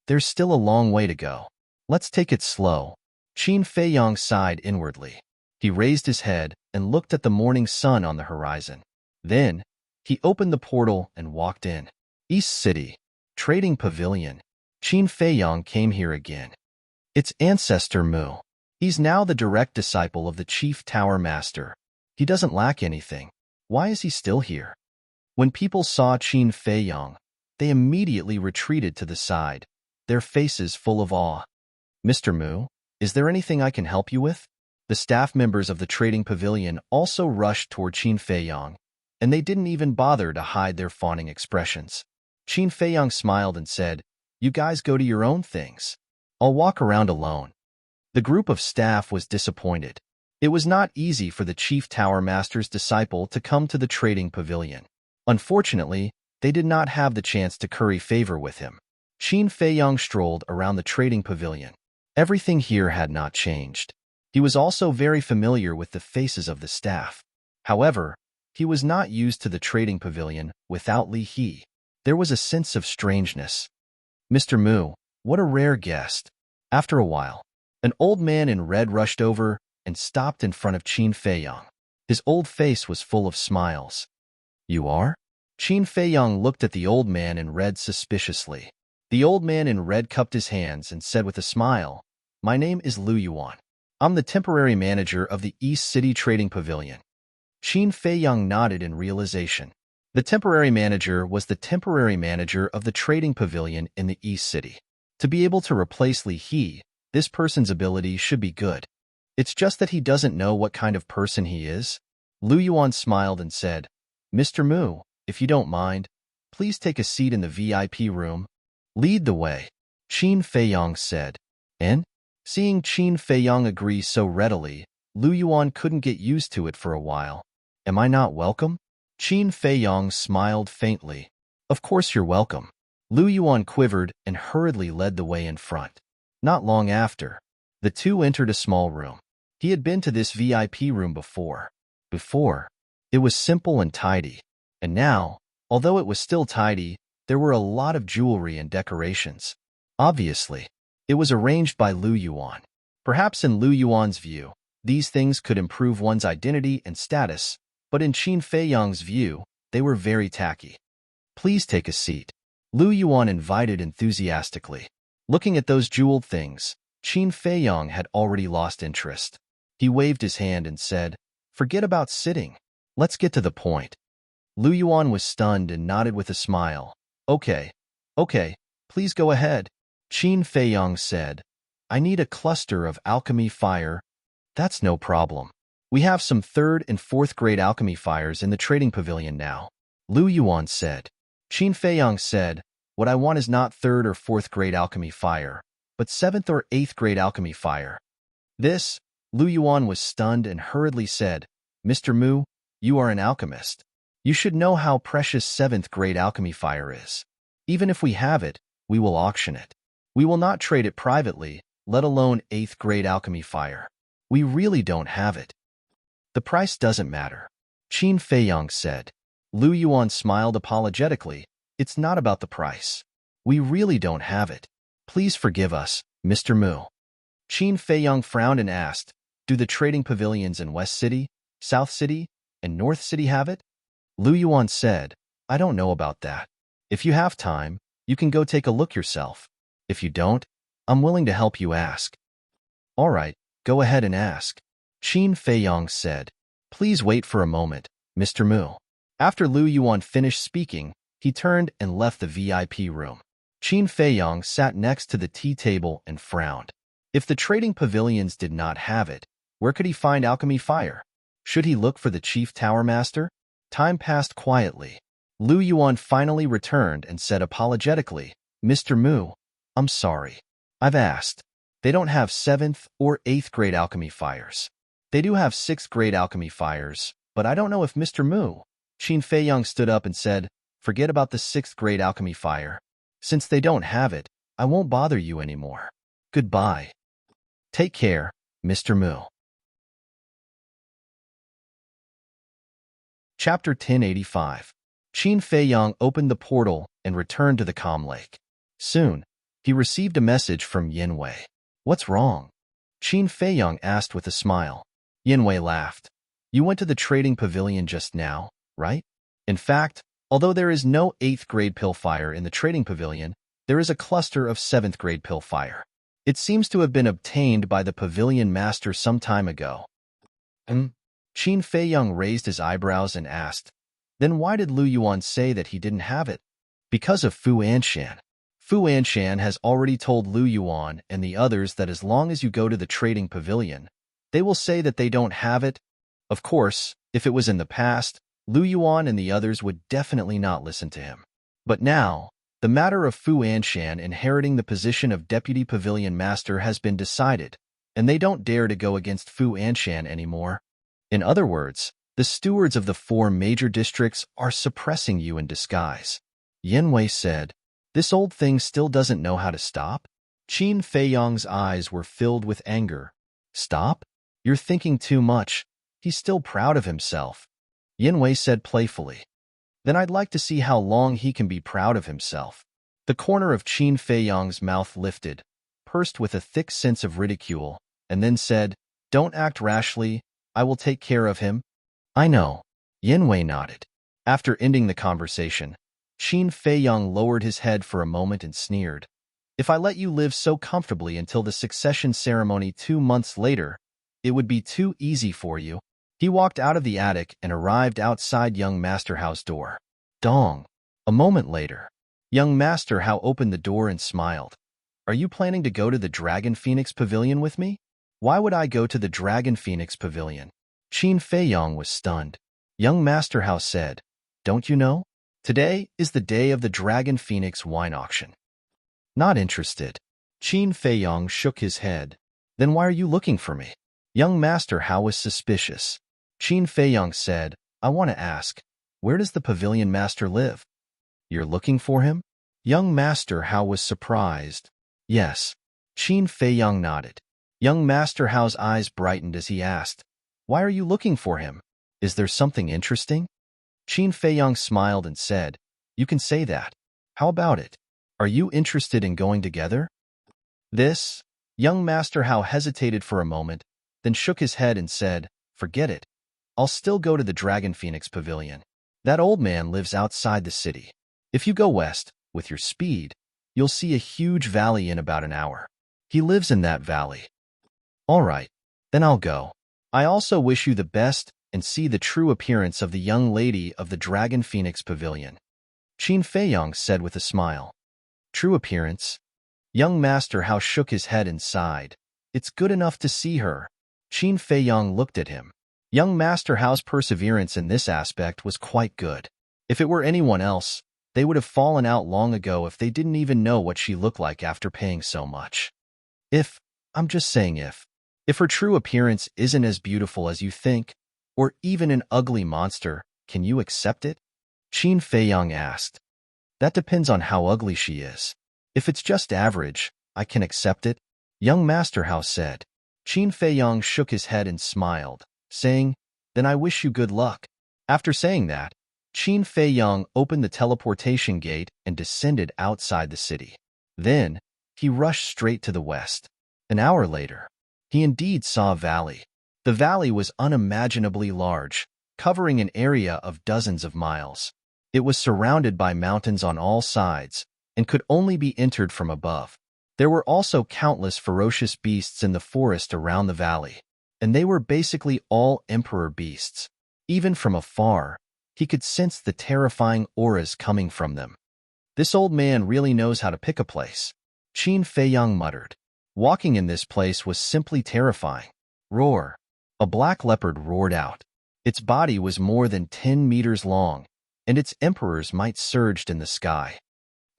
There's still a long way to go. Let's take it slow. Qin Feiyang sighed inwardly. He raised his head and looked at the morning sun on the horizon. Then, he opened the portal and walked in. East City, Trading Pavilion. Qin Feiyang came here again. It's Ancestor Mu. He's now the direct disciple of the Chief Tower Master. He doesn't lack anything. Why is he still here? When people saw Qin Feiyang, they immediately retreated to the side, their faces full of awe. Mr. Mu, is there anything I can help you with? The staff members of the Trading Pavilion also rushed toward Qin Feiyang, and they didn't even bother to hide their fawning expressions. Qin Feiyang smiled and said, You guys go to your own things. I'll walk around alone. The group of staff was disappointed. It was not easy for the Chief Tower Master's disciple to come to the Trading Pavilion. Unfortunately, they did not have the chance to curry favor with him. Qin Feiyang strolled around the trading pavilion. Everything here had not changed. He was also very familiar with the faces of the staff. However, he was not used to the trading pavilion without Li He. There was a sense of strangeness. Mr. Mu, what a rare guest. After a while, an old man in red rushed over and stopped in front of Qin Feiyang. His old face was full of smiles. You are? Qin Feiyang looked at the old man in red suspiciously. The old man in red cupped his hands and said with a smile, My name is Lu Yuan. I'm the temporary manager of the East City Trading Pavilion. Qin Feiyang nodded in realization. The temporary manager was the temporary manager of the trading pavilion in the East City. To be able to replace Li He, this person's ability should be good. It's just that he doesn't know what kind of person he is. Lu Yuan smiled and said, Mr. Mu, if you don't mind, please take a seat in the VIP room. Lead the way, Qin Feiyang said. And, seeing Qin Feiyang agree so readily, Lu Yuan couldn't get used to it for a while. Am I not welcome? Qin Feiyang smiled faintly. Of course you're welcome. Lu Yuan quivered and hurriedly led the way in front. Not long after, the two entered a small room. He had been to this VIP room before. It was simple and tidy. And now, although it was still tidy, there were a lot of jewelry and decorations. Obviously, it was arranged by Lu Yuan. Perhaps in Lu Yuan's view, these things could improve one's identity and status, but in Qin Feiyang's view, they were very tacky. Please take a seat. Lu Yuan invited enthusiastically. Looking at those jeweled things, Qin Feiyang had already lost interest. He waved his hand and said, Forget about sitting. Let's get to the point. Lu Yuan was stunned and nodded with a smile. Okay, please go ahead. Qin Feiyang said, I need a cluster of alchemy fire. That's no problem. We have some 3rd and 4th grade alchemy fires in the trading pavilion now. Lu Yuan said. Qin Feiyang said, What I want is not 3rd or 4th grade alchemy fire, but 7th or 8th grade alchemy fire. This, Lu Yuan was stunned and hurriedly said, Mr. Mu, you are an alchemist. You should know how precious 7th grade alchemy fire is. Even if we have it, we will auction it. We will not trade it privately, let alone 8th grade alchemy fire. We really don't have it. The price doesn't matter. Qin Feiyang said. Lu Yuan smiled apologetically. It's not about the price. We really don't have it. Please forgive us, Mr. Mu. Qin Feiyang frowned and asked, Do the trading pavilions in West City, South City, and North City have it? Lu Yuan said, I don't know about that. If you have time, you can go take a look yourself. If you don't, I'm willing to help you ask. All right, go ahead and ask. Qin Feiyang said. Please wait for a moment, Mr. Mu. After Lu Yuan finished speaking, he turned and left the VIP room. Qin Feiyang sat next to the tea table and frowned. If the trading pavilions did not have it, where could he find alchemy fire? Should he look for the chief tower master? Time passed quietly. Lu Yuan finally returned and said apologetically, Mr. Mu, I'm sorry. I've asked. They don't have 7th or 8th grade alchemy fires. They do have 6th grade alchemy fires, but I don't know if Mr. Mu. Qin Feiyang stood up and said, Forget about the 6th grade alchemy fire. Since they don't have it, I won't bother you anymore. Goodbye. Take care, Mr. Mu. Chapter 1085. Qin Feiyang opened the portal and returned to the calm lake. Soon, he received a message from Yanwei. What's wrong? Qin Feiyang asked with a smile. Yanwei laughed. You went to the trading pavilion just now, right? In fact, although there is no 8th grade pill fire in the trading pavilion, there is a cluster of 7th grade pill fire. It seems to have been obtained by the pavilion master some time ago. Qin Feiyang raised his eyebrows and asked, Then why did Lu Yuan say that he didn't have it? Because of Fu Anshan. Fu Anshan has already told Lu Yuan and the others that as long as you go to the trading pavilion, they will say that they don't have it. Of course, if it was in the past, Lu Yuan and the others would definitely not listen to him. But now, the matter of Fu Anshan inheriting the position of deputy pavilion master has been decided, and they don't dare to go against Fu Anshan anymore. In other words, The stewards of the 4 major districts are suppressing you in disguise. Yin Wei said, this old thing still doesn't know how to stop? Qin Feiyang's eyes were filled with anger. Stop? You're thinking too much. He's still proud of himself. Yin Wei said playfully. Then I'd like to see how long he can be proud of himself. The corner of Qin Feiyang's mouth lifted, pursed with a thick sense of ridicule, and then said, don't act rashly, I will take care of him. I know. Yin Wei nodded. After ending the conversation, Qin Feiyang lowered his head for a moment and sneered. If I let you live so comfortably until the succession ceremony 2 months later, it would be too easy for you. He walked out of the attic and arrived outside young Master Hao's door. Dong. A moment later, young Master Hao opened the door and smiled. Are you planning to go to the Dragon Phoenix Pavilion with me? Why would I go to the Dragon Phoenix Pavilion? Qin Feiyang was stunned. Young Master Hao said, don't you know? Today is the day of the Dragon Phoenix wine auction. Not interested. Qin Feiyang shook his head. Then why are you looking for me? Young Master Hao was suspicious. Qin Feiyang said, I want to ask, where does the pavilion master live? You're looking for him? Young Master Hao was surprised. Yes. Qin Feiyang nodded. Young Master Hao's eyes brightened as he asked, why are you looking for him? Is there something interesting? Qin Feiyang smiled and said, you can say that. How about it? Are you interested in going together? This? Young Master Hao hesitated for a moment, then shook his head and said, forget it. I'll still go to the Dragon Phoenix Pavilion. That old man lives outside the city. If you go west, with your speed, you'll see a huge valley in about an hour. He lives in that valley. All right, then I'll go. I also wish you the best and see the true appearance of the young lady of the Dragon Phoenix Pavilion. Qin Feiyang said with a smile. True appearance? Young Master Hao shook his head and sighed. It's good enough to see her. Qin Feiyang looked at him. Young Master Hao's perseverance in this aspect was quite good. If it were anyone else, they would have fallen out long ago if they didn't even know what she looked like after paying so much. I'm just saying if her true appearance isn't as beautiful as you think, or even an ugly monster, can you accept it? Qin Feiyang asked. That depends on how ugly she is. If it's just average, I can accept it, young Master Hao said. Qin Feiyang shook his head and smiled, saying, then I wish you good luck. After saying that, Qin Feiyang opened the teleportation gate and descended outside the city. Then, he rushed straight to the west. An hour later, he indeed saw a valley. The valley was unimaginably large, covering an area of dozens of miles. It was surrounded by mountains on all sides and could only be entered from above. There were also countless ferocious beasts in the forest around the valley, and they were basically all emperor beasts. Even from afar, he could sense the terrifying auras coming from them. This old man really knows how to pick a place, Qin Feiyang muttered. Walking in this place was simply terrifying. Roar! A black leopard roared out. Its body was more than 10 meters long, and its emperor's might surged in the sky.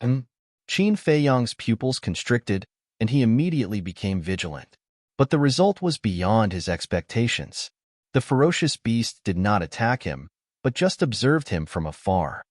Qin Feiyang's pupils constricted, and he immediately became vigilant. But the result was beyond his expectations. The ferocious beast did not attack him, but just observed him from afar.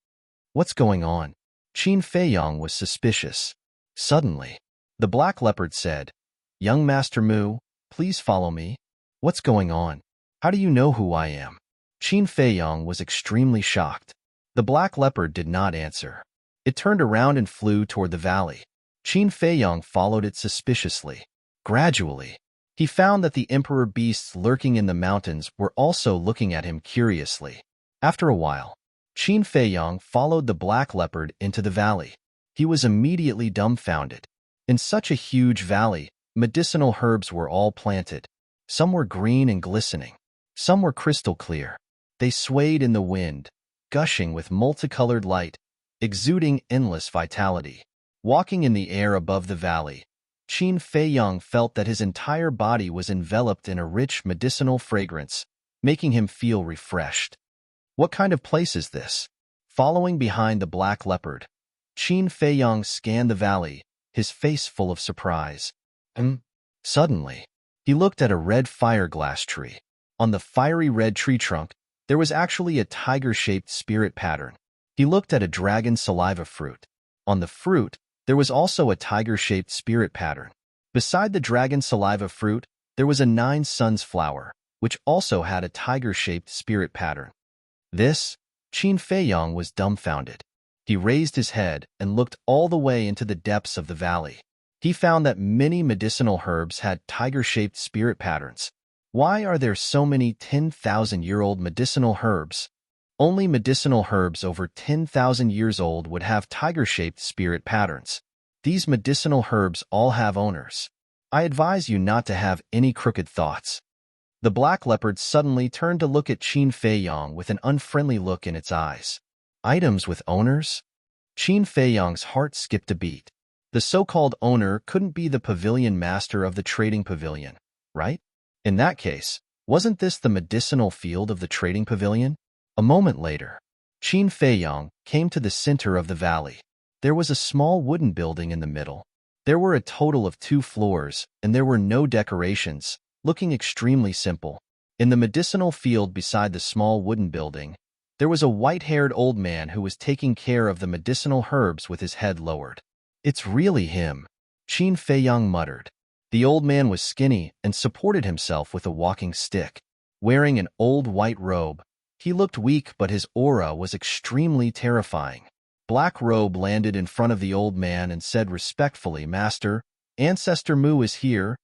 What's going on? Qin Feiyang was suspicious. Suddenly, the black leopard said, Young Master Mu, please follow me. What's going on? How do you know who I am? Qin Feiyang was extremely shocked. The black leopard did not answer. It turned around and flew toward the valley. Qin Feiyang followed it suspiciously. Gradually, he found that the emperor beasts lurking in the mountains were also looking at him curiously. After a while, Qin Feiyang followed the black leopard into the valley. He was immediately dumbfounded. In such a huge valley, medicinal herbs were all planted. Some were green and glistening. Some were crystal clear. They swayed in the wind, gushing with multicolored light, exuding endless vitality. Walking in the air above the valley, Qin Feiyang felt that his entire body was enveloped in a rich medicinal fragrance, making him feel refreshed. What kind of place is this? Following behind the black leopard, Qin Feiyang scanned the valley, his face full of surprise. Suddenly, he looked at a red fireglass tree. On the fiery red tree trunk, There was actually a tiger-shaped spirit pattern. He looked at a dragon saliva fruit. On the fruit, there was also a tiger-shaped spirit pattern. Beside the dragon saliva fruit, there was a 9 suns flower, which also had a tiger-shaped spirit pattern. This, Qin Feiyong was dumbfounded. He raised his head and looked all the way into the depths of the valley. He found that many medicinal herbs had tiger-shaped spirit patterns. Why are there so many 10,000-year-old medicinal herbs? Only medicinal herbs over 10,000 years old would have tiger-shaped spirit patterns. These medicinal herbs all have owners. I advise you not to have any crooked thoughts. The black leopard suddenly turned to look at Qin Feiyong with an unfriendly look in its eyes. Items with owners? Qin Feiyong's heart skipped a beat. The so-called owner couldn't be the pavilion master of the trading pavilion, right? In that case, wasn't this the medicinal field of the trading pavilion? A moment later, Qin Feiyong came to the center of the valley. There was a small wooden building in the middle. There were a total of 2 floors, and there were no decorations, looking extremely simple. In the medicinal field beside the small wooden building, there was a white-haired old man who was taking care of the medicinal herbs with his head lowered. It's really him, Qin Feiyong muttered. The old man was skinny and supported himself with a walking stick. Wearing an old white robe, he looked weak, but his aura was extremely terrifying. Black Robe landed in front of the old man and said respectfully, "Master, Ancestor Mu is here."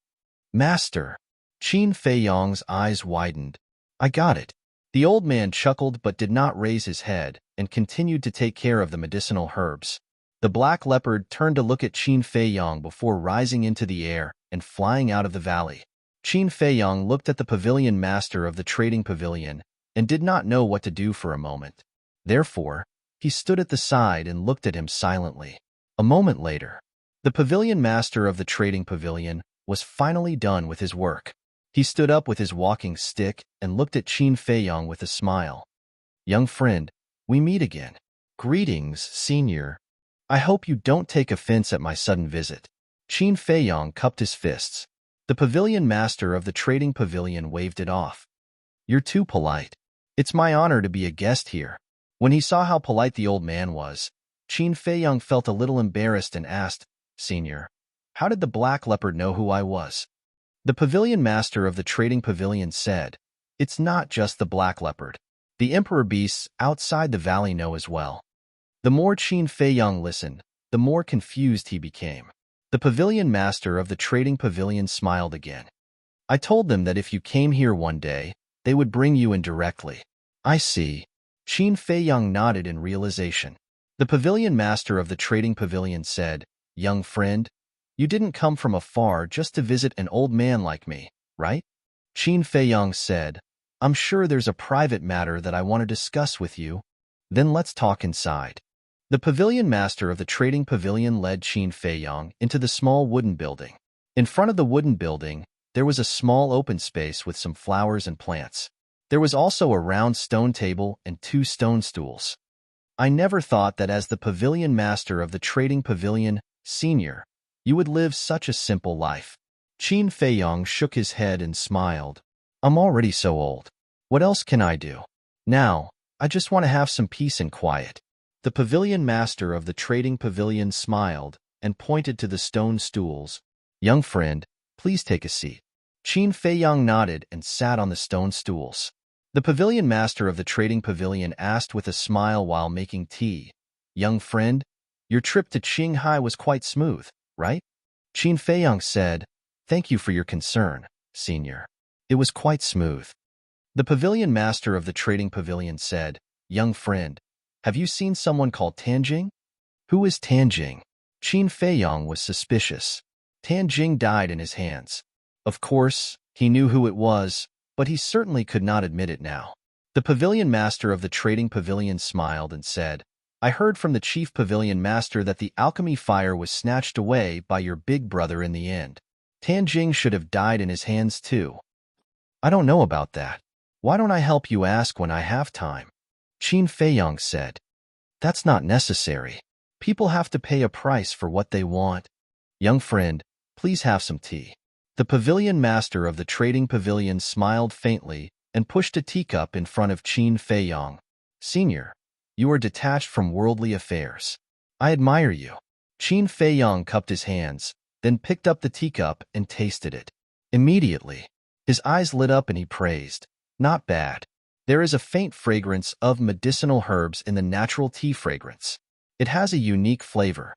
"Master." Qin Feiyong's eyes widened. "I got it." The old man chuckled but did not raise his head and continued to take care of the medicinal herbs. The black leopard turned to look at Qin Feiyong before rising into the air and flying out of the valley. Qin Feiyong looked at the pavilion master of the trading pavilion and did not know what to do for a moment. Therefore, he stood at the side and looked at him silently. A moment later, the pavilion master of the trading pavilion was finally done with his work. He stood up with his walking stick and looked at Qin Feiyong with a smile. "Young friend, we meet again." "Greetings, senior. I hope you don't take offense at my sudden visit." Qin Feiyong cupped his fists. The pavilion master of the trading pavilion waved it off. "You're too polite. It's my honor to be a guest here." When he saw how polite the old man was, Qin Feiyong felt a little embarrassed and asked, "Senior, how did the black leopard know who I was?" The pavilion master of the trading pavilion said, "It's not just the black leopard. The emperor beasts outside the valley know as well." The more Qin Feiyong listened, the more confused he became. The pavilion master of the trading pavilion smiled again. "I told them that if you came here one day, they would bring you in directly." "I see." Qin Feiyong nodded in realization. The pavilion master of the trading pavilion said, "Young friend, you didn't come from afar just to visit an old man like me, right?" Qin Feiyong said, "I'm sure there's a private matter that I want to discuss with you. Then let's talk inside." The pavilion master of the trading pavilion led Qin Feiyong into the small wooden building. In front of the wooden building, there was a small open space with some flowers and plants. There was also a round stone table and 2 stone stools. "I never thought that as the pavilion master of the trading pavilion, senior, you would live such a simple life." Qin Feiyong shook his head and smiled. "I'm already so old. What else can I do? Now, I just want to have some peace and quiet." The pavilion master of the trading pavilion smiled and pointed to the stone stools. "Young friend, please take a seat." Qin Feiyong nodded and sat on the stone stools. The pavilion master of the trading pavilion asked with a smile while making tea, "Young friend, your trip to Qinghai was quite smooth, right?" Qin Feiyong said, "Thank you for your concern, senior. It was quite smooth." The pavilion master of the trading pavilion said, "Young friend, have you seen someone called Tanjing?" "Who is Tanjing?" Qin Feiyong was suspicious. Tanjing died in his hands. Of course, he knew who it was, but he certainly could not admit it now. The pavilion master of the trading pavilion smiled and said, "I heard from the chief pavilion master that the alchemy fire was snatched away by your big brother in the end. Tanjing should have died in his hands too." "I don't know about that. Why don't I help you ask when I have time?" Qin Feiyong said. "That's not necessary. People have to pay a price for what they want." "Young friend, please have some tea." The pavilion master of the trading pavilion smiled faintly and pushed a teacup in front of Qin Feiyong. Senior, you are detached from worldly affairs. I admire you. Qin Feiyong cupped his hands, then picked up the teacup and tasted it. Immediately, his eyes lit up and he praised, "Not bad. There is a faint fragrance of medicinal herbs in the natural tea fragrance. It has a unique flavor.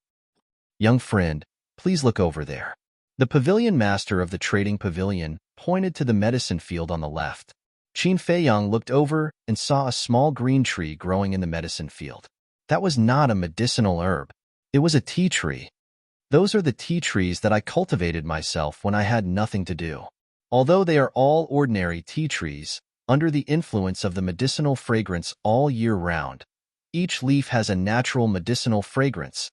Young friend, please look over there." The pavilion master of the trading pavilion pointed to the medicine field on the left. Qin Feiyong looked over and saw a small green tree growing in the medicine field. That was not a medicinal herb. It was a tea tree. Those are the tea trees that I cultivated myself when I had nothing to do. Although they are all ordinary tea trees, under the influence of the medicinal fragrance all year round, each leaf has a natural medicinal fragrance.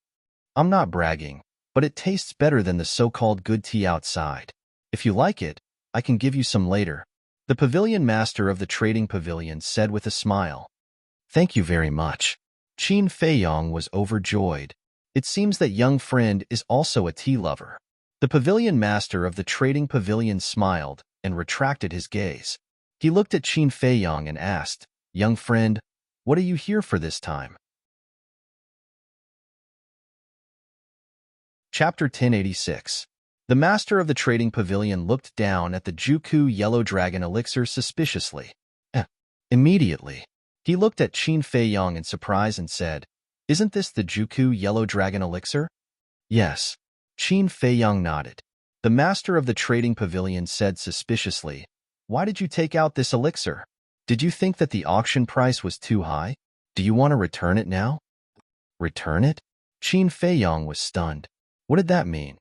I'm not bragging, but it tastes better than the so-called good tea outside. If you like it, I can give you some later. The pavilion master of the trading pavilion said with a smile. Thank you very much. Qin Feiyong was overjoyed. It seems that young friend is also a tea lover. The pavilion master of the trading pavilion smiled and retracted his gaze. He looked at Qin Feiyong and asked, Young friend, what are you here for this time? Chapter 1086. The master of the trading pavilion looked down at the Juku Yellow Dragon elixir suspiciously. Immediately, he looked at Qin Feiyong in surprise and said, Isn't this the Juku Yellow Dragon elixir? Yes. Qin Feiyong nodded. The master of the trading pavilion said suspiciously, Why did you take out this elixir? Did you think that the auction price was too high? Do you want to return it now? Return it? Qin Feiyong was stunned. What did that mean?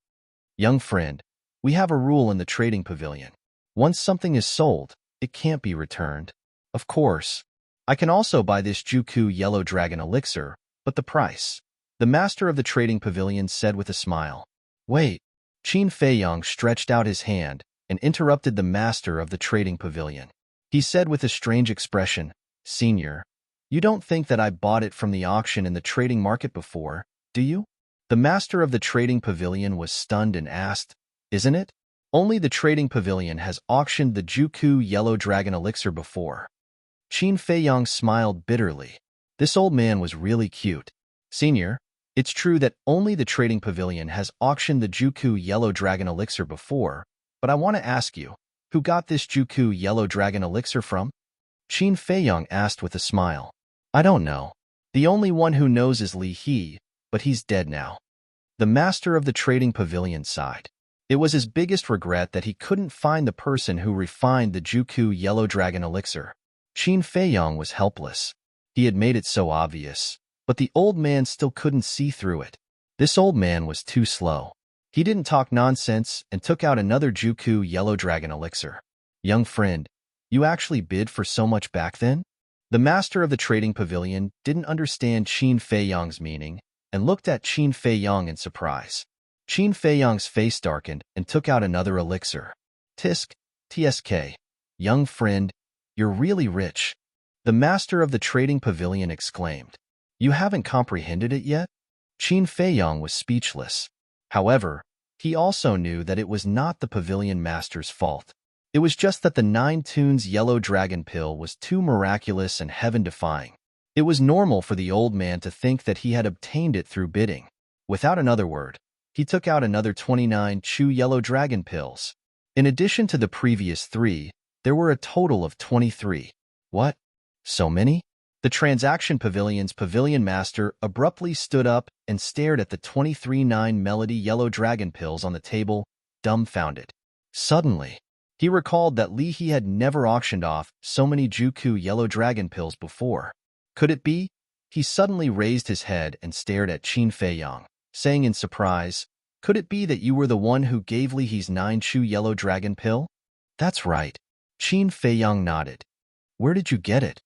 Young friend, we have a rule in the trading pavilion. Once something is sold, it can't be returned. Of course, I can also buy this Juku Yellow Dragon elixir, but the price. The master of the trading pavilion said with a smile. Wait. Qin Feiyong stretched out his hand and interrupted the master of the trading pavilion. He said with a strange expression, Senior, you don't think that I bought it from the auction in the trading market before, do you? The master of the trading pavilion was stunned and asked, Isn't it? Only the trading pavilion has auctioned the Juku Yellow Dragon elixir before. Qin Feiyong smiled bitterly. This old man was really cute. Senior, it's true that only the trading pavilion has auctioned the Juku Yellow Dragon elixir before, but I want to ask you, who got this Juku Yellow Dragon elixir from? Qin Feiyong asked with a smile. I don't know. The only one who knows is Li He, but he's dead now. The master of the trading pavilion sighed. It was his biggest regret that he couldn't find the person who refined the Juku Yellow Dragon elixir. Qin Feiyong was helpless. He had made it so obvious, but the old man still couldn't see through it. This old man was too slow. He didn't talk nonsense and took out another Juku Yellow Dragon elixir. Young friend, you actually bid for so much back then? The master of the trading pavilion didn't understand Qin Feiyong's meaning and looked at Qin Feiyong in surprise. Qin Feiyong's face darkened and took out another elixir. Tisk, TSK. Young friend, you're really rich. The master of the trading pavilion exclaimed. You haven't comprehended it yet? Qin Feiyong was speechless. However, he also knew that it was not the pavilion master's fault. It was just that the 9 tunes yellow dragon pill was too miraculous and heaven-defying. It was normal for the old man to think that he had obtained it through bidding. Without another word, he took out another 29 Chu yellow dragon pills. In addition to the previous 3, there were a total of 23. What? So many? The transaction pavilion's pavilion master abruptly stood up and stared at the 23 9 melody yellow dragon pills on the table, dumbfounded. Suddenly, he recalled that Li He had never auctioned off so many Juku yellow dragon pills before. Could it be? He suddenly raised his head and stared at Qin Feiyong, saying in surprise, Could it be that you were the one who gave Li He's 9 Chu yellow dragon pill? That's right. Qin Feiyong nodded. Where did you get it?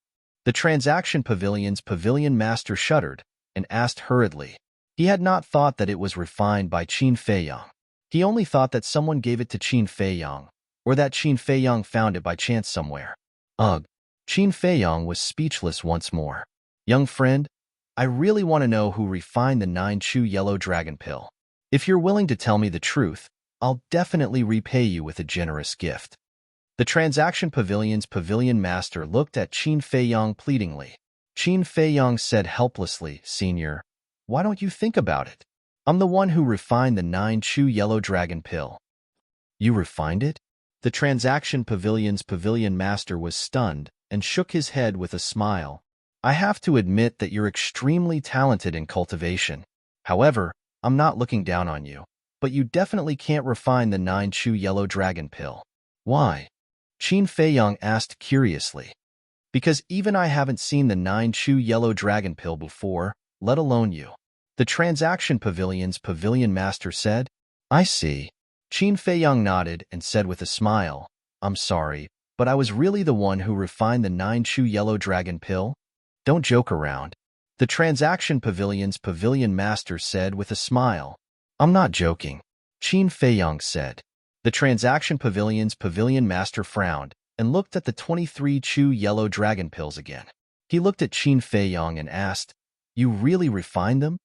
The transaction pavilion's pavilion master shuddered and asked hurriedly. He had not thought that it was refined by Qin Feiyong. He only thought that someone gave it to Qin Feiyong, or that Qin Feiyong found it by chance somewhere. Ugh. Qin Feiyong was speechless once more. Young friend, I really want to know who refined the 9 Chu yellow dragon pill. If you're willing to tell me the truth, I'll definitely repay you with a generous gift. The transaction pavilion's pavilion master looked at Qin Feiyong pleadingly. Qin Feiyong said helplessly, Senior, why don't you think about it? I'm the one who refined the 9-chew yellow dragon pill. You refined it? The transaction pavilion's pavilion master was stunned and shook his head with a smile. I have to admit that you're extremely talented in cultivation. However, I'm not looking down on you, but you definitely can't refine the 9-chew yellow dragon pill. Why? Qin Feiyong asked curiously. Because even I haven't seen the 9-chew yellow dragon pill before, let alone you. The transaction pavilion's pavilion master said. I see. Qin Feiyong nodded and said with a smile, I'm sorry, but I was really the one who refined the 9-chew yellow dragon pill. Don't joke around. The transaction pavilion's pavilion master said with a smile. I'm not joking. Qin Feiyong said. The transaction pavilion's pavilion master frowned and looked at the 23-chew yellow dragon pills again. He looked at Qin Feiyong and asked, You really refined them?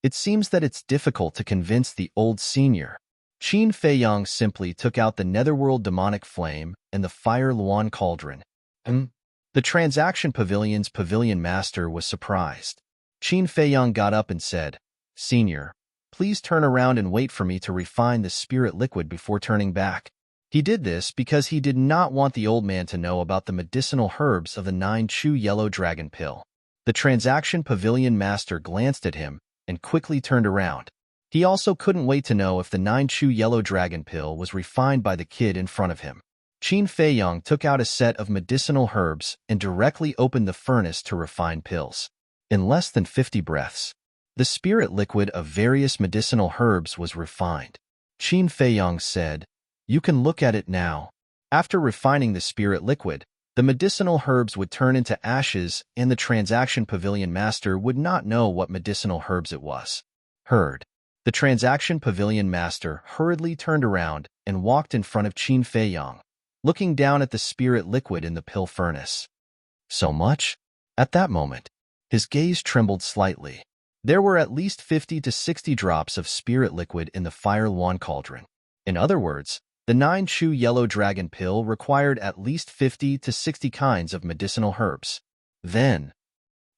It seems that it's difficult to convince the old senior. Qin Feiyong simply took out the netherworld demonic flame and the fire Luan cauldron. The transaction pavilion's pavilion master was surprised. Qin Feiyong got up and said, Senior, please turn around and wait for me to refine the spirit liquid before turning back. He did this because he did not want the old man to know about the medicinal herbs of the 9-chew yellow dragon pill. The transaction pavilion master glanced at him and quickly turned around. He also couldn't wait to know if the 9-chew yellow dragon pill was refined by the kid in front of him. Qin Feiyong took out a set of medicinal herbs and directly opened the furnace to refine pills. In less than 50 breaths, the spirit liquid of various medicinal herbs was refined. Qin Feiyong said, You can look at it now. After refining the spirit liquid, the medicinal herbs would turn into ashes and the transaction pavilion master would not know what medicinal herbs it was. Heard. The transaction pavilion master hurriedly turned around and walked in front of Qin Feiyong, looking down at the spirit liquid in the pill furnace. So much? At that moment, his gaze trembled slightly. There were at least 50 to 60 drops of spirit liquid in the fire Luan cauldron. In other words, the 9-chew yellow dragon pill required at least 50 to 60 kinds of medicinal herbs. Then,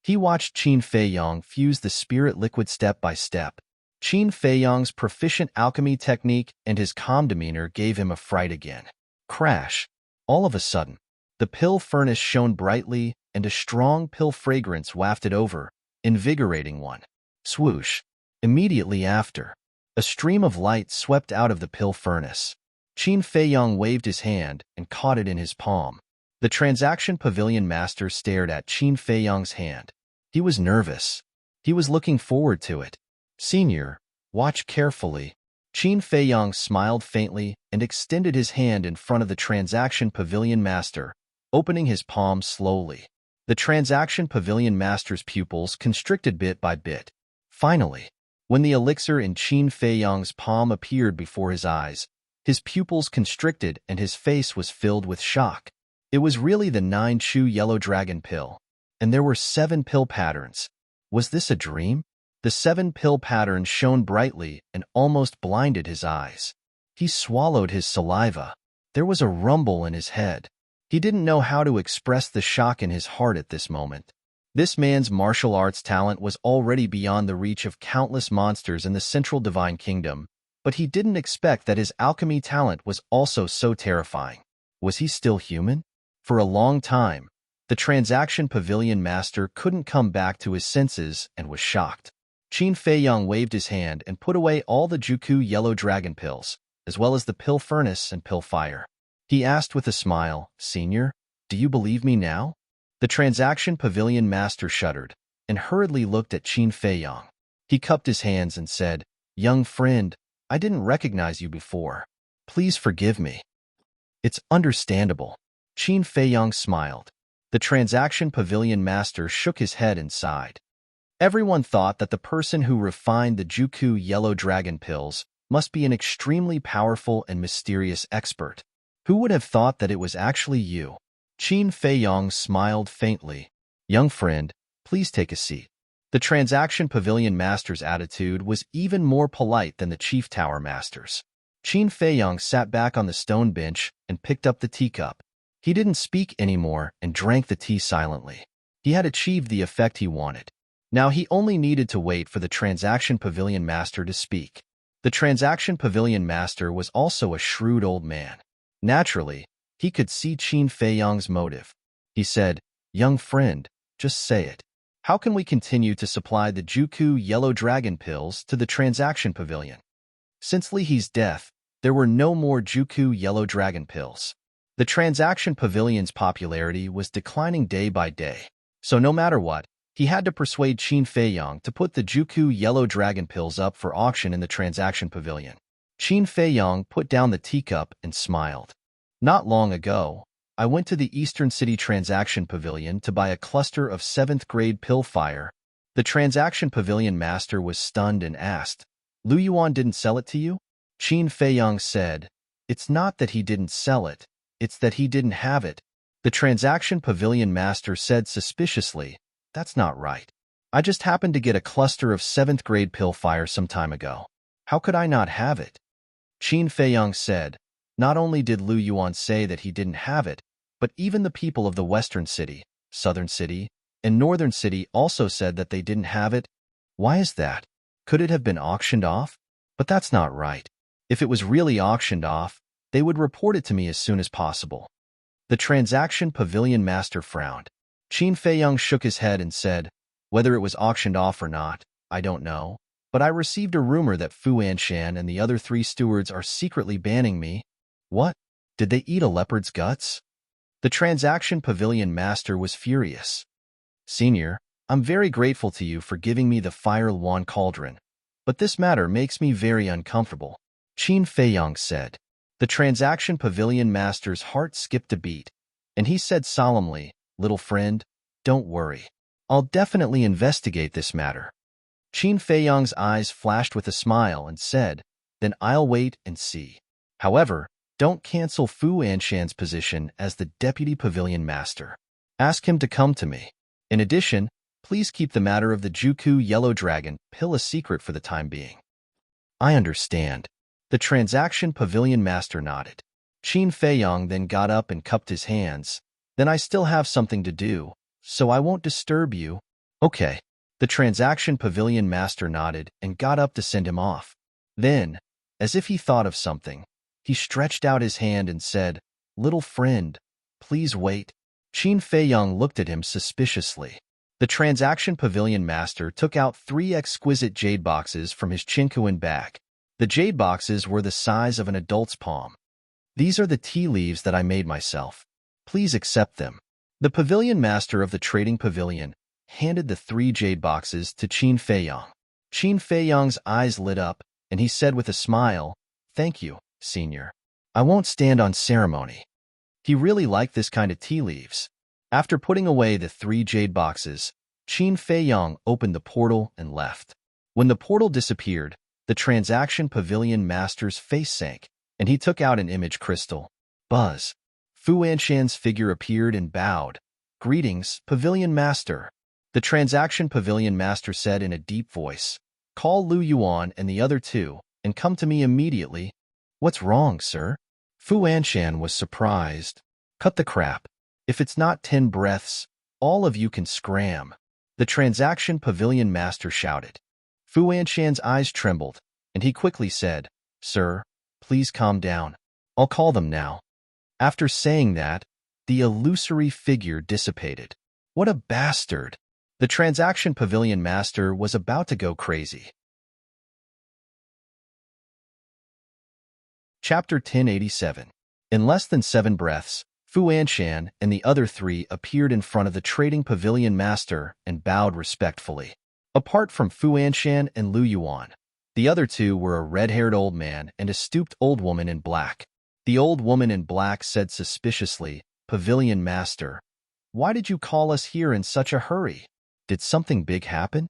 he watched Qin Feiyong fuse the spirit liquid step by step. Qin Feiyong's proficient alchemy technique and his calm demeanor gave him a fright again. Crash! All of a sudden, the pill furnace shone brightly and a strong pill fragrance wafted over, invigorating one. Swoosh! Immediately after, a stream of light swept out of the pill furnace. Qin Feiyong waved his hand and caught it in his palm. The transaction pavilion master stared at Qin Feiyong's hand. He was nervous. He was looking forward to it. Senior, watch carefully. Qin Feiyong smiled faintly and extended his hand in front of the transaction pavilion master, opening his palm slowly. The transaction pavilion master's pupils constricted bit by bit. Finally, when the elixir in Qin Feiyong's palm appeared before his eyes, his pupils constricted and his face was filled with shock. It was really the 9-chew yellow dragon pill, and there were 7 pill patterns. Was this a dream? The 7 pill patterns shone brightly and almost blinded his eyes. He swallowed his saliva. There was a rumble in his head. He didn't know how to express the shock in his heart at this moment. This man's martial arts talent was already beyond the reach of countless monsters in the Central Divine Kingdom, but he didn't expect that his alchemy talent was also so terrifying. Was he still human? For a long time, the transaction pavilion master couldn't come back to his senses and was shocked. Qin Feiyong waved his hand and put away all the Juku yellow dragon pills, as well as the pill furnace and pill fire. He asked with a smile, Senior, do you believe me now? The transaction pavilion master shuddered and hurriedly looked at Qin Feiyong. He cupped his hands and said, Young friend, I didn't recognize you before. Please forgive me. It's understandable. Qin Feiyong smiled. The transaction pavilion master shook his head and sighed. Everyone thought that the person who refined the Juku yellow dragon pills must be an extremely powerful and mysterious expert. Who would have thought that it was actually you? Qin Feiyong smiled faintly. Young friend, please take a seat. The transaction pavilion master's attitude was even more polite than the chief tower master's. Qin Feiyong sat back on the stone bench and picked up the teacup. He didn't speak anymore and drank the tea silently. He had achieved the effect he wanted. Now he only needed to wait for the Transaction Pavilion Master to speak. The Transaction Pavilion Master was also a shrewd old man. Naturally, he could see Qin Feiyang's motive. He said, "Young friend, just say it. How can we continue to supply the Juku Yellow Dragon pills to the Transaction Pavilion?" Since Li He's death, there were no more Juku Yellow Dragon pills. The Transaction Pavilion's popularity was declining day by day, so no matter what, he had to persuade Qin Feiyang to put the Juku Yellow Dragon pills up for auction in the Transaction Pavilion. Qin Feiyang put down the teacup and smiled. Not long ago, I went to the Eastern City Transaction Pavilion to buy a cluster of 7th-grade pill fire. The Transaction Pavilion Master was stunned and asked, "Lu Yuan didn't sell it to you?" Qin Feiyang said, "It's not that he didn't sell it. It's that he didn't have it." The Transaction Pavilion Master said suspiciously, "That's not right. I just happened to get a cluster of 7th-grade pill fire some time ago. How could I not have it?" Qin Feiyang said, "Not only did Lu Yuan say that he didn't have it, but even the people of the Western City, Southern City, and Northern City also said that they didn't have it. Why is that? Could it have been auctioned off? But that's not right. If it was really auctioned off, they would report it to me as soon as possible." The Transaction Pavilion Master frowned. Qin Feiyang shook his head and said, "Whether it was auctioned off or not, I don't know, but I received a rumor that Fu Anshan and the other 3 stewards are secretly banning me." "What? Did they eat a leopard's guts?" The Transaction Pavilion Master was furious. "Senior, I'm very grateful to you for giving me the Fire Luan Cauldron, but this matter makes me very uncomfortable," Qin Feiyang said. The Transaction Pavilion Master's heart skipped a beat, and he said solemnly, "Little friend, don't worry. I'll definitely investigate this matter." Qin Feiyang's eyes flashed with a smile and said, "Then I'll wait and see. However, don't cancel Fu Anshan's position as the Deputy Pavilion Master. Ask him to come to me. In addition, please keep the matter of the Juku Yellow Dragon pill a secret for the time being." "I understand." The Transaction Pavilion Master nodded. Qin Feiyang then got up and cupped his hands. "Then I still have something to do, so I won't disturb you." "Okay." The Transaction Pavilion Master nodded and got up to send him off. Then, as if he thought of something, he stretched out his hand and said, "Little friend, please wait." Qin Feiyang looked at him suspiciously. The Transaction Pavilion Master took out 3 exquisite jade boxes from his chinkuan bag. The jade boxes were the size of an adult's palm. "These are the tea leaves that I made myself. Please accept them." The Pavilion Master of the Trading Pavilion handed the 3 jade boxes to Qin Feiyang. Qin Feiyang's eyes lit up, and he said with a smile, "Thank you, Senior. I won't stand on ceremony." He really liked this kind of tea leaves. After putting away the 3 jade boxes, Qin Feiyang opened the portal and left. When the portal disappeared, the Transaction Pavilion Master's face sank, and he took out an image crystal. Buzz. Fu Anshan's figure appeared and bowed. "Greetings, Pavilion Master." The Transaction Pavilion Master said in a deep voice, "Call Lu Yuan and the other 2, and come to me immediately." "What's wrong, sir?" Fu Anshan was surprised. "Cut the crap. If it's not 10 breaths, all of you can scram," the Transaction Pavilion Master shouted. Fu Anshan's eyes trembled, and he quickly said, "Sir, please calm down. I'll call them now." After saying that, the illusory figure dissipated. What a bastard! The Transaction Pavilion Master was about to go crazy. Chapter 1087. In less than 7 breaths, Fu Anshan and the other 3 appeared in front of the Trading Pavilion Master and bowed respectfully. Apart from Fu Anshan and Lu Yuan, the other 2 were a red-haired old man and a stooped old woman in black. The old woman in black said suspiciously, "Pavilion Master, why did you call us here in such a hurry? Did something big happen?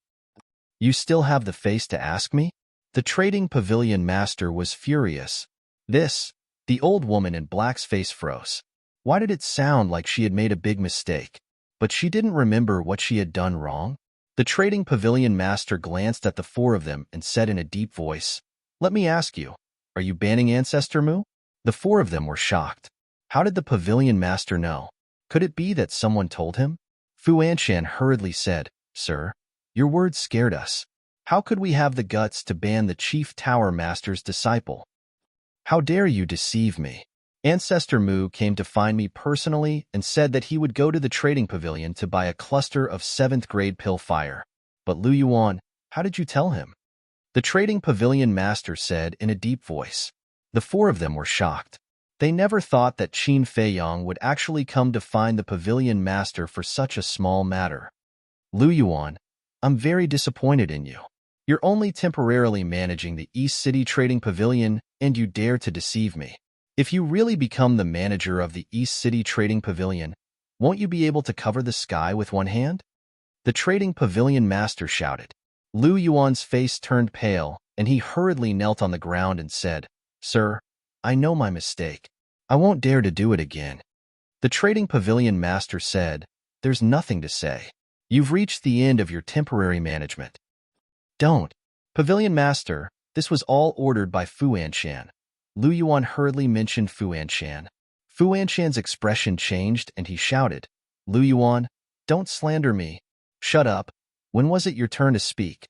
You still have the face to ask me?" The Trading Pavilion Master was furious. The old woman in black's face froze. Why did it sound like she had made a big mistake? But she didn't remember what she had done wrong. The Trading Pavilion Master glanced at the 4 of them and said in a deep voice, "Let me ask you, are you banning Ancestor Mu?" The 4 of them were shocked. How did the pavilion master know? Could it be that someone told him? Fu Anshan hurriedly said, Sir, your words scared us. How could we have the guts to ban the chief tower master's disciple? How dare you deceive me? Ancestor Mu came to find me personally and said that he would go to the trading pavilion to buy a cluster of 7th grade pill fire. But Lu Yuan, how did you tell him? The trading pavilion master said in a deep voice. The four of them were shocked. They never thought that Qin Feiyang would actually come to find the pavilion master for such a small matter. Lu Yuan, I'm very disappointed in you. You're only temporarily managing the East City Trading Pavilion, and you dare to deceive me. If you really become the manager of the East City Trading Pavilion, won't you be able to cover the sky with one hand? The Trading Pavilion master shouted. Lu Yuan's face turned pale, and he hurriedly knelt on the ground and said, Sir, I know my mistake. I won't dare to do it again. The Trading Pavilion master said, There's nothing to say. You've reached the end of your temporary management. Don't. Pavilion master, this was all ordered by Fu Anshan. Lu Yuan hurriedly mentioned Fu Anshan. Fu Anshan's expression changed and he shouted, Lu Yuan, don't slander me. Shut up. When was it your turn to speak?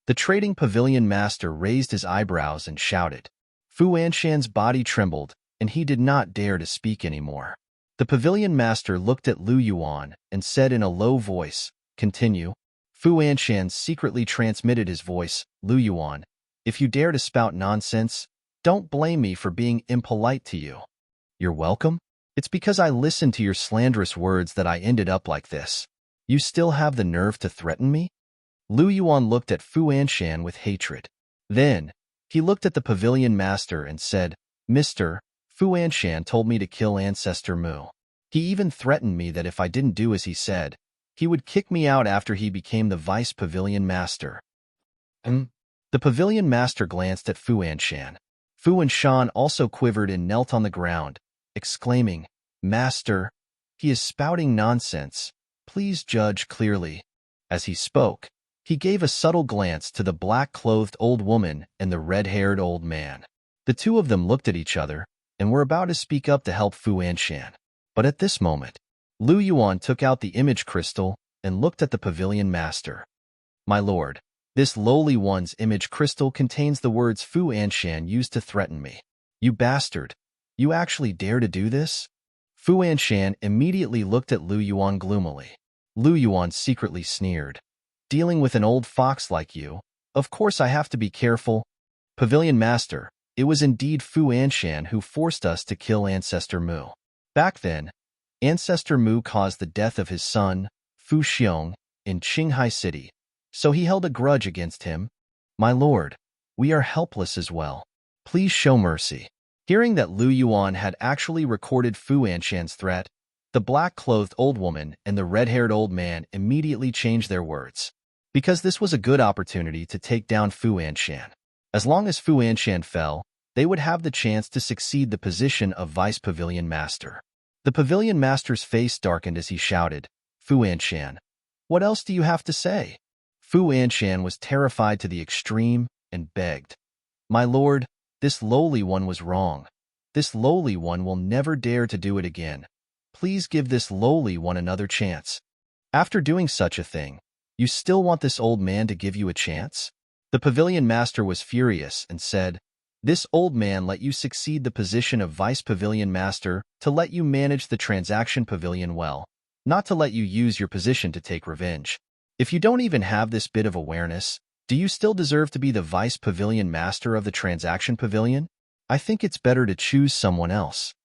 The trading pavilion master raised his eyebrows and shouted. Fu Anshan's body trembled, and he did not dare to speak anymore. The pavilion master looked at Lu Yuan and said in a low voice, Continue. Fu Anshan secretly transmitted his voice, Lu Yuan, if you dare to spout nonsense, don't blame me for being impolite to you. You're welcome? It's because I listened to your slanderous words that I ended up like this. You still have the nerve to threaten me? Lu Yuan looked at Fu Anshan with hatred. Then, he looked at the pavilion master and said, Mr. Fu Anshan told me to kill Ancestor Mu. He even threatened me that if I didn't do as he said, he would kick me out after he became the vice pavilion master. The pavilion master glanced at Fu Anshan. Fu Anshan also quivered and knelt on the ground, exclaiming, Master, he is spouting nonsense. Please judge clearly. As he spoke, he gave a subtle glance to the black-clothed old woman and the red-haired old man. The two of them looked at each other and were about to speak up to help Fu Anshan. But at this moment, Lu Yuan took out the image crystal and looked at the pavilion master. My lord, this lowly one's image crystal contains the words Fu Anshan used to threaten me. You bastard! You actually dare to do this? Fu Anshan immediately looked at Lu Yuan gloomily. Lu Yuan secretly sneered. Dealing with an old fox like you, of course I have to be careful. Pavilion master, it was indeed Fu Anshan who forced us to kill Ancestor Mu. Back then, Ancestor Mu caused the death of his son, Fu Xiong, in Qinghai City, so he held a grudge against him. My lord, we are helpless as well. Please show mercy. Hearing that Lu Yuan had actually recorded Fu Anshan's threat, the black-clothed old woman and the red-haired old man immediately changed their words. Because this was a good opportunity to take down Fu Anshan. As long as Fu Anshan fell, they would have the chance to succeed the position of vice pavilion master. The pavilion master's face darkened as he shouted, Fu Anshan, what else do you have to say? Fu Anshan was terrified to the extreme and begged, My lord, this lowly one was wrong. This lowly one will never dare to do it again. Please give this lowly one another chance. After doing such a thing, you still want this old man to give you a chance? The pavilion master was furious and said, This old man let you succeed the position of vice pavilion master to let you manage the transaction pavilion well, not to let you use your position to take revenge. If you don't even have this bit of awareness, do you still deserve to be the vice pavilion master of the transaction pavilion? I think it's better to choose someone else.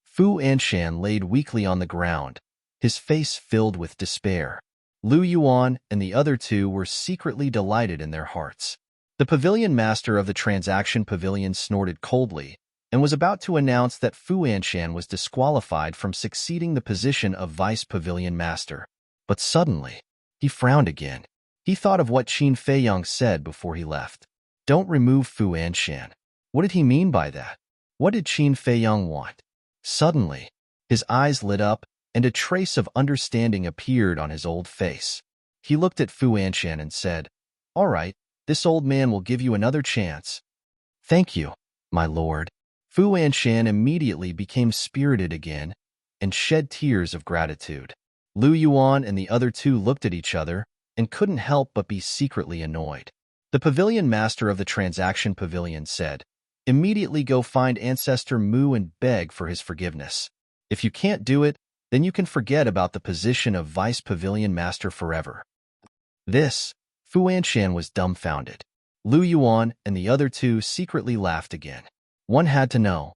Fu Anshan laid weakly on the ground, his face filled with despair. Lu Yuan and the other two were secretly delighted in their hearts. The pavilion master of the transaction pavilion snorted coldly and was about to announce that Fu Anshan was disqualified from succeeding the position of vice pavilion master. But suddenly, he frowned again. He thought of what Qin Feiyang said before he left. Don't remove Fu Anshan. What did he mean by that? What did Qin Feiyang want? Suddenly, his eyes lit up and a trace of understanding appeared on his old face. He looked at Fu Anshan and said, All right, this old man will give you another chance. Thank you, my lord. Fu Anshan immediately became spirited again and shed tears of gratitude. Lu Yuan and the other two looked at each other and couldn't help but be secretly annoyed. The pavilion master of the transaction pavilion said, "Immediately go find Ancestor Mu and beg for his forgiveness. If you can't do it, then you can forget about the position of vice pavilion master forever." This, Fu Anshan was dumbfounded. Lu Yuan and the other two secretly laughed again. One had to know.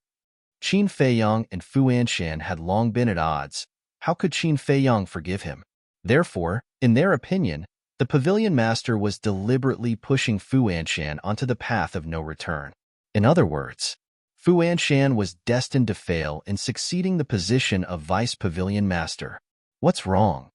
Qin Feiyang and Fu Anshan had long been at odds. How could Qin Feiyang forgive him? Therefore, in their opinion, the pavilion master was deliberately pushing Fu Anshan onto the path of no return. In other words, Fu Anshan was destined to fail in succeeding the position of vice pavilion master. What's wrong?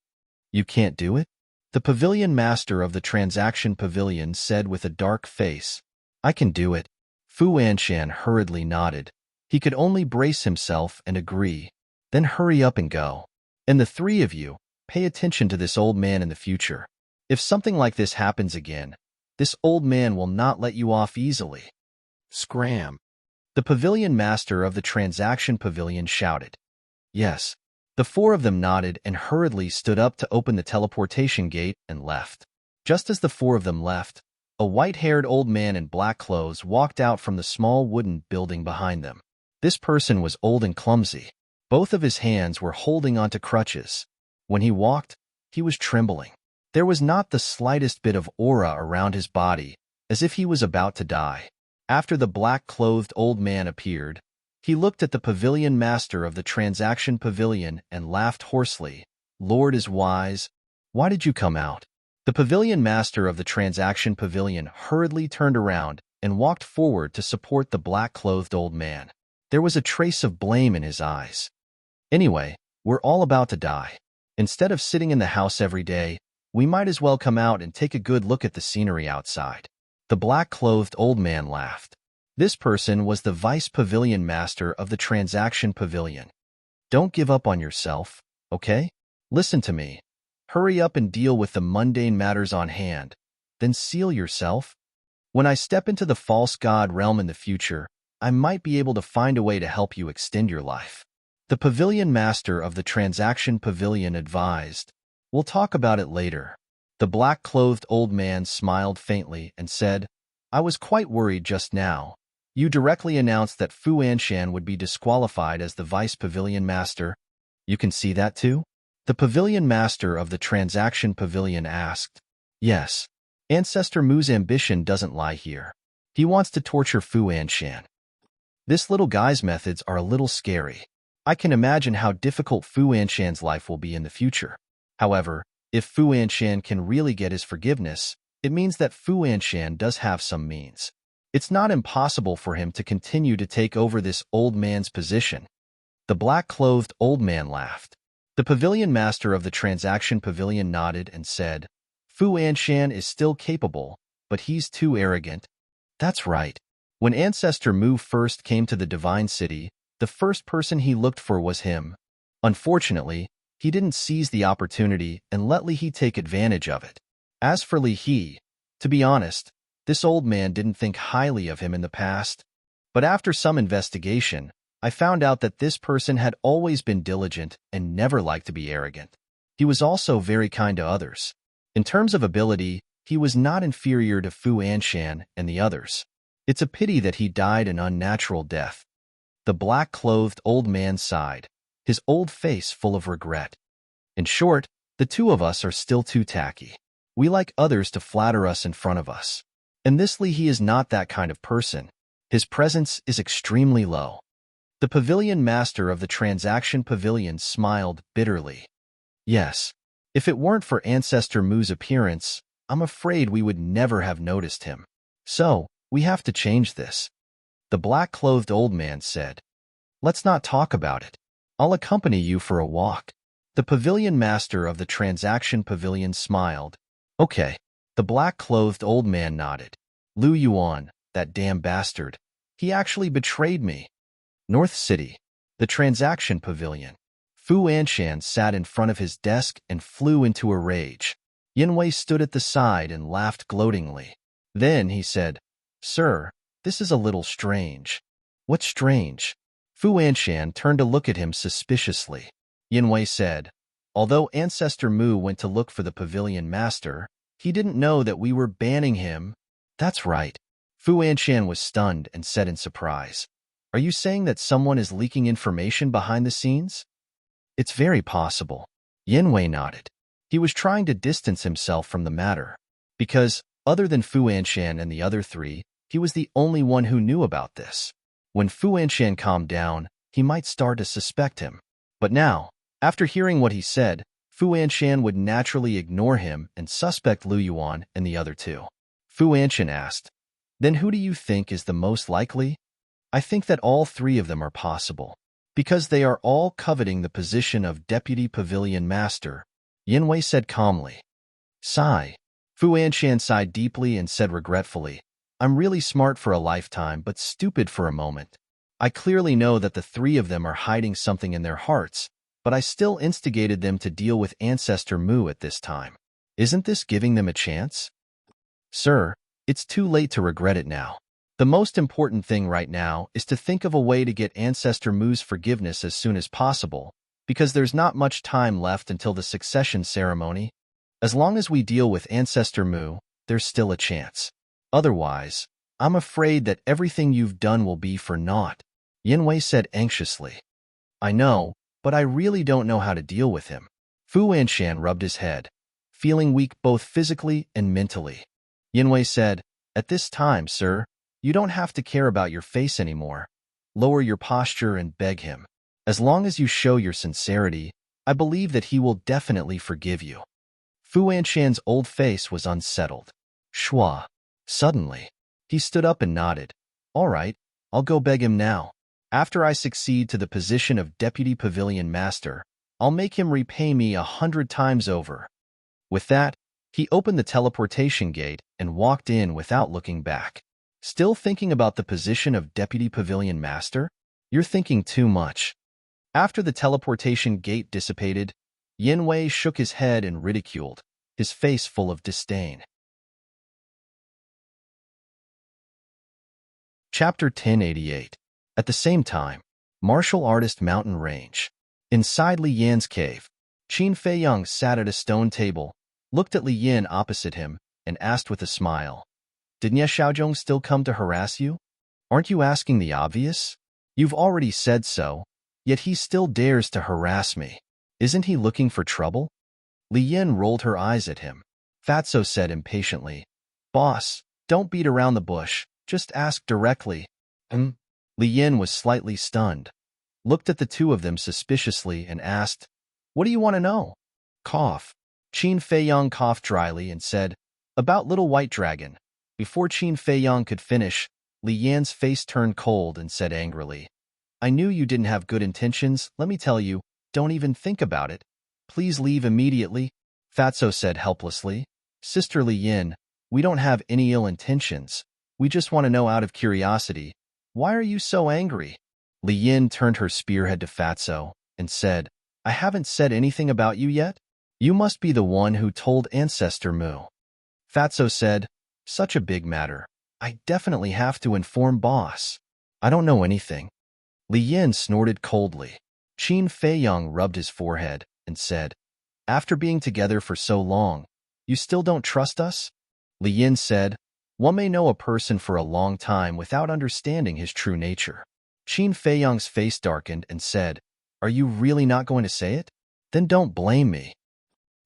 You can't do it? The pavilion master of the transaction pavilion said with a dark face. "I can do it." Fu Anshan hurriedly nodded. He could only brace himself and agree. "Then hurry up and go. And the three of you, pay attention to this old man in the future. If something like this happens again, this old man will not let you off easily." Scram! The pavilion master of the transaction pavilion shouted. Yes. The four of them nodded and hurriedly stood up to open the teleportation gate and left. Just as the four of them left, a white-haired old man in black clothes walked out from the small wooden building behind them. This person was old and clumsy. Both of his hands were holding onto crutches. When he walked, he was trembling. There was not the slightest bit of aura around his body, as if he was about to die. After the black-clothed old man appeared, he looked at the pavilion master of the transaction pavilion and laughed hoarsely. "Lord is wise. Why did you come out?" The pavilion master of the transaction pavilion hurriedly turned around and walked forward to support the black-clothed old man. There was a trace of blame in his eyes. "Anyway, we're all about to die. Instead of sitting in the house every day, we might as well come out and take a good look at the scenery outside." The black-clothed old man laughed. This person was the vice pavilion master of the transaction pavilion. "Don't give up on yourself, okay? Listen to me. Hurry up and deal with the mundane matters on hand, then seal yourself. When I step into the false god realm in the future, I might be able to find a way to help you extend your life." The pavilion master of the transaction pavilion advised, "We'll talk about it later." The black-clothed old man smiled faintly and said, "I was quite worried just now. You directly announced that Fu Anshan would be disqualified as the vice pavilion master. You can see that too?" The pavilion master of the transaction pavilion asked. "Yes. Ancestor Mu's ambition doesn't lie here. He wants to torture Fu Anshan. This little guy's methods are a little scary. I can imagine how difficult Fu Anshan's life will be in the future. However, if Fu Anshan can really get his forgiveness, it means that Fu Anshan does have some means. It's not impossible for him to continue to take over this old man's position." The black-clothed old man laughed. The pavilion master of the transaction pavilion nodded and said, "Fu Anshan is still capable, but he's too arrogant." That's right. When Ancestor Mu first came to the Divine City, the first person he looked for was him. Unfortunately, he didn't seize the opportunity and let Li He take advantage of it. As for Li He, to be honest, this old man didn't think highly of him in the past. But after some investigation, I found out that this person had always been diligent and never liked to be arrogant. He was also very kind to others. In terms of ability, he was not inferior to Fu Anshan and the others. It's a pity that he died an unnatural death. The black-clothed old man sighed, his old face full of regret. In short, the two of us are still too tacky. We like others to flatter us in front of us. And this Li He is not that kind of person. His presence is extremely low. The pavilion master of the transaction pavilion smiled bitterly. Yes, if it weren't for Ancestor Mu's appearance, I'm afraid we would never have noticed him. So, we have to change this. The black-clothed old man said, "Let's not talk about it. I'll accompany you for a walk." The pavilion master of the transaction pavilion smiled. "Okay." The black-clothed old man nodded. "Lu Yuan, that damn bastard. He actually betrayed me." North City, the transaction pavilion. Fu Anshan sat in front of his desk and flew into a rage. Yinwei stood at the side and laughed gloatingly. Then he said, "Sir, this is a little strange. What's strange? Fu Anshan turned to look at him suspiciously. Yin Wei said, although Ancestor Mu went to look for the pavilion master, he didn't know that we were banning him. That's right. Fu Anshan was stunned and said in surprise, are you saying that someone is leaking information behind the scenes? It's very possible. Yin Wei nodded. He was trying to distance himself from the matter, because, other than Fu Anshan and the other three, he was the only one who knew about this. When Fu Anshan calmed down, he might start to suspect him. But now, after hearing what he said, Fu Anshan would naturally ignore him and suspect Lu Yuan and the other two. Fu Anshan asked, then who do you think is the most likely? I think that all three of them are possible, because they are all coveting the position of Deputy Pavilion Master, Yin Wei said calmly. Sigh. Fu Anshan sighed deeply and said regretfully, I'm really smart for a lifetime but stupid for a moment. I clearly know that the three of them are hiding something in their hearts, but I still instigated them to deal with Ancestor Mu at this time. Isn't this giving them a chance? Sir, it's too late to regret it now. The most important thing right now is to think of a way to get Ancestor Mu's forgiveness as soon as possible, because there's not much time left until the succession ceremony. As long as we deal with Ancestor Mu, there's still a chance. Otherwise, I'm afraid that everything you've done will be for naught, Yin Wei said anxiously. I know, but I really don't know how to deal with him. Fu Anshan rubbed his head, feeling weak both physically and mentally. Yin Wei said, at this time, sir, you don't have to care about your face anymore. Lower your posture and beg him. As long as you show your sincerity, I believe that he will definitely forgive you. Fu Anshan's old face was unsettled. Shua. Suddenly, he stood up and nodded. All right, I'll go beg him now. After I succeed to the position of Deputy Pavilion Master, I'll make him repay me 100 times over. With that, he opened the teleportation gate and walked in without looking back. Still thinking about the position of Deputy Pavilion Master? You're thinking too much. After the teleportation gate dissipated, Yin Wei shook his head and ridiculed, his face full of disdain. Chapter 1088. At the same time, Martial Artist Mountain Range. Inside Li Yan's cave, Qin Feiyang sat at a stone table, looked at Li Yan opposite him, and asked with a smile, did Nie Xiaozhong still come to harass you? Aren't you asking the obvious? You've already said so, yet he still dares to harass me. Isn't he looking for trouble? Li Yan rolled her eyes at him. Fatso said impatiently, Boss, don't beat around the bush, just ask directly. Li Yan was slightly stunned, looked at the two of them suspiciously and asked, what do you want to know? Cough. Qin Feiyang coughed dryly and said, about Little White Dragon. Before Qin Feiyang could finish, Li Yan's face turned cold and said angrily, I knew you didn't have good intentions, let me tell you, don't even think about it. Please leave immediately, Fatso said helplessly. Sister Li Yan, we don't have any ill intentions. We just want to know out of curiosity, why are you so angry? Li Yan turned her spearhead to Fatso and said, I haven't said anything about you yet. You must be the one who told Ancestor Mu. Fatso said, such a big matter. I definitely have to inform boss. I don't know anything. Li Yan snorted coldly. Qin Feiyang rubbed his forehead and said, after being together for so long, you still don't trust us? Li Yan said, one may know a person for a long time without understanding his true nature. Qin Feiyang's face darkened and said, are you really not going to say it? Then don't blame me.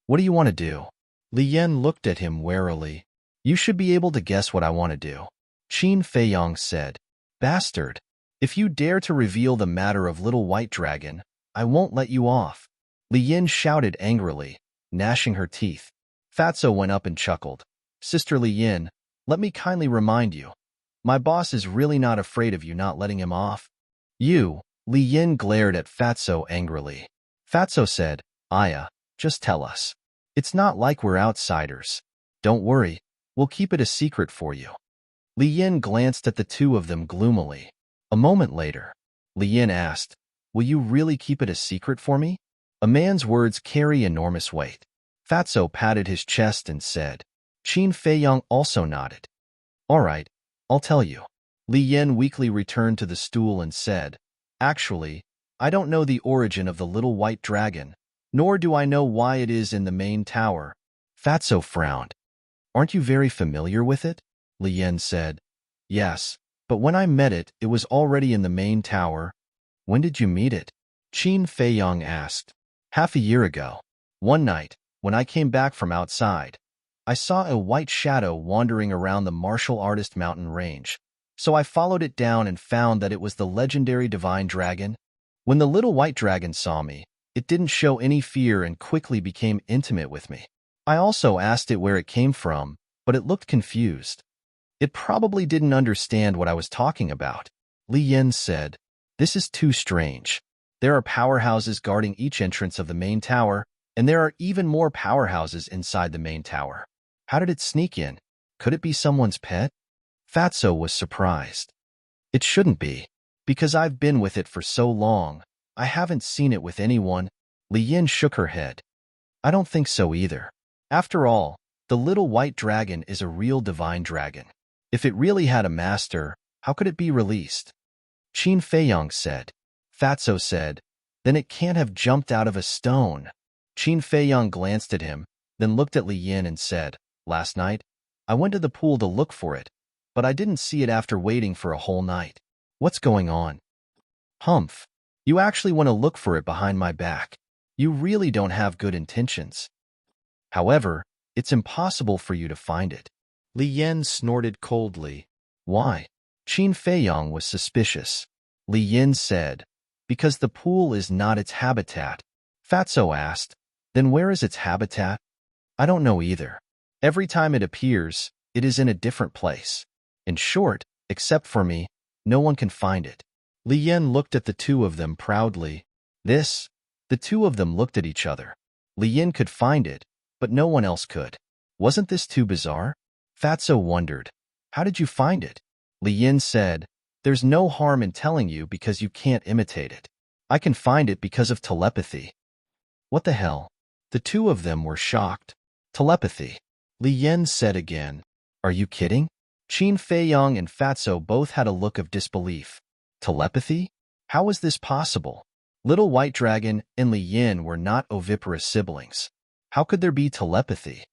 What do you want to do? Li Yan looked at him warily. You should be able to guess what I want to do. Qin Feiyang said, bastard. If you dare to reveal the matter of Little White Dragon, I won't let you off. Li Yan shouted angrily, gnashing her teeth. Fatso went up and chuckled. Sister Li Yan, let me kindly remind you, my boss is really not afraid of you not letting him off. You, Li Yan glared at Fatso angrily. Fatso said, Aya, just tell us. It's not like we're outsiders. Don't worry, we'll keep it a secret for you. Li Yan glanced at the two of them gloomily. A moment later, Li Yan asked, will you really keep it a secret for me? A man's words carry enormous weight. Fatso patted his chest and said. Qin Feiyang also nodded. All right, I'll tell you. Li Yen weakly returned to the stool and said, "Actually, I don't know the origin of the little white dragon, nor do I know why it is in the main tower." Fatso frowned. "Aren't you very familiar with it?" Li Yen said. "Yes, but when I met it, it was already in the main tower." "When did you meet it?" Qin Feiyang asked. "Half a year ago. One night, when I came back from outside, I saw a white shadow wandering around the martial artist mountain range. So I followed it down and found that it was the legendary divine dragon. When the little white dragon saw me, it didn't show any fear and quickly became intimate with me. I also asked it where it came from, but it looked confused. It probably didn't understand what I was talking about." Li Yen said, "This is too strange. There are powerhouses guarding each entrance of the main tower, and there are even more powerhouses inside the main tower. How did it sneak in? Could it be someone's pet?" Fatso was surprised. "It shouldn't be, because I've been with it for so long. I haven't seen it with anyone." Li Yin shook her head. "I don't think so either. After all, the little white dragon is a real divine dragon. If it really had a master, how could it be released?" Qin Feiyang said. Fatso said, "Then it can't have jumped out of a stone." Qin Feiyang glanced at him, then looked at Li Yin and said, "Last night, I went to the pool to look for it, but I didn't see it after waiting for a whole night. What's going on?" "Humph. You actually want to look for it behind my back. You really don't have good intentions. However, it's impossible for you to find it." Li Yen snorted coldly. "Why?" Qin Feiyang was suspicious. Li Yin said, "Because the pool is not its habitat." Fatso asked, "Then where is its habitat?" "I don't know either. Every time it appears, it is in a different place. In short, except for me, no one can find it." Li Yen looked at the two of them proudly. The two of them looked at each other. Li Yen could find it, but no one else could. Wasn't this too bizarre? Fatso wondered, "How did you find it?" Li Yin said, "There's no harm in telling you because you can't imitate it. I can find it because of telepathy." "What the hell?" The two of them were shocked. "Telepathy?" Li Yen said again. "Are you kidding?" Qin Feiyang and Fatso both had a look of disbelief. Telepathy? How was this possible? Little White Dragon and Li Yin were not oviparous siblings. How could there be telepathy?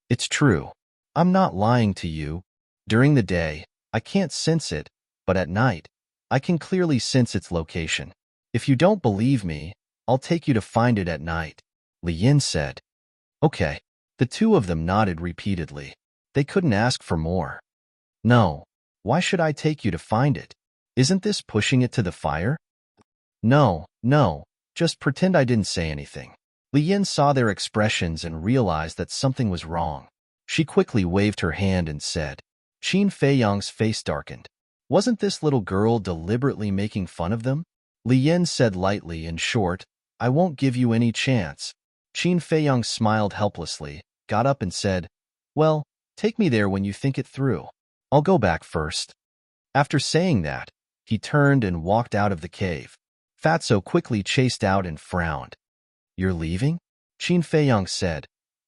"It's true. I'm not lying to you. During the day, I can't sense it, but at night, I can clearly sense its location. If you don't believe me, I'll take you to find it at night," Li Yin said. "Okay." The two of them nodded repeatedly. They couldn't ask for more. "No. Why should I take you to find it? Isn't this pushing it to the fire?" No, just pretend I didn't say anything." Li Yin saw their expressions and realized that something was wrong. She quickly waved her hand and said. Qin Feiyang's face darkened. "Wasn't this little girl deliberately making fun of them?" Li Yin said lightly, "In short, I won't give you any chance." Qin Feiyang smiled helplessly, got up and said, "Well, take me there when you think it through. I'll go back first." After saying that, he turned and walked out of the cave. Fatso quickly chased out and frowned. "You're leaving?" Qin Feiyang said.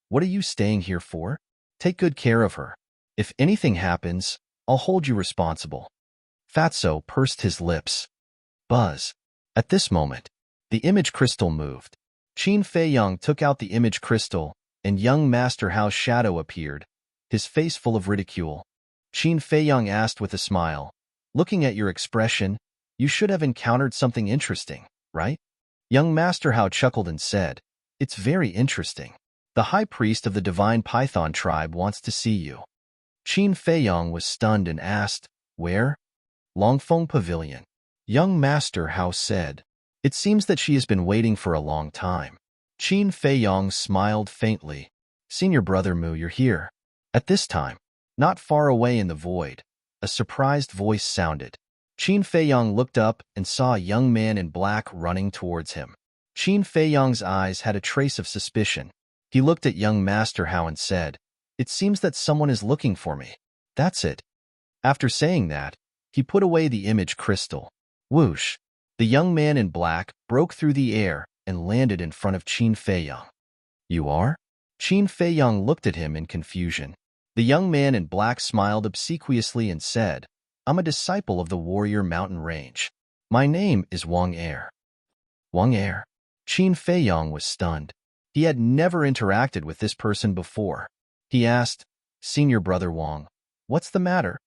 "What are you staying here for? Take good care of her. If anything happens, I'll hold you responsible." Fatso pursed his lips. Buzz. At this moment, the image crystal moved. Qin Feiyang took out the image crystal, and young Master Hao's shadow appeared, his face full of ridicule. Qin Feiyang asked with a smile, "Looking at your expression, you should have encountered something interesting, right?" Young Master Hao chuckled and said, "It's very interesting. The high priest of the divine python tribe wants to see you." Qin Feiyang was stunned and asked, "Where?" "Longfeng Pavilion." Young Master Hao said, "It seems that she has been waiting for a long time." Qin Feiyang smiled faintly. "Senior Brother Mu, you're here." At this time, not far away in the void, a surprised voice sounded. Qin Feiyang looked up and saw a young man in black running towards him. Qin Feiyang's eyes had a trace of suspicion. He looked at young Master Hao and said, "It seems that someone is looking for me. That's it." After saying that, he put away the image crystal. Whoosh! The young man in black broke through the air and landed in front of Qin Feiyang. "You are?" Qin Feiyang looked at him in confusion. The young man in black smiled obsequiously and said, I'm a disciple of the warrior mountain range. My name is Wang Er. Wang Er? Qin Feiyong was stunned. He had never interacted with this person before. He asked, Senior Brother Wang, what's the matter?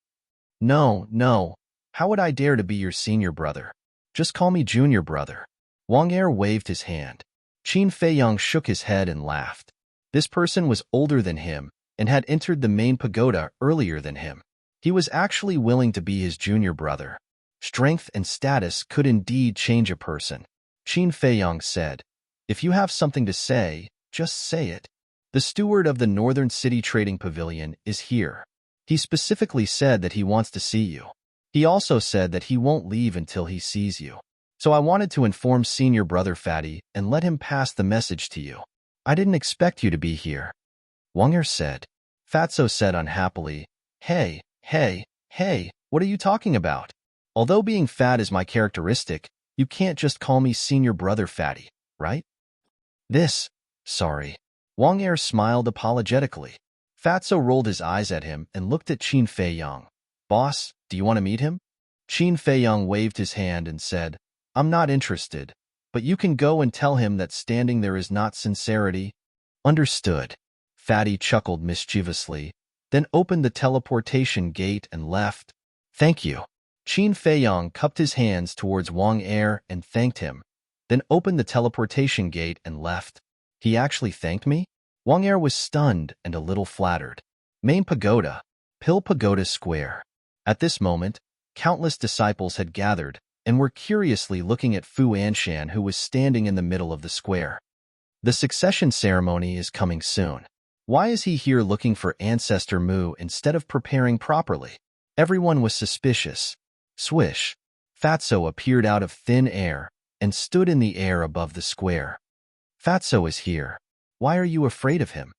No, no. How would I dare to be your senior brother? Just call me junior brother. Wang Er waved his hand. Qin Feiyong shook his head and laughed. This person was older than him and had entered the main pagoda earlier than him. He was actually willing to be his junior brother. Strength and status could indeed change a person. Qin Feiyong said, If you have something to say, just say it. The steward of the Northern City Trading Pavilion is here. He specifically said that he wants to see you. He also said that he won't leave until he sees you. So I wanted to inform Senior Brother Fatty and let him pass the message to you. I didn't expect you to be here. Wang Er said. Fatso said unhappily, Hey, what are you talking about? Although being fat is my characteristic, you can't just call me Senior Brother Fatty, right? Sorry. Wang Er smiled apologetically. Fatso rolled his eyes at him and looked at Qin Feiyong. Boss, do you want to meet him? Qin Feiyong waved his hand and said, I'm not interested, but you can go and tell him that standing there is not sincerity. Understood. Fatty chuckled mischievously, then opened the teleportation gate and left. Thank you. Qin Feiyong cupped his hands towards Wang Er and thanked him, then opened the teleportation gate and left. He actually thanked me? Wang Er was stunned and a little flattered. Main Pagoda, Pill Pagoda Square. At this moment, countless disciples had gathered and were curiously looking at Fu Anshan, who was standing in the middle of the square. The succession ceremony is coming soon. Why is he here looking for Ancestor Mu instead of preparing properly? Everyone was suspicious. Swish. Fatso appeared out of thin air and stood in the air above the square. Fatso is here. Why are you afraid of him?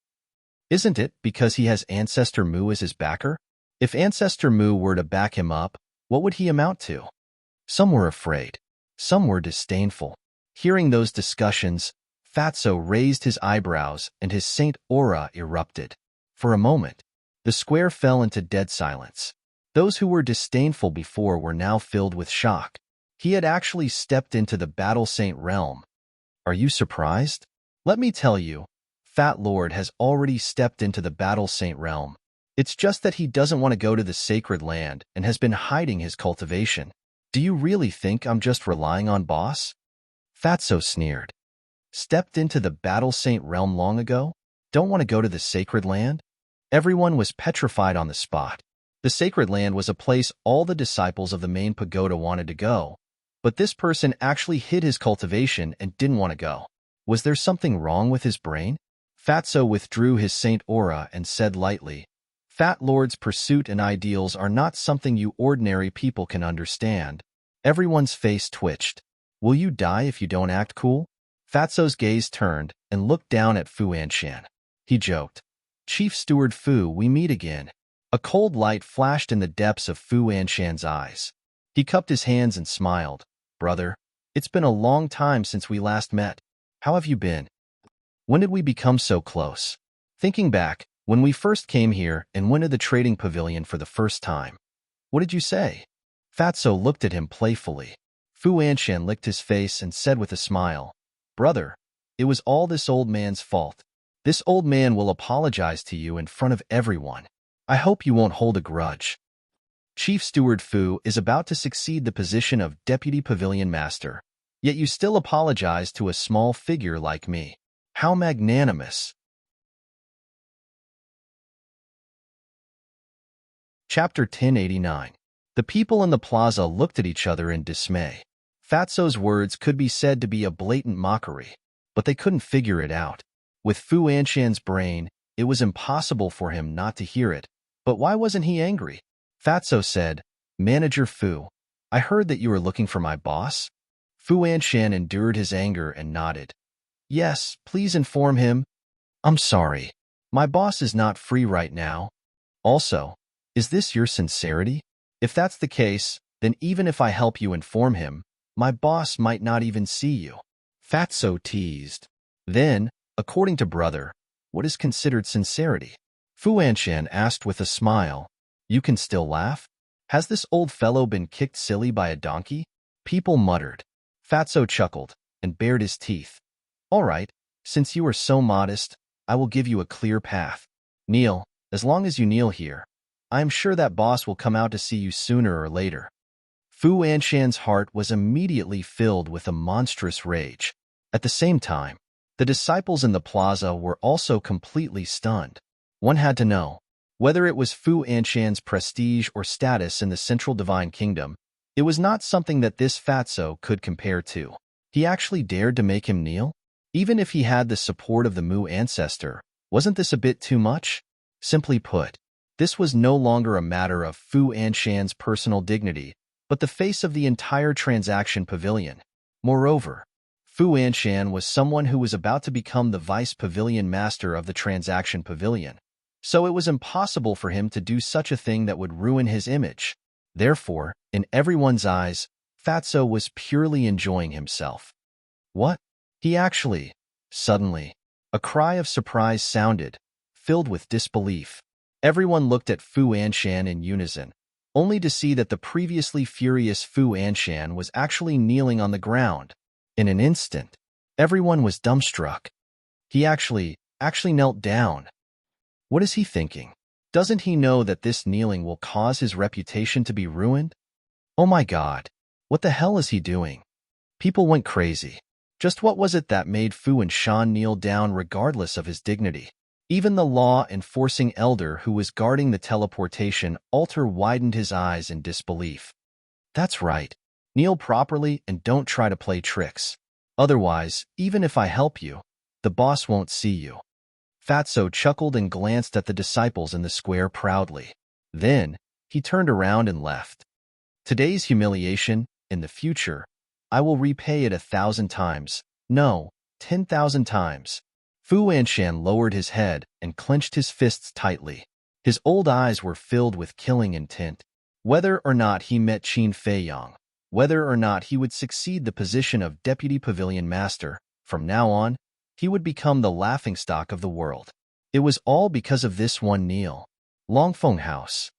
Isn't it because he has Ancestor Mu as his backer? If Ancestor Mu were to back him up, what would he amount to? Some were afraid. Some were disdainful. Hearing those discussions, Fatso raised his eyebrows and his saint aura erupted. For a moment, the square fell into dead silence. Those who were disdainful before were now filled with shock. He had actually stepped into the Battle Saint realm. Are you surprised? Let me tell you, Fat Lord has already stepped into the Battle Saint realm. It's just that he doesn't want to go to the sacred land and has been hiding his cultivation. Do you really think I'm just relying on boss? Fatso sneered. Stepped into the Battle Saint realm long ago? Don't want to go to the sacred land? Everyone was petrified on the spot. The sacred land was a place all the disciples of the main pagoda wanted to go, but this person actually hid his cultivation and didn't want to go. Was there something wrong with his brain? Fatso withdrew his saint aura and said lightly, Fat Lord's pursuit and ideals are not something you ordinary people can understand. Everyone's face twitched. Will you die if you don't act cool? Fatso's gaze turned and looked down at Fu Anshan. He joked, Chief Steward Fu, we meet again. A cold light flashed in the depths of Fu Anshan's eyes. He cupped his hands and smiled. Brother, it's been a long time since we last met. How have you been? When did we become so close? Thinking back, when we first came here and went to the trading pavilion for the first time. What did you say? Fatso looked at him playfully. Fu Anshan licked his face and said with a smile, Brother, it was all this old man's fault. This old man will apologize to you in front of everyone. I hope you won't hold a grudge. Chief Steward Fu is about to succeed the position of Deputy Pavilion Master, yet you still apologize to a small figure like me. How magnanimous. Chapter 1089. The people in the plaza looked at each other in dismay. Fatso's words could be said to be a blatant mockery, but they couldn't figure it out. With Fu Anshan's brain, it was impossible for him not to hear it. But why wasn't he angry? Fatso said, Manager Fu, I heard that you were looking for my boss. Fu Anshan endured his anger and nodded. Yes, please inform him. I'm sorry. My boss is not free right now. Also, is this your sincerity? If that's the case, then even if I help you inform him, my boss might not even see you. Fatso teased. Then, according to brother, what is considered sincerity? Fu Anshan asked with a smile. You can still laugh? Has this old fellow been kicked silly by a donkey? People muttered. Fatso chuckled and bared his teeth. All right, since you are so modest, I will give you a clear path. Kneel, as long as you kneel here. I am sure that boss will come out to see you sooner or later. Fu Anshan's heart was immediately filled with a monstrous rage. At the same time, the disciples in the plaza were also completely stunned. One had to know, whether it was Fu Anshan's prestige or status in the Central Divine Kingdom, it was not something that this fatso could compare to. He actually dared to make him kneel? Even if he had the support of the Mu ancestor, wasn't this a bit too much? Simply put, this was no longer a matter of Fu Anshan's personal dignity, but the face of the entire transaction pavilion. Moreover, Fu Anshan was someone who was about to become the vice pavilion master of the transaction pavilion, so it was impossible for him to do such a thing that would ruin his image. Therefore, in everyone's eyes, Fatso was purely enjoying himself. What? Suddenly, a cry of surprise sounded, filled with disbelief. Everyone looked at Fu Anshan in unison, only to see that the previously furious Fu Anshan was actually kneeling on the ground. In an instant, everyone was dumbstruck. He actually knelt down. What is he thinking? Doesn't he know that this kneeling will cause his reputation to be ruined? Oh my God, what the hell is he doing? People went crazy. Just what was it that made Fu Anshan kneel down regardless of his dignity? Even the law-enforcing elder who was guarding the teleportation altar widened his eyes in disbelief. That's right. Kneel properly and don't try to play tricks. Otherwise, even if I help you, the boss won't see you. Fatso chuckled and glanced at the disciples in the square proudly. Then, he turned around and left. Today's humiliation, in the future, I will repay it 1,000 times. No, 10,000 times. Fu Anshan lowered his head and clenched his fists tightly. His old eyes were filled with killing intent. Whether or not he met Qin Feiyang, whether or not he would succeed the position of Deputy Pavilion Master, from now on, he would become the laughingstock of the world. It was all because of this one kneel. Longfeng House.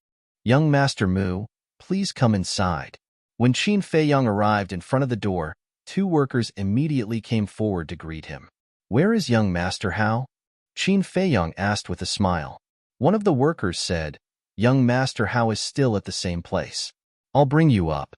Young Master Mu, please come inside. When Qin Feiyang arrived in front of the door, 2 workers immediately came forward to greet him. Where is young Master Hao? Qin Feiyang asked with a smile. One of the workers said, Young Master Hao is still at the same place. I'll bring you up.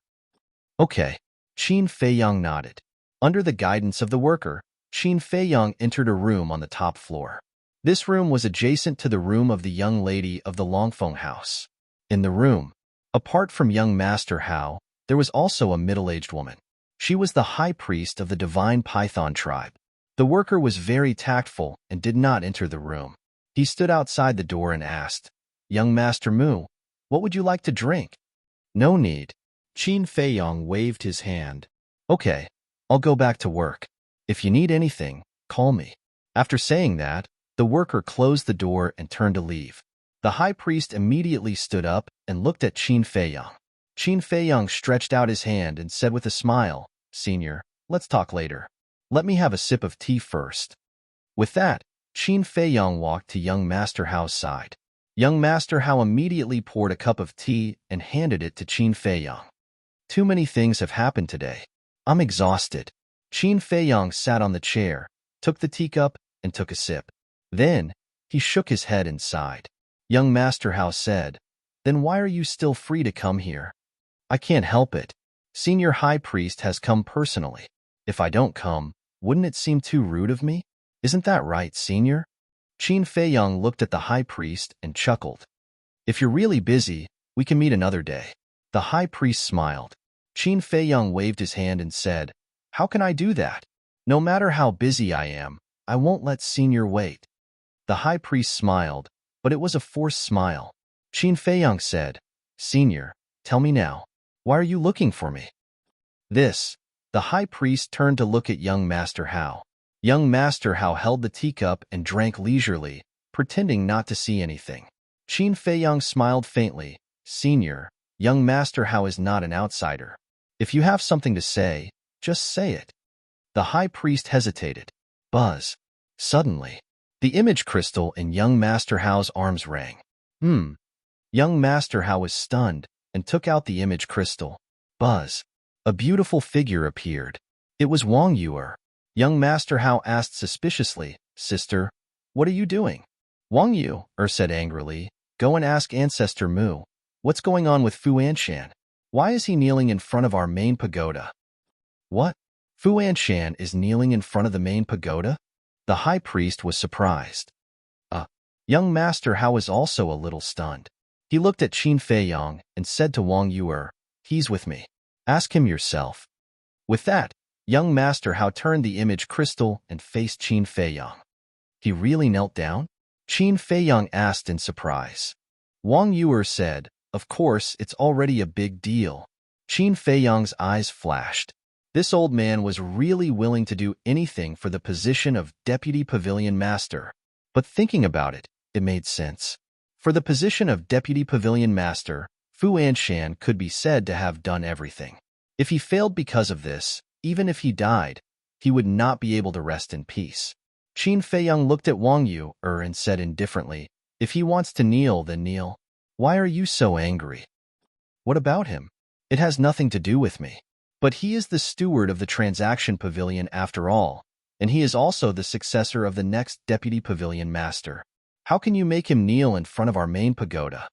Okay. Qin Feiyang nodded. Under the guidance of the worker, Qin Feiyang entered a room on the top floor. This room was adjacent to the room of the young lady of the Longfeng House. In the room, apart from young Master Hao, there was also a middle-aged woman. She was the high priest of the divine Python tribe. The worker was very tactful and did not enter the room. He stood outside the door and asked, Young Master Mu, what would you like to drink? No need. Qin Feiyang waved his hand. Okay, I'll go back to work. If you need anything, call me. After saying that, the worker closed the door and turned to leave. The high priest immediately stood up and looked at Qin Feiyang. Qin Feiyang stretched out his hand and said with a smile, Senior, let's talk later. Let me have a sip of tea first. With that, Qin Feiyang walked to young Master Hao's side. Young Master Hao immediately poured a cup of tea and handed it to Qin Feiyang. Too many things have happened today. I'm exhausted. Qin Feiyang sat on the chair, took the teacup, and took a sip. Then, he shook his head and sighed. Young Master Hao said, Then why are you still free to come here? I can't help it. Senior High Priest has come personally. If I don't come, wouldn't it seem too rude of me? Isn't that right, Senior? Qin Feiyang looked at the High Priest and chuckled. If you're really busy, we can meet another day. The High Priest smiled. Qin Feiyang waved his hand and said, How can I do that? No matter how busy I am, I won't let Senior wait. The High Priest smiled, but it was a forced smile. Qin Feiyang said, Senior, tell me now, why are you looking for me? The High Priest turned to look at young Master Hao. Young Master Hao held the teacup and drank leisurely, pretending not to see anything. Qin Feiyang smiled faintly. Senior, young Master Hao is not an outsider. If you have something to say, just say it. The High Priest hesitated. Buzz. Suddenly, the image crystal in young Master Hao's arms rang. Young Master Hao was stunned, and took out the image crystal. Buzz. A beautiful figure appeared. It was Wang Yuer. Young Master Hao asked suspiciously, "Sister, what are you doing?" Wang Yuer said angrily, "Go and ask Ancestor Mu. What's going on with Fu Anshan? Why is he kneeling in front of our main pagoda?" What? Fu Anshan is kneeling in front of the main pagoda? The high priest was surprised. Young Master Hao was also a little stunned. He looked at Qin Feiyang and said to Wang Yuer, "He's with me. Ask him yourself." With that, young Master Hao turned the image crystal and faced Qin Feiyang. He really knelt down? Qin Feiyang asked in surprise. Wang Yuer said, "Of course, it's already a big deal." Qin Feiyang's eyes flashed. This old man was really willing to do anything for the position of Deputy Pavilion Master. But thinking about it, it made sense. For the position of Deputy Pavilion Master, Fu Anshan could be said to have done everything. If he failed because of this, even if he died, he would not be able to rest in peace. Qin Feiyang looked at Wang Yuer and said indifferently, "If he wants to kneel, then kneel. Why are you so angry?" "What about him? It has nothing to do with me. But he is the steward of the transaction pavilion after all, and he is also the successor of the next Deputy Pavilion Master. How can you make him kneel in front of our main pagoda?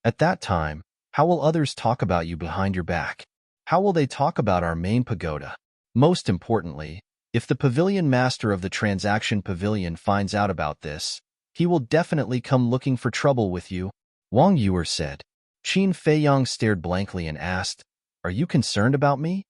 At that time, how will others talk about you behind your back? How will they talk about our main pagoda? Most importantly, if the Pavilion Master of the Transaction Pavilion finds out about this, he will definitely come looking for trouble with you," Wang Yuer said. Qin Feiyang stared blankly and asked, "Are you concerned about me?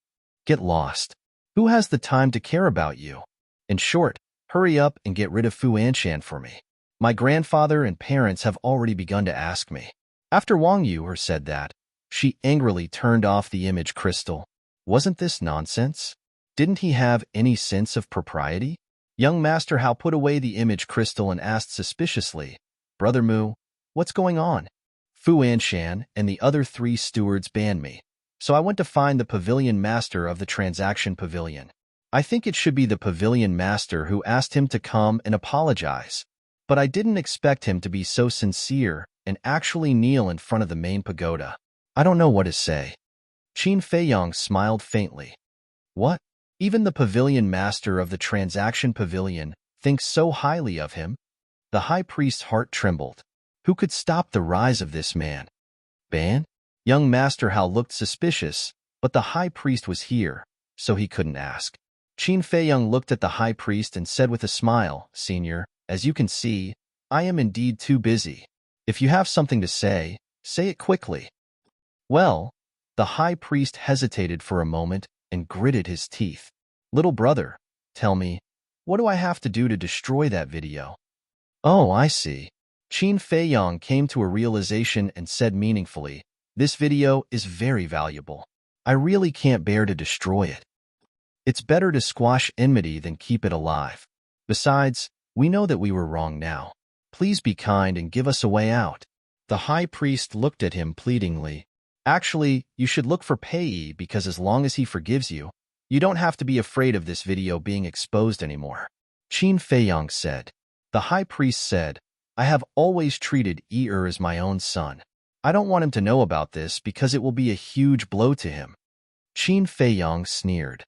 Get lost. Who has the time to care about you? In short, hurry up and get rid of Fu Anshan for me. My grandfather and parents have already begun to ask me." After Wang Yuer said that, she angrily turned off the image crystal. Wasn't this nonsense? Didn't he have any sense of propriety? Young Master Hao put away the image crystal and asked suspiciously, "Brother Mu, what's going on?" "Fu Anshan and the other 3 stewards banned me. So I went to find the Pavilion Master of the Transaction Pavilion. I think it should be the Pavilion Master who asked him to come and apologize. But I didn't expect him to be so sincere and actually kneel in front of the main pagoda. I don't know what to say." Qin Feiyang smiled faintly. "What? Even the Pavilion Master of the Transaction Pavilion thinks so highly of him?" The high priest's heart trembled. Who could stop the rise of this man? Banned? Young Master Hao looked suspicious, but the high priest was here, so he couldn't ask. Qin Feiyang looked at the high priest and said with a smile, "Senior, as you can see, I am indeed too busy. If you have something to say it quickly." "Well," the high priest hesitated for a moment and gritted his teeth. "Little brother, tell me, what do I have to do to destroy that video?" "Oh, I see." Qin Feiyang came to a realization and said meaningfully, "This video is very valuable. I really can't bear to destroy it. It's better to squash enmity than keep it alive. Besides, we know that we were wrong now. Please be kind and give us a way out." The high priest looked at him pleadingly. "Actually, you should look for Pei because as long as he forgives you, you don't have to be afraid of this video being exposed anymore," Qin Feiyang said. The high priest said, "I have always treated Yi as my own son. I don't want him to know about this because it will be a huge blow to him." Qin Feiyang sneered.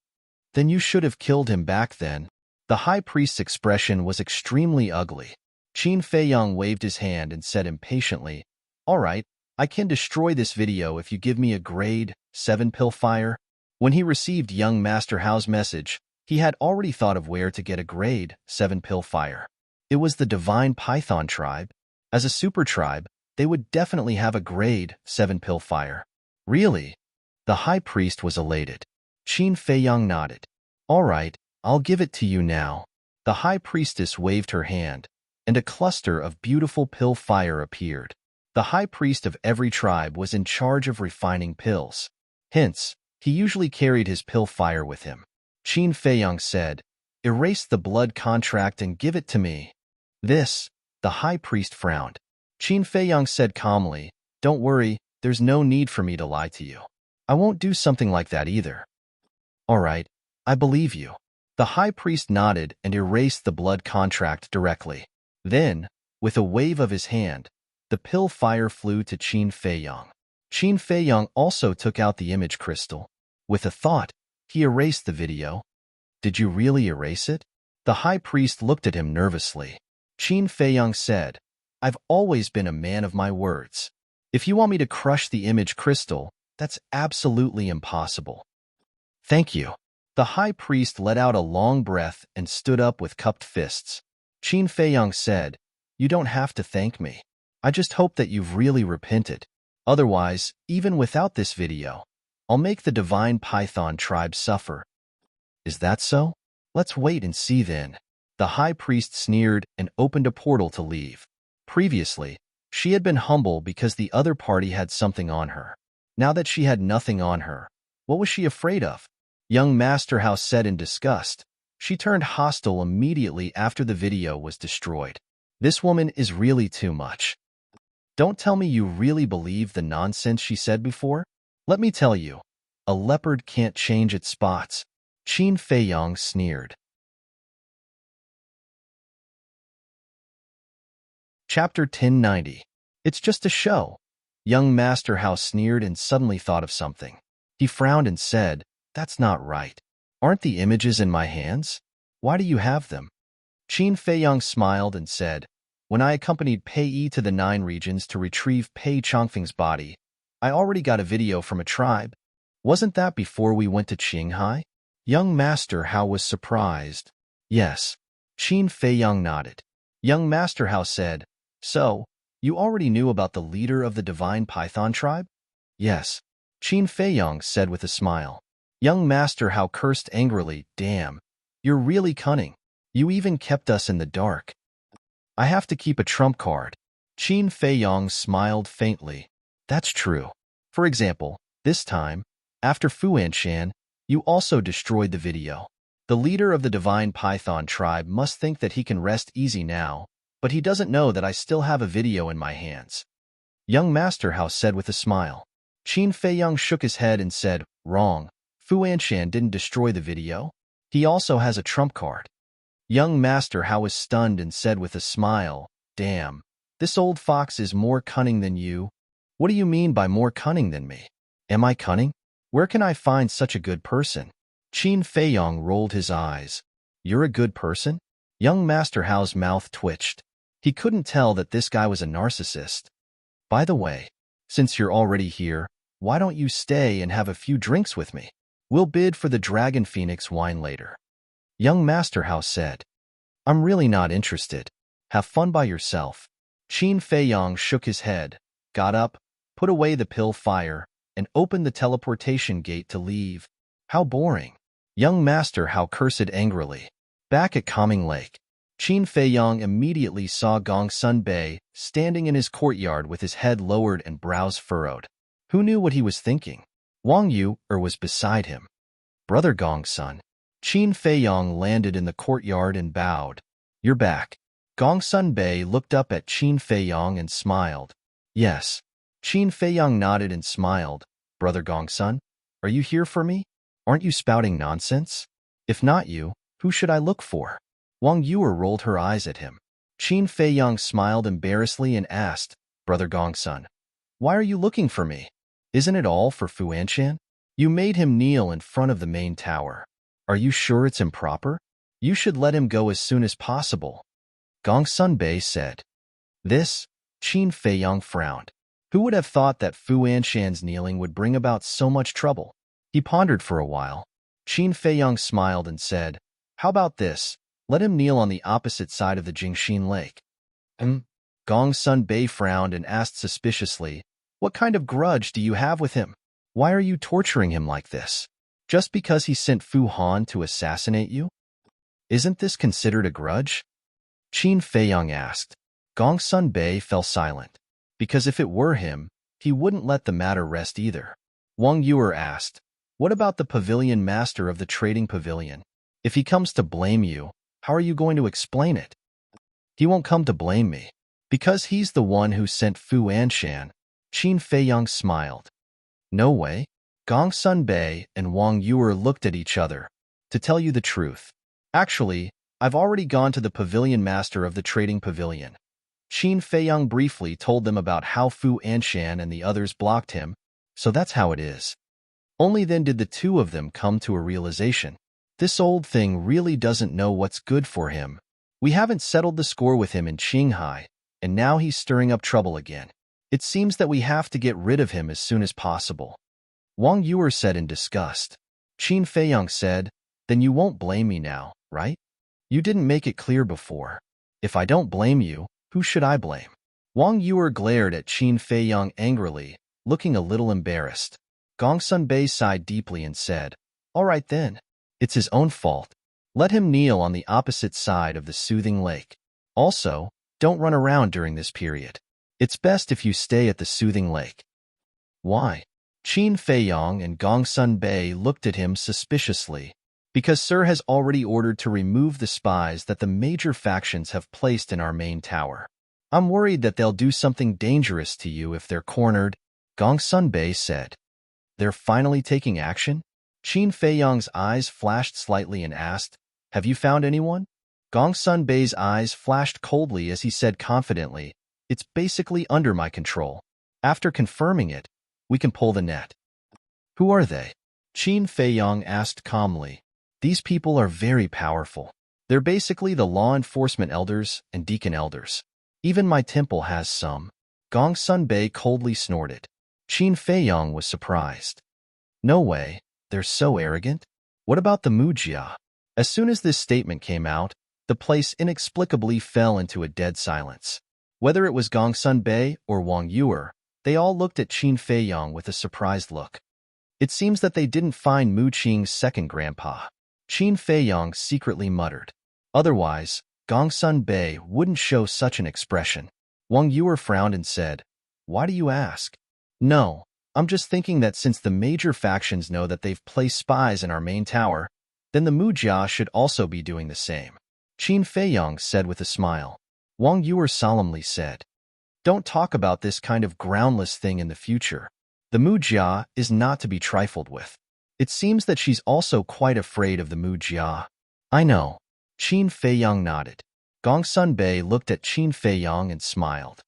"Then you should have killed him back then." The high priest's expression was extremely ugly. Qin Feiyang waved his hand and said impatiently, "All right, I can destroy this video if you give me a grade 7 pill fire." When he received young Master Hao's message, he had already thought of where to get a grade 7 pill fire. It was the Divine Python tribe. As a super tribe, they would definitely have a grade 7 pill fire. Really? The high priest was elated. Qin Feiyang nodded. "All right, I'll give it to you now." The high priestess waved her hand, and a cluster of beautiful pill fire appeared. The high priest of every tribe was in charge of refining pills. Hence, he usually carried his pill fire with him. Qin Feiyang said, "Erase the blood contract and give it to me." "This," the high priest frowned. Qin Feiyang said calmly, "Don't worry, there's no need for me to lie to you. I won't do something like that either." "All right, I believe you." The high priest nodded and erased the blood contract directly. Then, with a wave of his hand, the pill fire flew to Qin Feiyang. Qin Feiyang also took out the image crystal. With a thought, he erased the video. Did you really erase it? The high priest looked at him nervously. Qin Feiyang said, I've always been a man of my words. If you want me to crush the image crystal, that's absolutely impossible. Thank you. The high priest let out a long breath and stood up with cupped fists. Qin Feiyang said, You don't have to thank me. I just hope that you've really repented. Otherwise, even without this video, I'll make the divine python tribe suffer. Is that so? Let's wait and see then. The high priest sneered and opened a portal to leave. Previously, she had been humble because the other party had something on her. Now that she had nothing on her, what was she afraid of? Young Master House said in disgust. She turned hostile immediately after the video was destroyed. This woman is really too much. Don't tell me you really believe the nonsense she said before? Let me tell you, a leopard can't change its spots. Qin Feiyang sneered. Chapter 1090. It's just a show. Young Master House sneered and suddenly thought of something. He frowned and said, That's not right. Aren't the images in my hands? Why do you have them? Qin Feiyang smiled and said, When I accompanied Pei Yi to the 9 regions to retrieve Pei Chongfeng's body, I already got a video from a tribe. Wasn't that before we went to Qinghai? Young Master Hao was surprised. Yes. Qin Feiyang nodded. Young Master Hao said, So, you already knew about the leader of the divine python tribe? Yes. Qin Feiyang said with a smile. Young Master Hao cursed angrily, Damn, you're really cunning. You even kept us in the dark. I have to keep a trump card. Qin Feiyang smiled faintly. That's true. For example, this time, after Fu Anshan, you also destroyed the video. The leader of the divine python tribe must think that he can rest easy now, but he doesn't know that I still have a video in my hands. Young Master House said with a smile. Qin Feiyang shook his head and said, Wrong. Fu Anshan didn't destroy the video. He also has a trump card. Young Master Hao was stunned and said with a smile, Damn, this old fox is more cunning than you. What do you mean by more cunning than me? Am I cunning? Where can I find such a good person? Qin Feiyang rolled his eyes. You're a good person? Young Master Hao's mouth twitched. He couldn't tell that this guy was a narcissist. By the way, since you're already here, why don't you stay and have a few drinks with me? We'll bid for the Dragon Phoenix wine later. Young Master Hao said, I'm really not interested. Have fun by yourself. Qin Feiyang shook his head, got up, put away the pill fire, and opened the teleportation gate to leave. How boring. Young Master Hao cursed angrily. Back at Calming Lake, Qin Feiyang immediately saw Gongsun Bei standing in his courtyard with his head lowered and brows furrowed. Who knew what he was thinking? Wang Yu was beside him. Brother Gongsun. Qin Feiyang landed in the courtyard and bowed. You're back. Gongsun Bei looked up at Qin Feiyang and smiled. Yes. Qin Feiyang nodded and smiled. Brother Gongsun, are you here for me? Aren't you spouting nonsense? If not you, who should I look for? Wang Yu rolled her eyes at him. Qin Feiyang smiled embarrassedly and asked, Brother Gongsun, why are you looking for me? Isn't it all for Fu Anshan? You made him kneel in front of the main tower. Are you sure it's improper? You should let him go as soon as possible. Gongsun Bei said. This? Qin Feiyang frowned. Who would have thought that Fu Anshan's kneeling would bring about so much trouble? He pondered for a while. Qin Feiyang smiled and said, How about this? Let him kneel on the opposite side of the Jingxin Lake. Gongsun Bei frowned and asked suspiciously, What kind of grudge do you have with him? Why are you torturing him like this? Just because he sent Fu Han to assassinate you? Isn't this considered a grudge? Qin Feiyang asked. Gongsun Bei fell silent. Because if it were him, he wouldn't let the matter rest either. Wang Yu asked, What about the pavilion master of the trading pavilion? If he comes to blame you, how are you going to explain it? He won't come to blame me. Because he's the one who sent Fu Anshan. Qin Feiyang smiled. No way. Gongsun Bei and Wang Yu looked at each other. To tell you the truth. Actually, I've already gone to the pavilion master of the trading pavilion. Qin Feiyang briefly told them about how Fu Anshan and the others blocked him So that's how it is. Only then did the two of them come to a realization. This old thing really doesn't know what's good for him. We haven't settled the score with him in Qinghai, and now he's stirring up trouble again. It seems that we have to get rid of him as soon as possible. Wang Yuer said in disgust. Qin Feiyang said, then you won't blame me now, right? You didn't make it clear before. If I don't blame you, who should I blame? Wang Yuer glared at Qin Feiyang angrily, looking a little embarrassed. Gongsun Bei sighed deeply and said, all right then. It's his own fault. Let him kneel on the opposite side of the soothing lake. Also, don't run around during this period. It's best if you stay at the soothing lake. Why? Qin Feiyang and Gongsun Bei looked at him suspiciously. Because Sir has already ordered to remove the spies that the major factions have placed in our main tower. I'm worried that they'll do something dangerous to you if they're cornered, Gongsun Bei said. They're finally taking action? Qin Feiyang's eyes flashed slightly and asked, have you found anyone? Gongsun Bei's eyes flashed coldly as he said confidently, it's basically under my control. After confirming it, we can pull the net. Who are they? Qin Feiyang asked calmly. These people are very powerful. They're basically the law enforcement elders and deacon elders. Even my temple has some. Gongsun Bei coldly snorted. Qin Feiyang was surprised. No way. They're so arrogant. What about the Mujia? As soon as this statement came out, the place inexplicably fell into a dead silence. Whether it was Gongsun Bei or Wang Yuer, they all looked at Qin Feiyang with a surprised look. It seems that they didn't find Mu Qing's second grandpa. Qin Feiyang secretly muttered. Otherwise, Gongsun Bei wouldn't show such an expression. Wang Yuer frowned and said, why do you ask? No. I'm just thinking that since the major factions know that they've placed spies in our main tower, then the Mujia should also be doing the same. Qin Feiyang said with a smile. Wang Yuer solemnly said, don't talk about this kind of groundless thing in the future. The Mujia is not to be trifled with. It seems that she's also quite afraid of the Mujia. I know. Qin Feiyang nodded. Gongsun Bei looked at Qin Feiyang and smiled.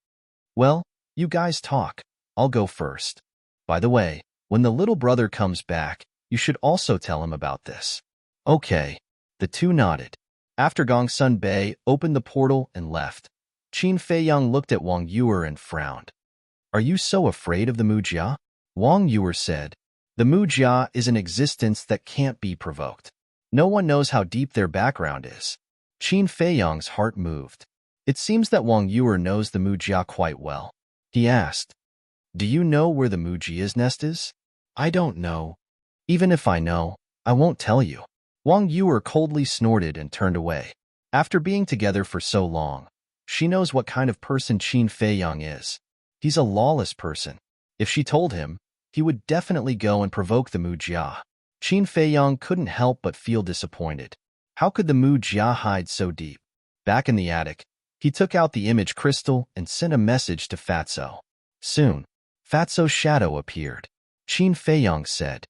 Well, you guys talk. I'll go first. By the way, when the little brother comes back, you should also tell him about this. Okay. The two nodded. After Gongsun Bei opened the portal and left, Qin Feiyang looked at Wang Yuer and frowned. Are you so afraid of the Mujia? Wang Yuer said, the Mujia is an existence that can't be provoked. No one knows how deep their background is. Qin Feiyang's heart moved. It seems that Wang Yuer knows the Mujia quite well. He asked, do you know where the Mujia's nest is? I don't know. Even if I know, I won't tell you. Wang Yuer coldly snorted and turned away. After being together for so long, she knows what kind of person Qin Feiyang is. He's a lawless person. If she told him, he would definitely go and provoke the Mujia. Qin Feiyang couldn't help but feel disappointed. How could the Mujia hide so deep? Back in the attic, he took out the image crystal and sent a message to Fatso. Soon, Fatso's shadow appeared. Qin Feiyang said,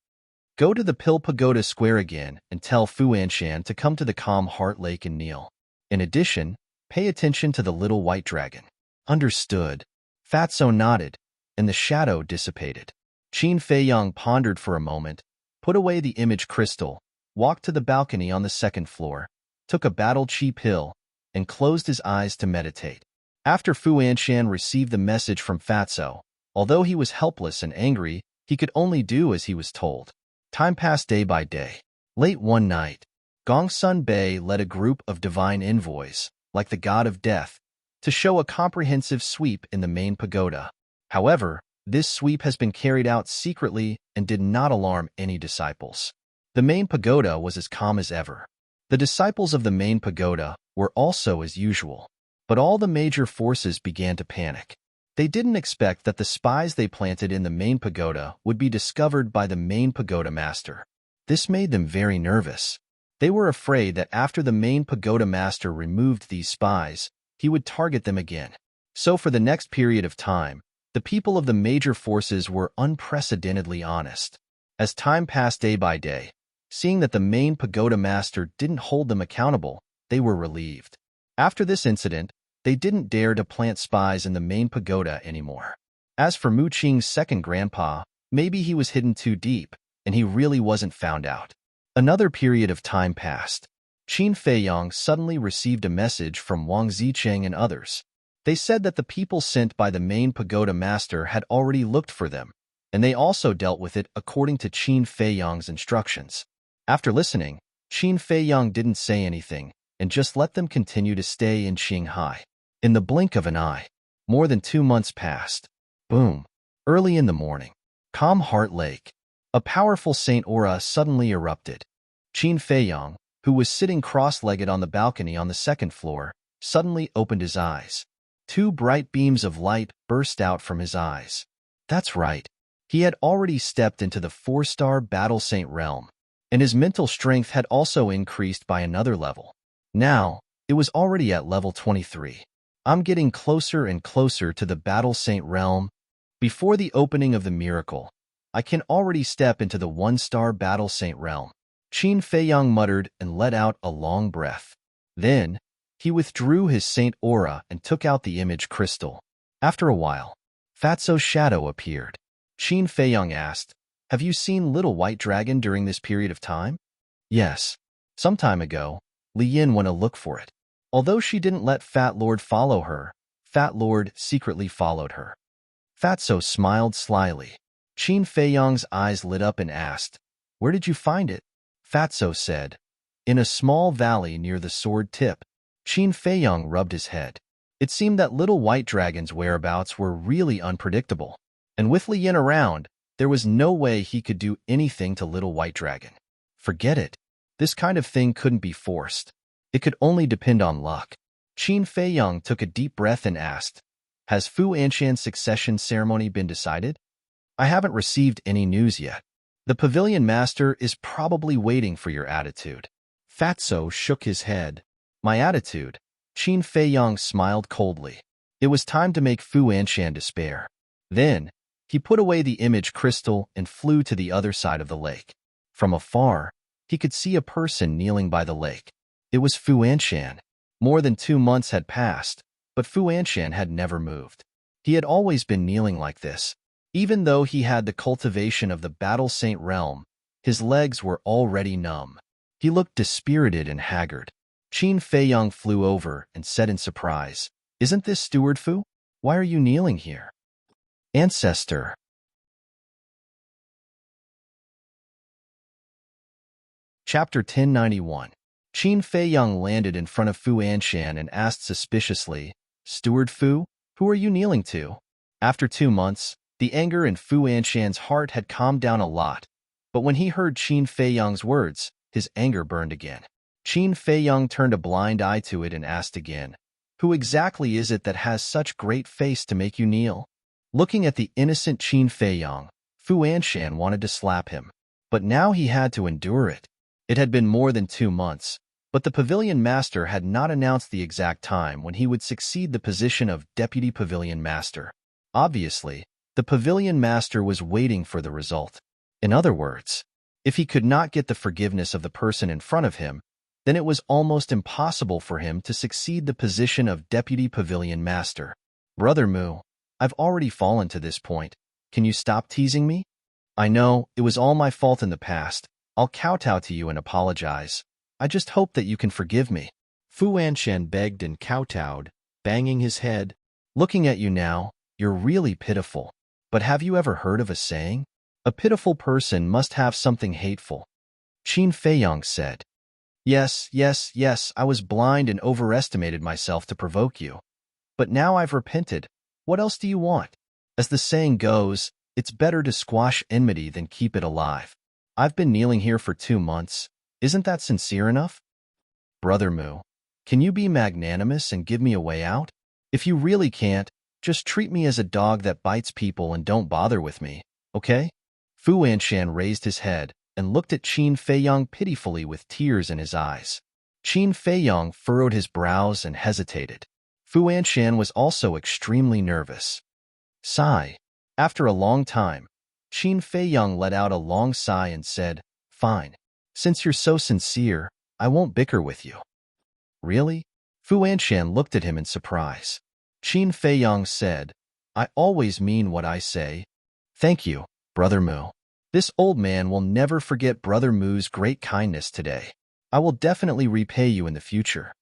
go to the Pill Pagoda Square again and tell Fu Anshan to come to the Calm Heart Lake and kneel. In addition, pay attention to the little white dragon. Understood. Fatso nodded, and the shadow dissipated. Qin Feiyang pondered for a moment, put away the image crystal, walked to the balcony on the second floor, took a battle chi pill, and closed his eyes to meditate. After Fu Anshan received the message from Fatso, although he was helpless and angry, he could only do as he was told. Time passed day by day. Late one night, Gongsun Bei led a group of divine envoys, like the god of death, to show a comprehensive sweep in the main pagoda. However, this sweep has been carried out secretly and did not alarm any disciples. The main pagoda was as calm as ever. The disciples of the main pagoda were also as usual, but all the major forces began to panic. They didn't expect that the spies they planted in the main pagoda would be discovered by the main pagoda master. This made them very nervous. They were afraid that after the main pagoda master removed these spies, he would target them again. So for the next period of time, the people of the major forces were unprecedentedly honest. As time passed day by day, seeing that the main pagoda master didn't hold them accountable, they were relieved. After this incident, they didn't dare to plant spies in the main pagoda anymore. As for Mu Qing's second grandpa, Maybe he was hidden too deep, and he really wasn't found out. Another period of time passed. Qin Feiyang suddenly received a message from Wang Zicheng and others. They said that the people sent by the main pagoda master had already looked for them, and they also dealt with it according to Qin Feiyang's instructions. After listening, Qin Feiyang didn't say anything and just let them continue to stay in Qinghai. In the blink of an eye, more than 2 months passed. Boom. Early in the morning, Calm Heart Lake. A powerful Saint aura suddenly erupted. Qin Feiyang, who was sitting cross-legged on the balcony on the second floor, suddenly opened his eyes. 2 bright beams of light burst out from his eyes. That's right. He had already stepped into the 4-star Battle Saint realm, and his mental strength had also increased by another level. Now, it was already at level 23. I'm getting closer and closer to the Battle Saint realm. Before the opening of the miracle, I can already step into the 1-star Battle Saint realm. Qin Feiyang muttered and let out a long breath. Then, he withdrew his saint aura and took out the image crystal. After a while, Fatso's shadow appeared. Qin Feiyang asked, "Have you seen Little White Dragon during this period of time?" "Yes. Some time ago, Li Yin went to look for it. Although she didn't let Fat Lord follow her, Fat Lord secretly followed her." Fatso smiled slyly. Qin Feiyang's eyes lit up and asked, "Where did you find it?" Fatso said, "In a small valley near the sword tip." Qin Feiyang rubbed his head. It seemed that Little White Dragon's whereabouts were really unpredictable, and with Li Yin around, there was no way he could do anything to Little White Dragon. Forget it. This kind of thing couldn't be forced. It could only depend on luck. Qin Feiyang took a deep breath and asked, "Has Fu Anshan's succession ceremony been decided?" "I haven't received any news yet. The pavilion master is probably waiting for your attitude." Fatso shook his head. "My attitude?" Qin Feiyang smiled coldly. It was time to make Fu Anshan despair. Then, he put away the image crystal and flew to the other side of the lake. From afar, he could see a person kneeling by the lake. It was Fu Anshan. More than 2 months had passed, but Fu Anshan had never moved. He had always been kneeling like this. Even though he had the cultivation of the Battle Saint realm, his legs were already numb. He looked dispirited and haggard. Qin Feiyang flew over and said in surprise, "Isn't this Steward Fu? Why are you kneeling here?" Ancestor. Chapter 1091. Qin Feiyang landed in front of Fu Anshan and asked suspiciously, "Steward Fu, who are you kneeling to?" After 2 months, the anger in Fu Anshan's heart had calmed down a lot, but when he heard Qin Feiyang's words, his anger burned again. Qin Feiyang turned a blind eye to it and asked again, "Who exactly is it that has such great face to make you kneel?" Looking at the innocent Qin Feiyang, Fu Anshan wanted to slap him, but now he had to endure it. It had been more than 2 months, but the pavilion master had not announced the exact time when he would succeed the position of deputy pavilion master. Obviously, the pavilion master was waiting for the result. In other words, if he could not get the forgiveness of the person in front of him, then it was almost impossible for him to succeed the position of deputy pavilion master. "Brother Mu, I've already fallen to this point. Can you stop teasing me? I know, it was all my fault in the past. I'll kowtow to you and apologize. I just hope that you can forgive me." Fu Anshan begged and kowtowed, banging his head. "Looking at you now, you're really pitiful. But have you ever heard of a saying? A pitiful person must have something hateful." Qin Feiyang said, Yes, I was blind and overestimated myself to provoke you. But now I've repented. What else do you want? As the saying goes, it's better to squash enmity than keep it alive. I've been kneeling here for 2 months. Isn't that sincere enough? Brother Mu, can you be magnanimous and give me a way out? If you really can't, just treat me as a dog that bites people and don't bother with me, okay? Fu Anshan raised his head and looked at Qin Feiyang pitifully with tears in his eyes. Qin Feiyang furrowed his brows and hesitated. Fu Anshan was also extremely nervous. Sigh. After a long time, Qin Feiyang let out a long sigh and said, "Fine. Since you're so sincere, I won't bicker with you." Really? Fu Anshan looked at him in surprise. Qin Feiyang said, "I always mean what I say." "Thank you." Brother Mu. This old man will never forget Brother Mu's great kindness today. I will definitely repay you in the future.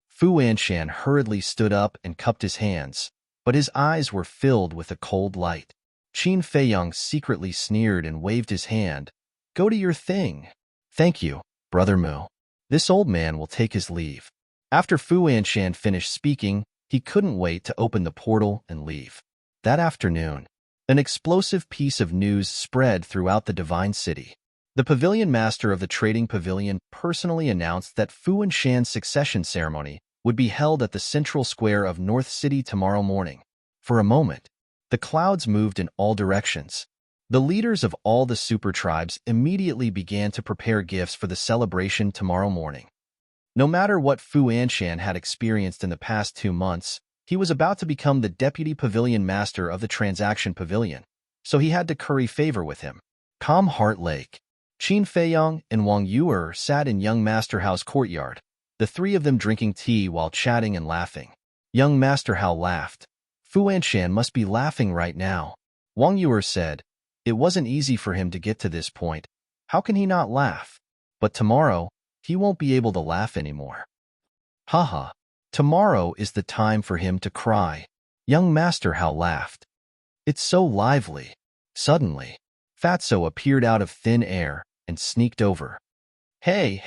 Fu Anshan hurriedly stood up and cupped his hands, but his eyes were filled with a cold light. Qin Feiyang secretly sneered and waved his hand. Go to your thing. Thank you, Brother Mu. This old man will take his leave. After Fu Anshan finished speaking, he couldn't wait to open the portal and leave. That afternoon, an explosive piece of news spread throughout the Divine City. The pavilion master of the trading pavilion personally announced that Fu Anshan's succession ceremony would be held at the central square of North City tomorrow morning. For a moment, the clouds moved in all directions. The leaders of all the super tribes immediately began to prepare gifts for the celebration tomorrow morning. No matter what Fu Anshan had experienced in the past 2 months, he was about to become the deputy pavilion master of the transaction pavilion, so he had to curry favor with him. Calm Heart Lake. Qin Feiyang and Wang Yuer sat in Young Master Hao's courtyard, the three of them drinking tea while chatting and laughing. Young Master Hao laughed. Fu Anshan must be laughing right now. Wang Yuer said, it wasn't easy for him to get to this point. How can he not laugh? But tomorrow, he won't be able to laugh anymore. Haha, tomorrow is the time for him to cry. Young Master Hao laughed. It's so lively. Suddenly, Fatso appeared out of thin air and sneaked over. Hey,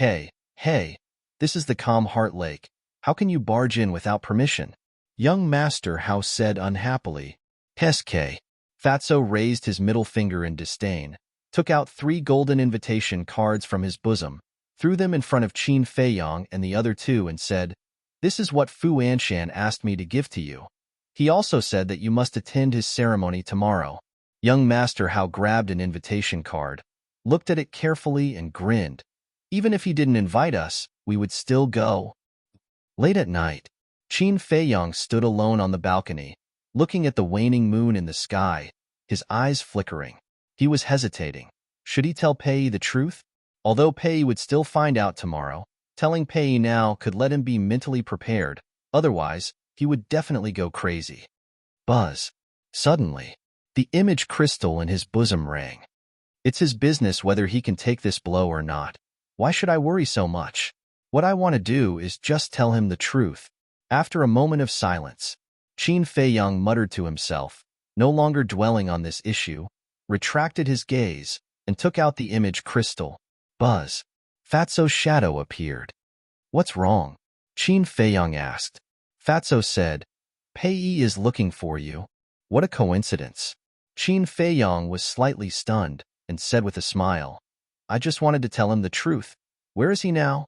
this is the Calm Heart Lake. How can you barge in without permission? Young Master Hao said unhappily. SK. Fatso raised his middle finger in disdain, took out 3 golden invitation cards from his bosom, threw them in front of Qin Feiyang and the other 2 and said, this is what Fu Anshan asked me to give to you. He also said that you must attend his ceremony tomorrow. Young Master Hao grabbed an invitation card, looked at it carefully and grinned. Even if he didn't invite us, we would still go. Late at night, Qin Feiyang stood alone on the balcony, looking at the waning moon in the sky, his eyes flickering. He was hesitating. Should he tell Pei the truth? Although Pei would still find out tomorrow, telling Pei now could let him be mentally prepared, otherwise, he would definitely go crazy. Buzz. Suddenly, the image crystal in his bosom rang. It's his business whether he can take this blow or not. Why should I worry so much? What I want to do is just tell him the truth. After a moment of silence, Qin Feiyang muttered to himself, no longer dwelling on this issue, retracted his gaze, and took out the image crystal. Buzz. Fatso's shadow appeared. What's wrong? Qin Feiyang asked. Fatso said, Pei is looking for you. What a coincidence. Qin Feiyang was slightly stunned and said with a smile, I just wanted to tell him the truth. Where is he now?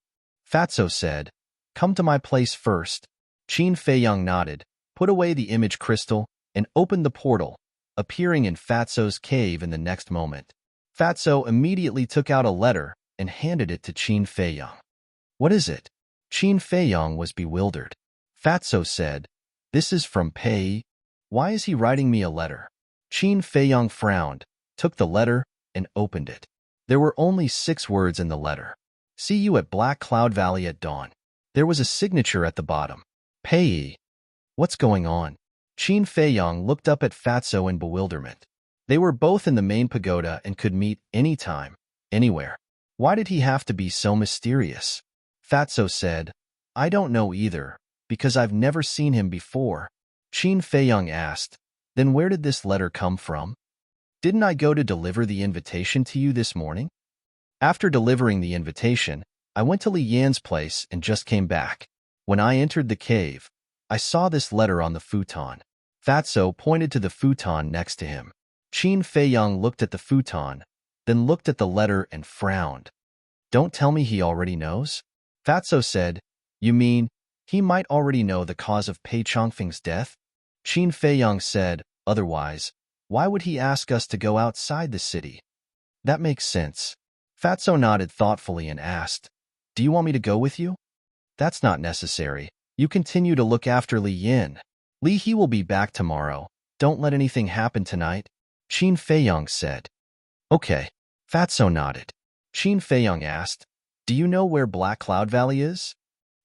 Fatso said, come to my place first. Qin Feiyang nodded, put away the image crystal, and opened the portal, appearing in Fatso's cave in the next moment. Fatso immediately took out a letter and handed it to Qin Feiyang. What is it? Qin Feiyang was bewildered. Fatso said, this is from Pei. Why is he writing me a letter? Qin Feiyang frowned, took the letter, and opened it. There were only 6 words in the letter. See you at Black Cloud Valley at dawn. There was a signature at the bottom. Pei. What's going on? Qin Feiyang looked up at Fatso in bewilderment. They were both in the main pagoda and could meet anytime, anywhere. Why did he have to be so mysterious? Fatso said, I don't know either, because I've never seen him before. Qin Feiyang asked, then where did this letter come from? Didn't I go to deliver the invitation to you this morning? After delivering the invitation, I went to Li Yan's place and just came back. When I entered the cave, I saw this letter on the futon. Fatso pointed to the futon next to him. Qin Feiyang looked at the futon, then looked at the letter and frowned. Don't tell me he already knows? Fatso said, you mean, he might already know the cause of Pei Chongfeng's death? Qin Feiyang said, otherwise, why would he ask us to go outside the city? That makes sense. Fatso nodded thoughtfully and asked, do you want me to go with you? That's not necessary. You continue to look after Li Yin. Li He will be back tomorrow. Don't let anything happen tonight. Qin Feiyang said. Okay. Fatso nodded. Qin Feiyang asked, do you know where Black Cloud Valley is?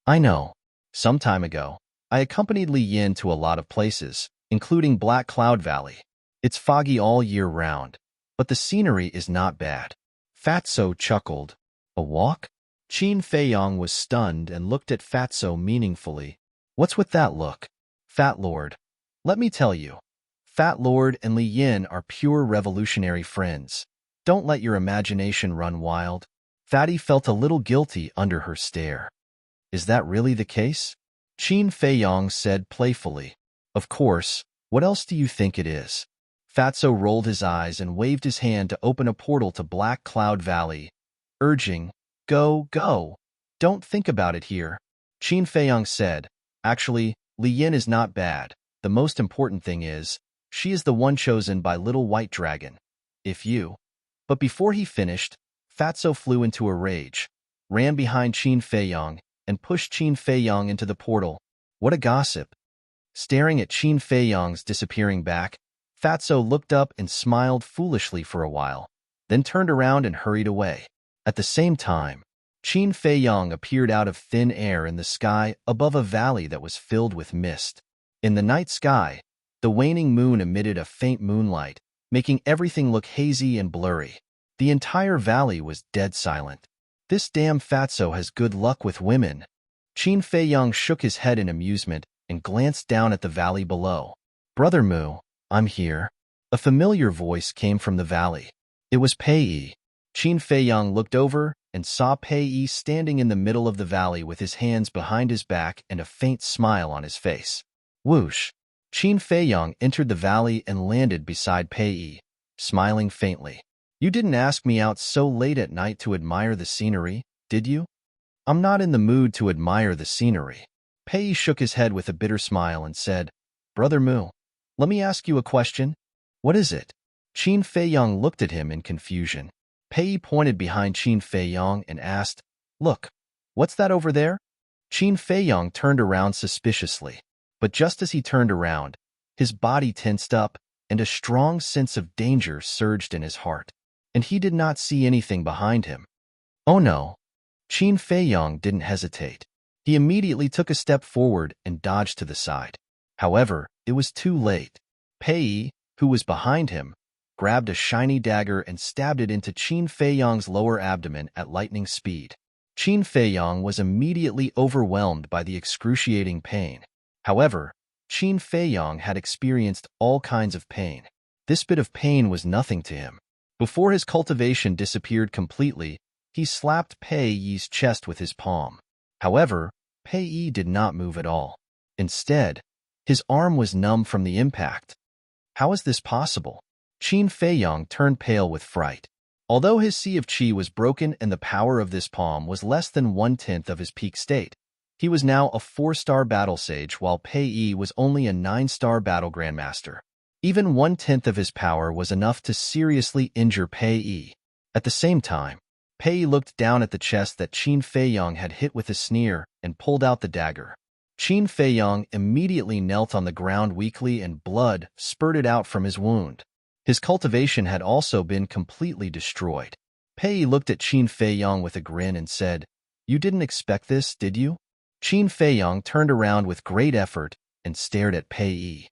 I know. Some time ago, I accompanied Li Yin to a lot of places, including Black Cloud Valley. It's foggy all year round. but the scenery is not bad. Fatso chuckled. A walk? Qin Feiyong was stunned and looked at Fatso meaningfully. What's with that look? Fat Lord. Let me tell you. Fat Lord and Li Yin are pure revolutionary friends. Don't let your imagination run wild. Fatty felt a little guilty under her stare. Is that really the case? Qin Feiyong said playfully. Of course. What else do you think it is? Fatso rolled his eyes and waved his hand to open a portal to Black Cloud Valley, urging, Go, go. Don't think about it here. Qin Feiyong said, Actually, Li Yin is not bad. The most important thing is, she is the one chosen by Little White Dragon. If you... But before he finished, Fatso flew into a rage, ran behind Qin Feiyong, and pushed Qin Feiyong into the portal. What a gossip. Staring at Qin Feiyong's disappearing back, Fatso looked up and smiled foolishly for a while, then turned around and hurried away. At the same time, Qin Feiyong appeared out of thin air in the sky above a valley that was filled with mist. In the night sky, the waning moon emitted a faint moonlight, making everything look hazy and blurry. The entire valley was dead silent. This damn Fatso has good luck with women. Qin Feiyong shook his head in amusement and glanced down at the valley below. Brother Mu, I'm here. A familiar voice came from the valley. It was Pei. Qin Feiyong looked over and saw Pei standing in the middle of the valley with his hands behind his back and a faint smile on his face. Whoosh! Qin Feiyong entered the valley and landed beside Pei, smiling faintly. You didn't ask me out so late at night to admire the scenery, did you? I'm not in the mood to admire the scenery. Pei shook his head with a bitter smile and said, Brother Mu, let me ask you a question. What is it? Qin Feiyong looked at him in confusion. Pei pointed behind Qin Feiyong and asked, Look, what's that over there? Qin Feiyong turned around suspiciously, but just as he turned around, his body tensed up and a strong sense of danger surged in his heart, and he did not see anything behind him. Oh no! Qin Feiyong didn't hesitate. He immediately took a step forward and dodged to the side. However, it was too late. Pei, who was behind him, grabbed a shiny dagger and stabbed it into Qin Feiyong's lower abdomen at lightning speed. Qin Feiyong was immediately overwhelmed by the excruciating pain. However, Qin Feiyong had experienced all kinds of pain. This bit of pain was nothing to him. Before his cultivation disappeared completely, he slapped Pei Yi's chest with his palm. However, Pei Yi did not move at all. Instead, his arm was numb from the impact. How is this possible? Qin Feiyong turned pale with fright. Although his Sea of Qi was broken and the power of this palm was less than 1/10 of his peak state, he was now a 4-star battle sage while Pei Yi was only a 9-star battle grandmaster. Even 1/10 of his power was enough to seriously injure Pei Yi. At the same time, Pei looked down at the chest that Qin Feiyong had hit with a sneer and pulled out the dagger. Qin Feiyong immediately knelt on the ground weakly and blood spurted out from his wound. His cultivation had also been completely destroyed. Pei looked at Qin Feiyong with a grin and said, You didn't expect this, did you? Qin Feiyong turned around with great effort and stared at Pei.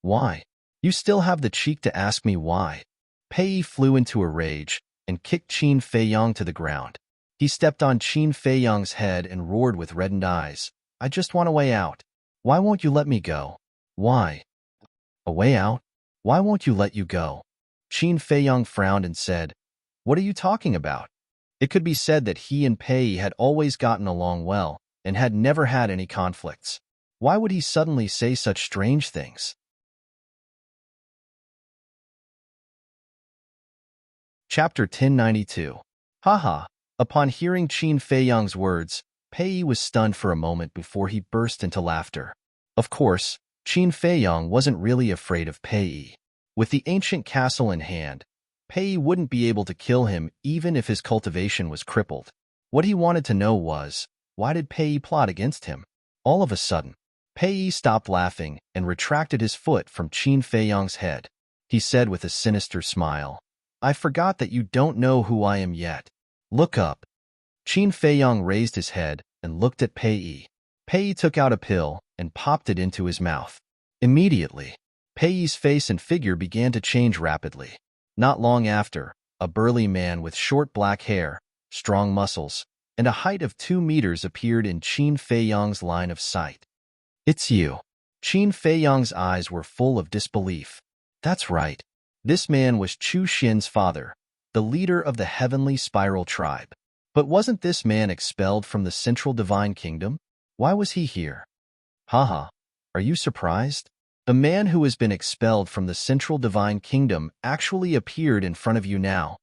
Why? You still have the cheek to ask me why? Pei flew into a rage and kicked Qin Feiyong to the ground. He stepped on Qin Feiyong's head and roared with reddened eyes. I just want a way out. Why won't you let me go? Why? A way out? Why won't you let you go? Qin Feiyong frowned and said, What are you talking about? It could be said that he and Pei had always gotten along well and had never had any conflicts. Why would he suddenly say such strange things? Chapter 1092. Haha. Upon hearing Qin Feiyong's words, Pei was stunned for a moment before he burst into laughter. Of course, Qin Feiyong wasn't really afraid of Pei. With the ancient castle in hand, Pei wouldn't be able to kill him even if his cultivation was crippled. What he wanted to know was, why did Pei plot against him? All of a sudden, Pei stopped laughing and retracted his foot from Qin Feiyong's head. He said with a sinister smile, I forgot that you don't know who I am yet. Look up. Qin Feiyong raised his head and looked at Pei. Pei took out a pill and popped it into his mouth. Immediately, Pei's face and figure began to change rapidly. Not long after, a burly man with short black hair, strong muscles, and a height of 2 meters appeared in Qin Feiyang's line of sight. It's you. Qin Feiyang's eyes were full of disbelief. That's right. This man was Chu Xin's father, the leader of the Heavenly Spiral tribe. But wasn't this man expelled from the Central Divine Kingdom? Why was he here? Haha, are you surprised? The man who has been expelled from the Central Divine Kingdom actually appeared in front of you now.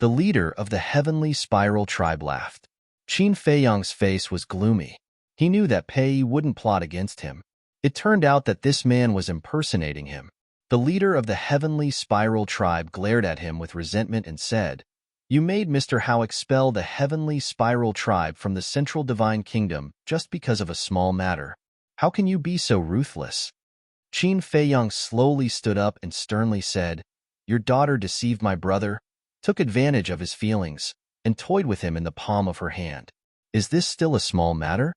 The leader of the Heavenly Spiral tribe laughed. Qin Feiyang's face was gloomy. He knew that Pei wouldn't plot against him. It turned out that this man was impersonating him. The leader of the Heavenly Spiral tribe glared at him with resentment and said, "You made Mr. Hao expel the Heavenly Spiral tribe from the Central Divine Kingdom just because of a small matter. How can you be so ruthless?" Qin Feiyang slowly stood up and sternly said, "Your daughter deceived my brother, took advantage of his feelings, and toyed with him in the palm of her hand. Is this still a small matter?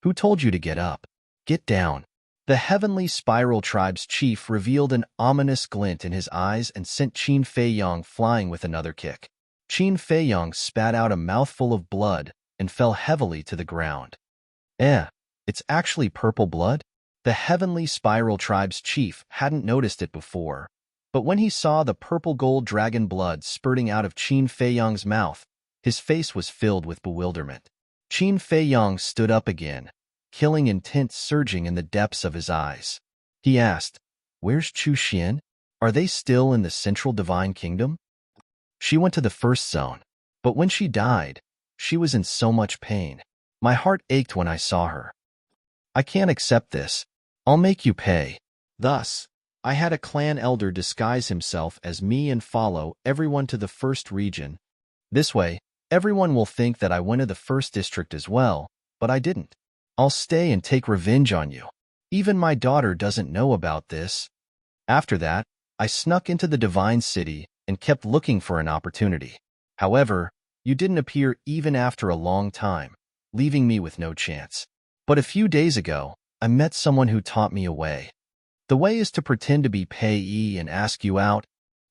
Who told you to get up? Get down." The Heavenly Spiral tribe's chief revealed an ominous glint in his eyes and sent Qin Feiyang flying with another kick. Qin Feiyang spat out a mouthful of blood and fell heavily to the ground. It's actually purple blood? The Heavenly Spiral tribe's chief hadn't noticed it before, but when he saw the purple gold dragon blood spurting out of Qin Feiyang's mouth, his face was filled with bewilderment. Qin Feiyang stood up again, killing intent surging in the depths of his eyes. He asked, "Where's Chu Xian? Are they still in the Central Divine Kingdom?" "She went to the first zone, but when she died, she was in so much pain. My heart ached when I saw her. I can't accept this. I'll make you pay." Thus, I had a clan elder disguise himself as me and follow everyone to the first region. This way, everyone will think that I went to the first district as well, but I didn't. I'll stay and take revenge on you. Even my daughter doesn't know about this. After that, I snuck into the Divine City and kept looking for an opportunity. However, you didn't appear even after a long time, leaving me with no chance. But a few days ago, I met someone who taught me a way. The way is to pretend to be Pei Yi and ask you out.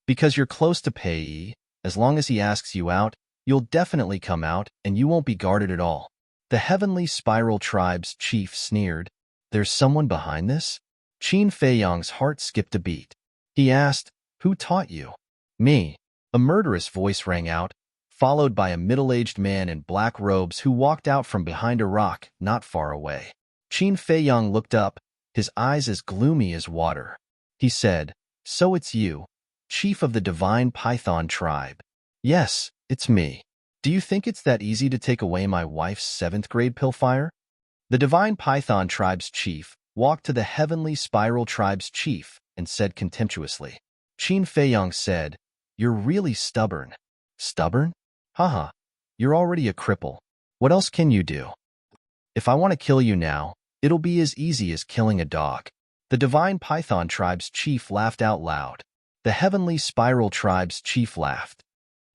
Because you're close to Pei Yi, as long as he asks you out, you'll definitely come out and you won't be guarded at all. The Heavenly Spiral tribe's chief sneered. There's someone behind this? Qin Feiyang's heart skipped a beat. He asked, "Who taught you?" "Me." A murderous voice rang out, followed by a middle-aged man in black robes who walked out from behind a rock not far away. Qin Feiyang looked up, his eyes as gloomy as water. He said, "So it's you, chief of the Divine Python tribe." "Yes, it's me. Do you think it's that easy to take away my wife's 7th-grade pillfire?" The Divine Python tribe's chief walked to the Heavenly Spiral tribe's chief and said contemptuously. Qin Feiyang said, "You're really stubborn." "Stubborn? Haha, you're already a cripple. What else can you do? If I want to kill you now, it'll be as easy as killing a dog." The Divine Python tribe's chief laughed out loud. The Heavenly Spiral tribe's chief laughed.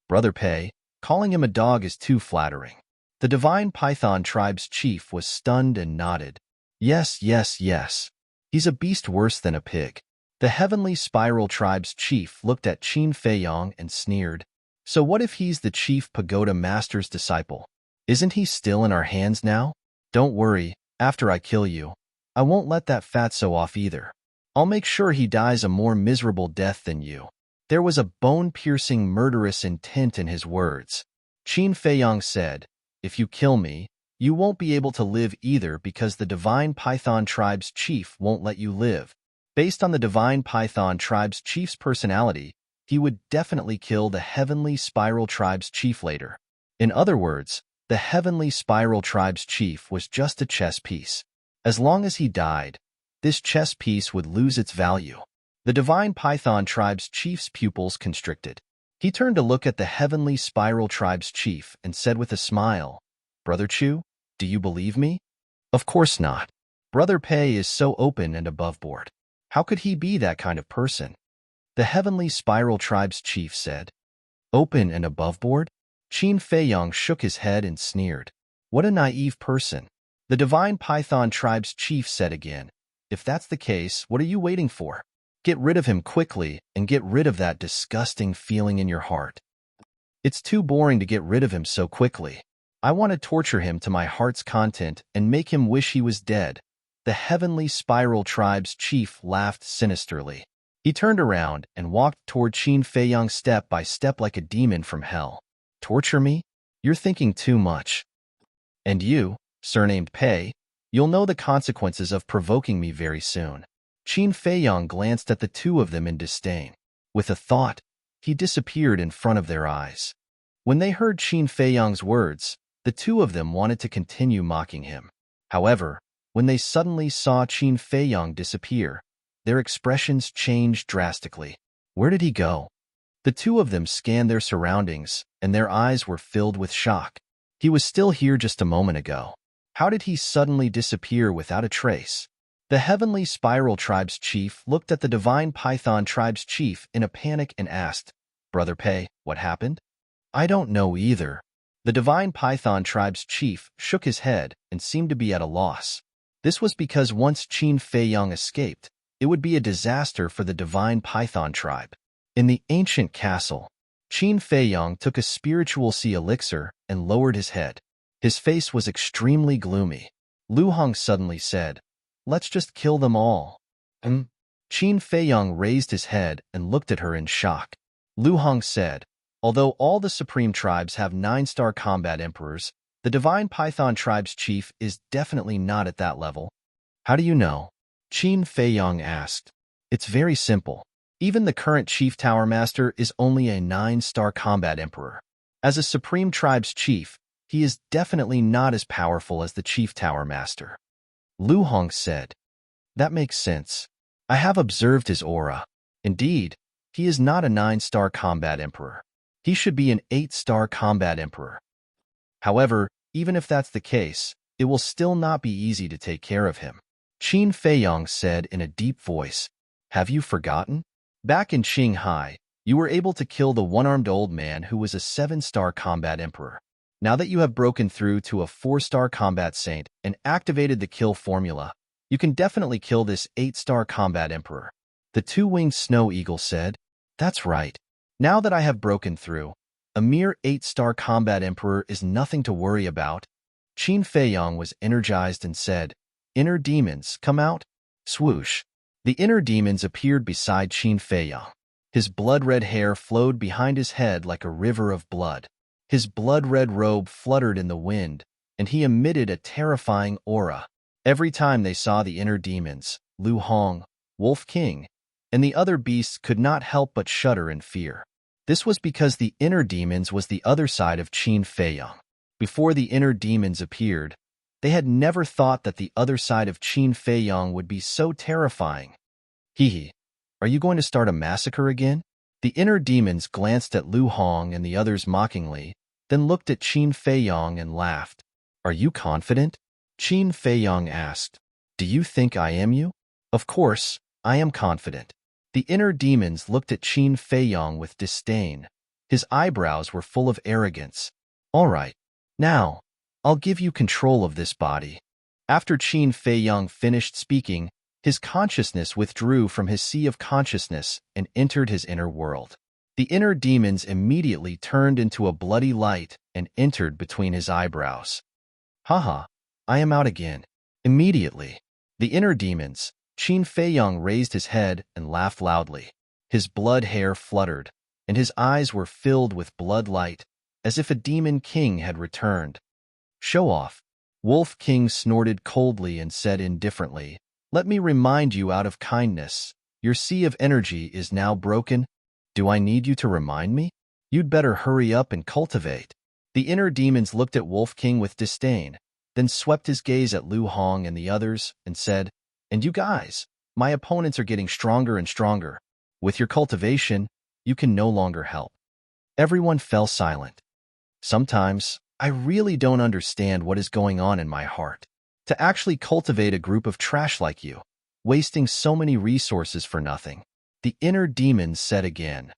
"Brother Pei, calling him a dog is too flattering." The Divine Python tribe's chief was stunned and nodded. Yes, yes, yes. He's a beast worse than a pig." The Heavenly Spiral tribe's chief looked at Qin Feiyang and sneered. "So what if he's the chief pagoda master's disciple? Isn't he still in our hands now? Don't worry, after I kill you, I won't let that fatso off either. I'll make sure he dies a more miserable death than you." There was a bone-piercing murderous intent in his words. Qin Feiyang said, "If you kill me, you won't be able to live either because the Divine Python tribe's chief won't let you live." Based on the Divine Python tribe's chief's personality, he would definitely kill the Heavenly Spiral tribe's chief later. In other words, the Heavenly Spiral tribe's chief was just a chess piece. As long as he died, this chess piece would lose its value. The Divine Python tribe's chief's pupils constricted. He turned to look at the Heavenly Spiral tribe's chief and said with a smile, "Brother Chu, do you believe me?" "Of course not. Brother Pei is so open and aboveboard. How could he be that kind of person?" The Heavenly Spiral tribe's chief said. "Open and aboveboard?" Qin Feiyang shook his head and sneered. "What a naive person." The Divine Python tribe's chief said again, "If that's the case, what are you waiting for? Get rid of him quickly and get rid of that disgusting feeling in your heart. It's too boring to get rid of him so quickly. I want to torture him to my heart's content and make him wish he was dead." The heavenly spiral tribe's chief laughed sinisterly. He turned around and walked toward Qin Feiyang step by step like a demon from hell. "Torture me? You're thinking too much. And you, surnamed Pei, you'll know the consequences of provoking me very soon." Qin Feiyang glanced at the two of them in disdain. With a thought, he disappeared in front of their eyes. When they heard Qin Feiyang's words, the two of them wanted to continue mocking him. However, when they suddenly saw Qin Feiyang disappear, their expressions changed drastically. Where did he go? The two of them scanned their surroundings, and their eyes were filled with shock. He was still here just a moment ago. How did he suddenly disappear without a trace? The Heavenly Spiral Tribe's chief looked at the Divine Python Tribe's chief in a panic and asked, "Brother Pei, what happened?" "I don't know either." The Divine Python Tribe's chief shook his head and seemed to be at a loss. This was because once Qin Feiyang escaped, it would be a disaster for the Divine Python Tribe. In the ancient castle, Qin Feiyang took a spiritual sea elixir and lowered his head. His face was extremely gloomy. Lu Hong suddenly said, "Let's just kill them all." Qin Feiyang raised his head and looked at her in shock. Lu Hong said, "Although all the supreme tribes have 9-star combat emperors, the Divine Python Tribe's chief is definitely not at that level." "How do you know?" Qin Feiyang asked. "It's very simple. Even the current Chief Tower Master is only a 9-star combat emperor. As a Supreme Tribe's chief, he is definitely not as powerful as the Chief Tower Master." Lu Hong said, "That makes sense. I have observed his aura. Indeed, he is not a 9-star combat emperor. He should be an 8-star combat emperor. However, even if that's the case, it will still not be easy to take care of him." Qin Feiyang said in a deep voice, "Have you forgotten? Back in Qinghai, you were able to kill the one-armed old man who was a 7-star combat emperor. Now that you have broken through to a 4-star combat saint and activated the kill formula, you can definitely kill this 8-star combat emperor." The two-winged snow eagle said, "That's right. Now that I have broken through, a mere 8-star combat emperor is nothing to worry about." Qin Feiyang was energized and said, "Inner demons, come out." Swoosh. The inner demons appeared beside Qin Feiyang. His blood-red hair flowed behind his head like a river of blood. His blood-red robe fluttered in the wind, and he emitted a terrifying aura. Every time they saw the inner demons, Lu Hong, Wolf King, and the other beasts could not help but shudder in fear. This was because the inner demons was the other side of Qin Feiyang. Before the inner demons appeared, they had never thought that the other side of Qin Feiyang would be so terrifying. "Hee, are you going to start a massacre again?" The inner demons glanced at Lu Hong and the others mockingly, then looked at Qin Feiyang and laughed. "Are you confident?" Qin Feiyang asked. "Do you think I am you?" "Of course, I am confident." The inner demons looked at Qin Feiyang with disdain. His eyebrows were full of arrogance. "All right, now, I'll give you control of this body." After Qin Feiyang finished speaking, his consciousness withdrew from his sea of consciousness and entered his inner world. The inner demons immediately turned into a bloody light and entered between his eyebrows. "Haha, I am out again." Immediately, the inner demons, Qin Feiyang raised his head and laughed loudly. His blood hair fluttered, and his eyes were filled with blood light, as if a demon king had returned. "Show off." Wolf King snorted coldly and said indifferently, "Let me remind you out of kindness, your sea of energy is now broken." "Do I need you to remind me? You'd better hurry up and cultivate." The inner demons looked at Wolf King with disdain, then swept his gaze at Lu Hong and the others and said, "And you guys, my opponents are getting stronger and stronger. With your cultivation, you can no longer help." Everyone fell silent. Sometimes, I really don't understand what is going on in my heart. To actually cultivate a group of trash like you, wasting so many resources for nothing. The inner demon said again,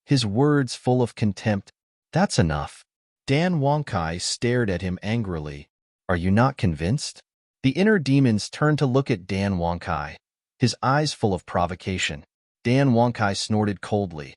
his words full of contempt. "That's enough." Dan Wonkai stared at him angrily. "Are you not convinced?" The inner demons turned to look at Dan Wonkai, his eyes full of provocation. Dan Wonkai snorted coldly.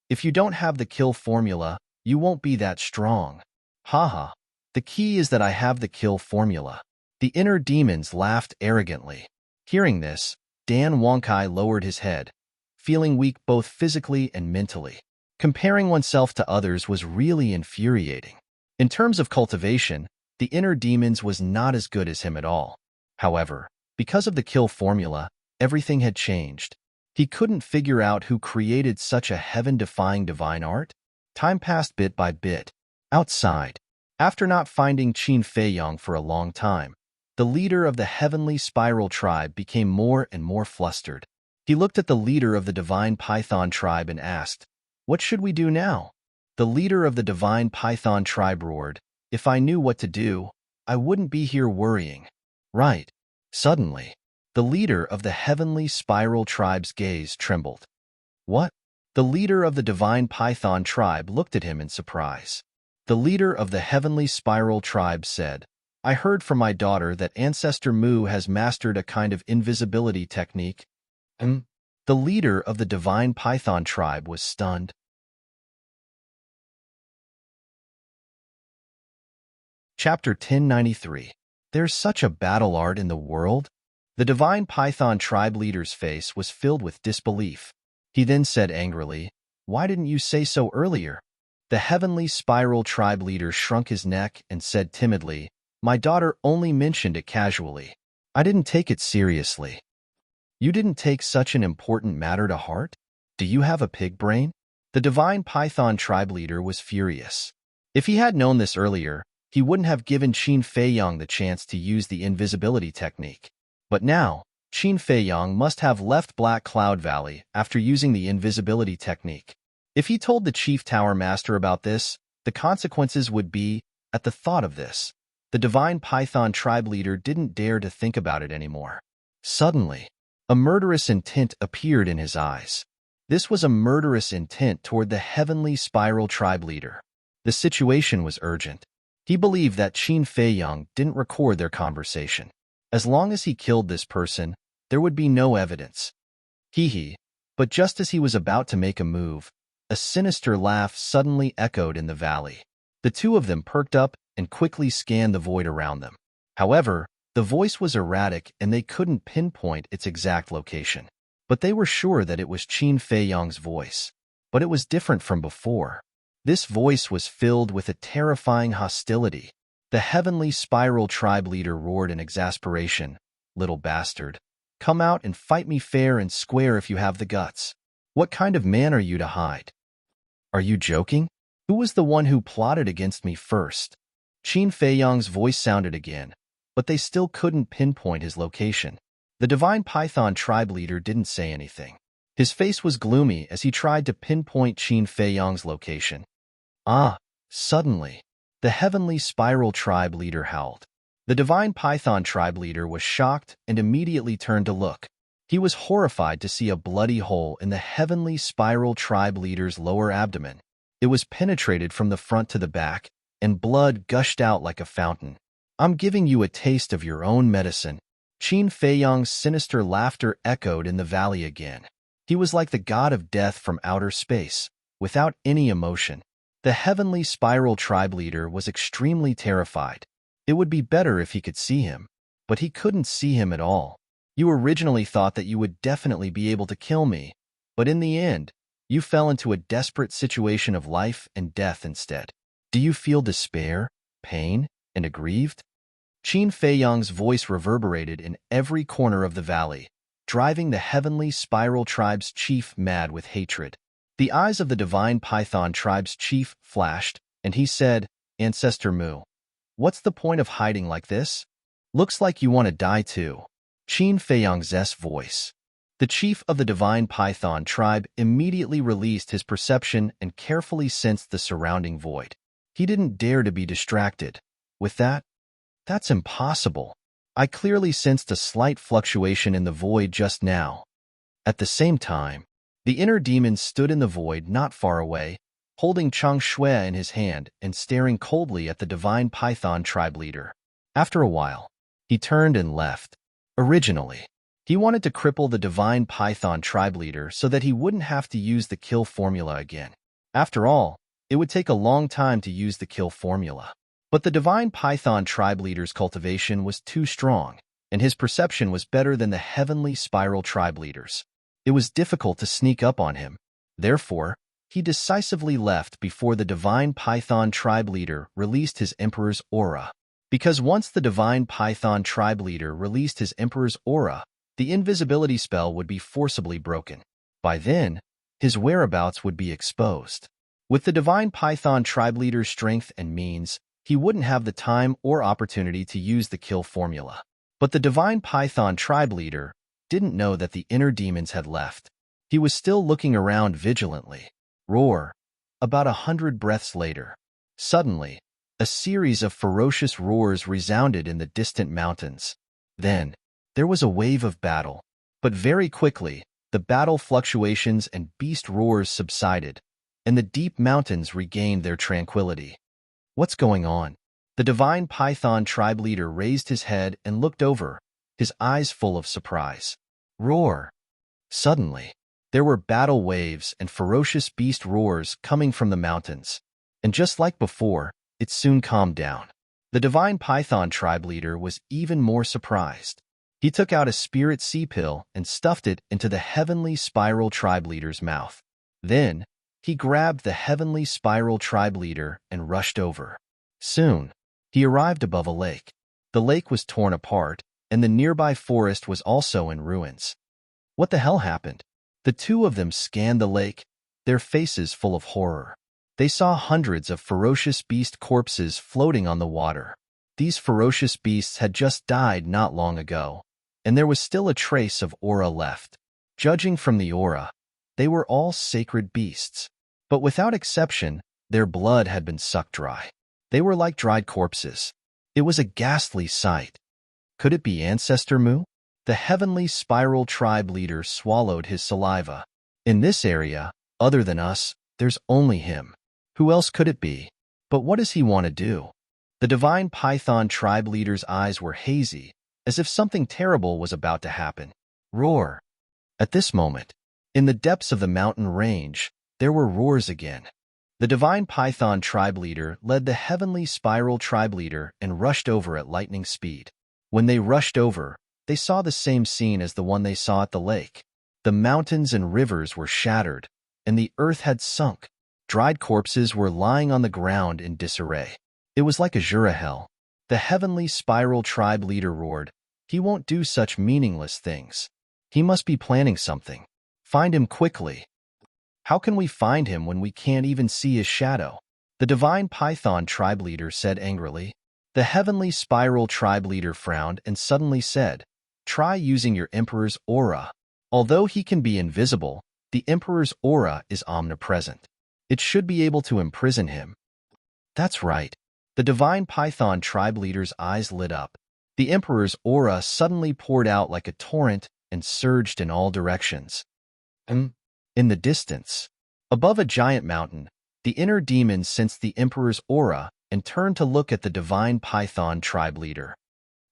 If you don't have the kill formula, you won't be that strong. Haha. The key is that I have the kill formula. The inner demons laughed arrogantly. Hearing this, Dan Wonkai lowered his head, feeling weak both physically and mentally. Comparing oneself to others was really infuriating. In terms of cultivation, the inner demons was not as good as him at all. However, because of the kill formula, everything had changed. He couldn't figure out who created such a heaven-defying divine art. Time passed bit by bit. Outside, after not finding Qin Feiyong for a long time, the leader of the Heavenly Spiral tribe became more and more flustered. He looked at the leader of the Divine Python tribe and asked, "What should we do now?" The leader of the Divine Python tribe roared, "If I knew what to do, I wouldn't be here worrying." Right. Suddenly, the leader of the Heavenly Spiral tribe's gaze trembled. What? The leader of the Divine Python tribe looked at him in surprise. The leader of the Heavenly Spiral tribe said, "I heard from my daughter that Ancestor Mu has mastered a kind of invisibility technique." The leader of the Divine Python tribe was stunned. Chapter 1093. There's such a battle art in the world? The Divine Python tribe leader's face was filled with disbelief. He then said angrily, "Why didn't you say so earlier?" The Heavenly Spiral tribe leader shrunk his neck and said timidly, "My daughter only mentioned it casually. I didn't take it seriously." You didn't take such an important matter to heart? Do you have a pig brain? The Divine Python tribe leader was furious. If he had known this earlier, he wouldn't have given Qin Feiyong the chance to use the invisibility technique. But now, Qin Feiyong must have left Black Cloud Valley after using the invisibility technique. If he told the Chief Tower Master about this, the consequences would be, at the thought of this, the Divine Python tribe leader didn't dare to think about it anymore. Suddenly, a murderous intent appeared in his eyes. This was a murderous intent toward the Heavenly Spiral tribe leader. The situation was urgent. He believed that Qin Feiyong didn't record their conversation. As long as he killed this person, there would be no evidence. Hee. But just as he was about to make a move, a sinister laugh suddenly echoed in the valley. The two of them perked up and quickly scanned the void around them. However, the voice was erratic and they couldn't pinpoint its exact location. But they were sure that it was Qin Feiyong's voice. But it was different from before. This voice was filled with a terrifying hostility. The Heavenly Spiral tribe leader roared in exasperation, "Little bastard, come out and fight me fair and square if you have the guts. What kind of man are you to hide? Are you joking? Who was the one who plotted against me first?" Qin Feiyong's voice sounded again, but they still couldn't pinpoint his location. The Divine Python tribe leader didn't say anything. His face was gloomy as he tried to pinpoint Qin Feiyong's location. Suddenly, the Heavenly Spiral tribe leader howled. The Divine Python tribe leader was shocked and immediately turned to look. He was horrified to see a bloody hole in the Heavenly Spiral tribe leader's lower abdomen. It was penetrated from the front to the back, and blood gushed out like a fountain. "I'm giving you a taste of your own medicine." Qin Feiyong's sinister laughter echoed in the valley again. He was like the god of death from outer space, without any emotion. The Heavenly Spiral tribe leader was extremely terrified. It would be better if he could see him, but he couldn't see him at all. "You originally thought that you would definitely be able to kill me, but in the end, you fell into a desperate situation of life and death instead. Do you feel despair, pain, and aggrieved?" Qin Feiyong's voice reverberated in every corner of the valley, driving the Heavenly Spiral tribe's chief mad with hatred. The eyes of the Divine Python tribe's chief flashed, and he said, "Ancestor Mu, what's the point of hiding like this? Looks like you want to die too." Qin Feiyong's voice. The chief of the Divine Python tribe immediately released his perception and carefully sensed the surrounding void. He didn't dare to be distracted. With that, "That's impossible. I clearly sensed a slight fluctuation in the void just now." At the same time, the inner demon stood in the void not far away, holding Chang Shui in his hand and staring coldly at the Divine Python tribe leader. After a while, he turned and left. Originally, He wanted to cripple the divine python tribe leader so that he wouldn't have to use the kill formula again. After all, it would take a long time to use the kill formula. But the divine python tribe leader's cultivation was too strong, and his perception was better than the heavenly spiral tribe leaders. It was difficult to sneak up on him. Therefore, he decisively left before the divine python tribe leader released his emperor's aura. Because once the divine python tribe leader released his emperor's aura, the invisibility spell would be forcibly broken. By then, his whereabouts would be exposed. With the divine python tribe leader's strength and means, he wouldn't have the time or opportunity to use the kill formula. But the divine python tribe leader didn't know that the inner demons had left. He was still looking around vigilantly. Roar! About 100 breaths later. Suddenly, a series of ferocious roars resounded in the distant mountains. Then, there was a wave of battle. But very quickly, the battle fluctuations and beast roars subsided, and the deep mountains regained their tranquility. What's going on? The divine python tribe leader raised his head and looked over, his eyes full of surprise. Roar! Suddenly, there were battle waves and ferocious beast roars coming from the mountains. And just like before, it soon calmed down. The divine python tribe leader was even more surprised. He took out a spirit sea pill and stuffed it into the heavenly spiral tribe leader's mouth. Then, he grabbed the heavenly spiral tribe leader and rushed over. Soon, he arrived above a lake. The lake was torn apart, and the nearby forest was also in ruins. What the hell happened? The two of them scanned the lake, their faces full of horror. They saw hundreds of ferocious beast corpses floating on the water. These ferocious beasts had just died not long ago, and there was still a trace of aura left. Judging from the aura, they were all sacred beasts. But without exception, their blood had been sucked dry. They were like dried corpses. It was a ghastly sight. Could it be Ancestor Mu? The heavenly spiral tribe leader swallowed his saliva. In this area, other than us, there's only him. Who else could it be? But what does he want to do? The divine python tribe leader's eyes were hazy, as if something terrible was about to happen. Roar! At this moment, in the depths of the mountain range, there were roars again. The divine python tribe leader led the heavenly spiral tribe leader and rushed over at lightning speed. When they rushed over, they saw the same scene as the one they saw at the lake. The mountains and rivers were shattered, and the earth had sunk. Dried corpses were lying on the ground in disarray. It was like a Jurahel. The heavenly spiral tribe leader roared, "He won't do such meaningless things. He must be planning something. Find him quickly." "How can we find him when we can't even see his shadow?" The divine python tribe leader said angrily. The heavenly spiral tribe leader frowned and suddenly said, "Try using your emperor's aura. Although he can be invisible, the emperor's aura is omnipresent. It should be able to imprison him." That's right. The divine python tribe leader's eyes lit up. The emperor's aura suddenly poured out like a torrent and surged in all directions. In the distance, above a giant mountain, the inner demons sensed the emperor's aura and turned to look at the divine python tribe leader.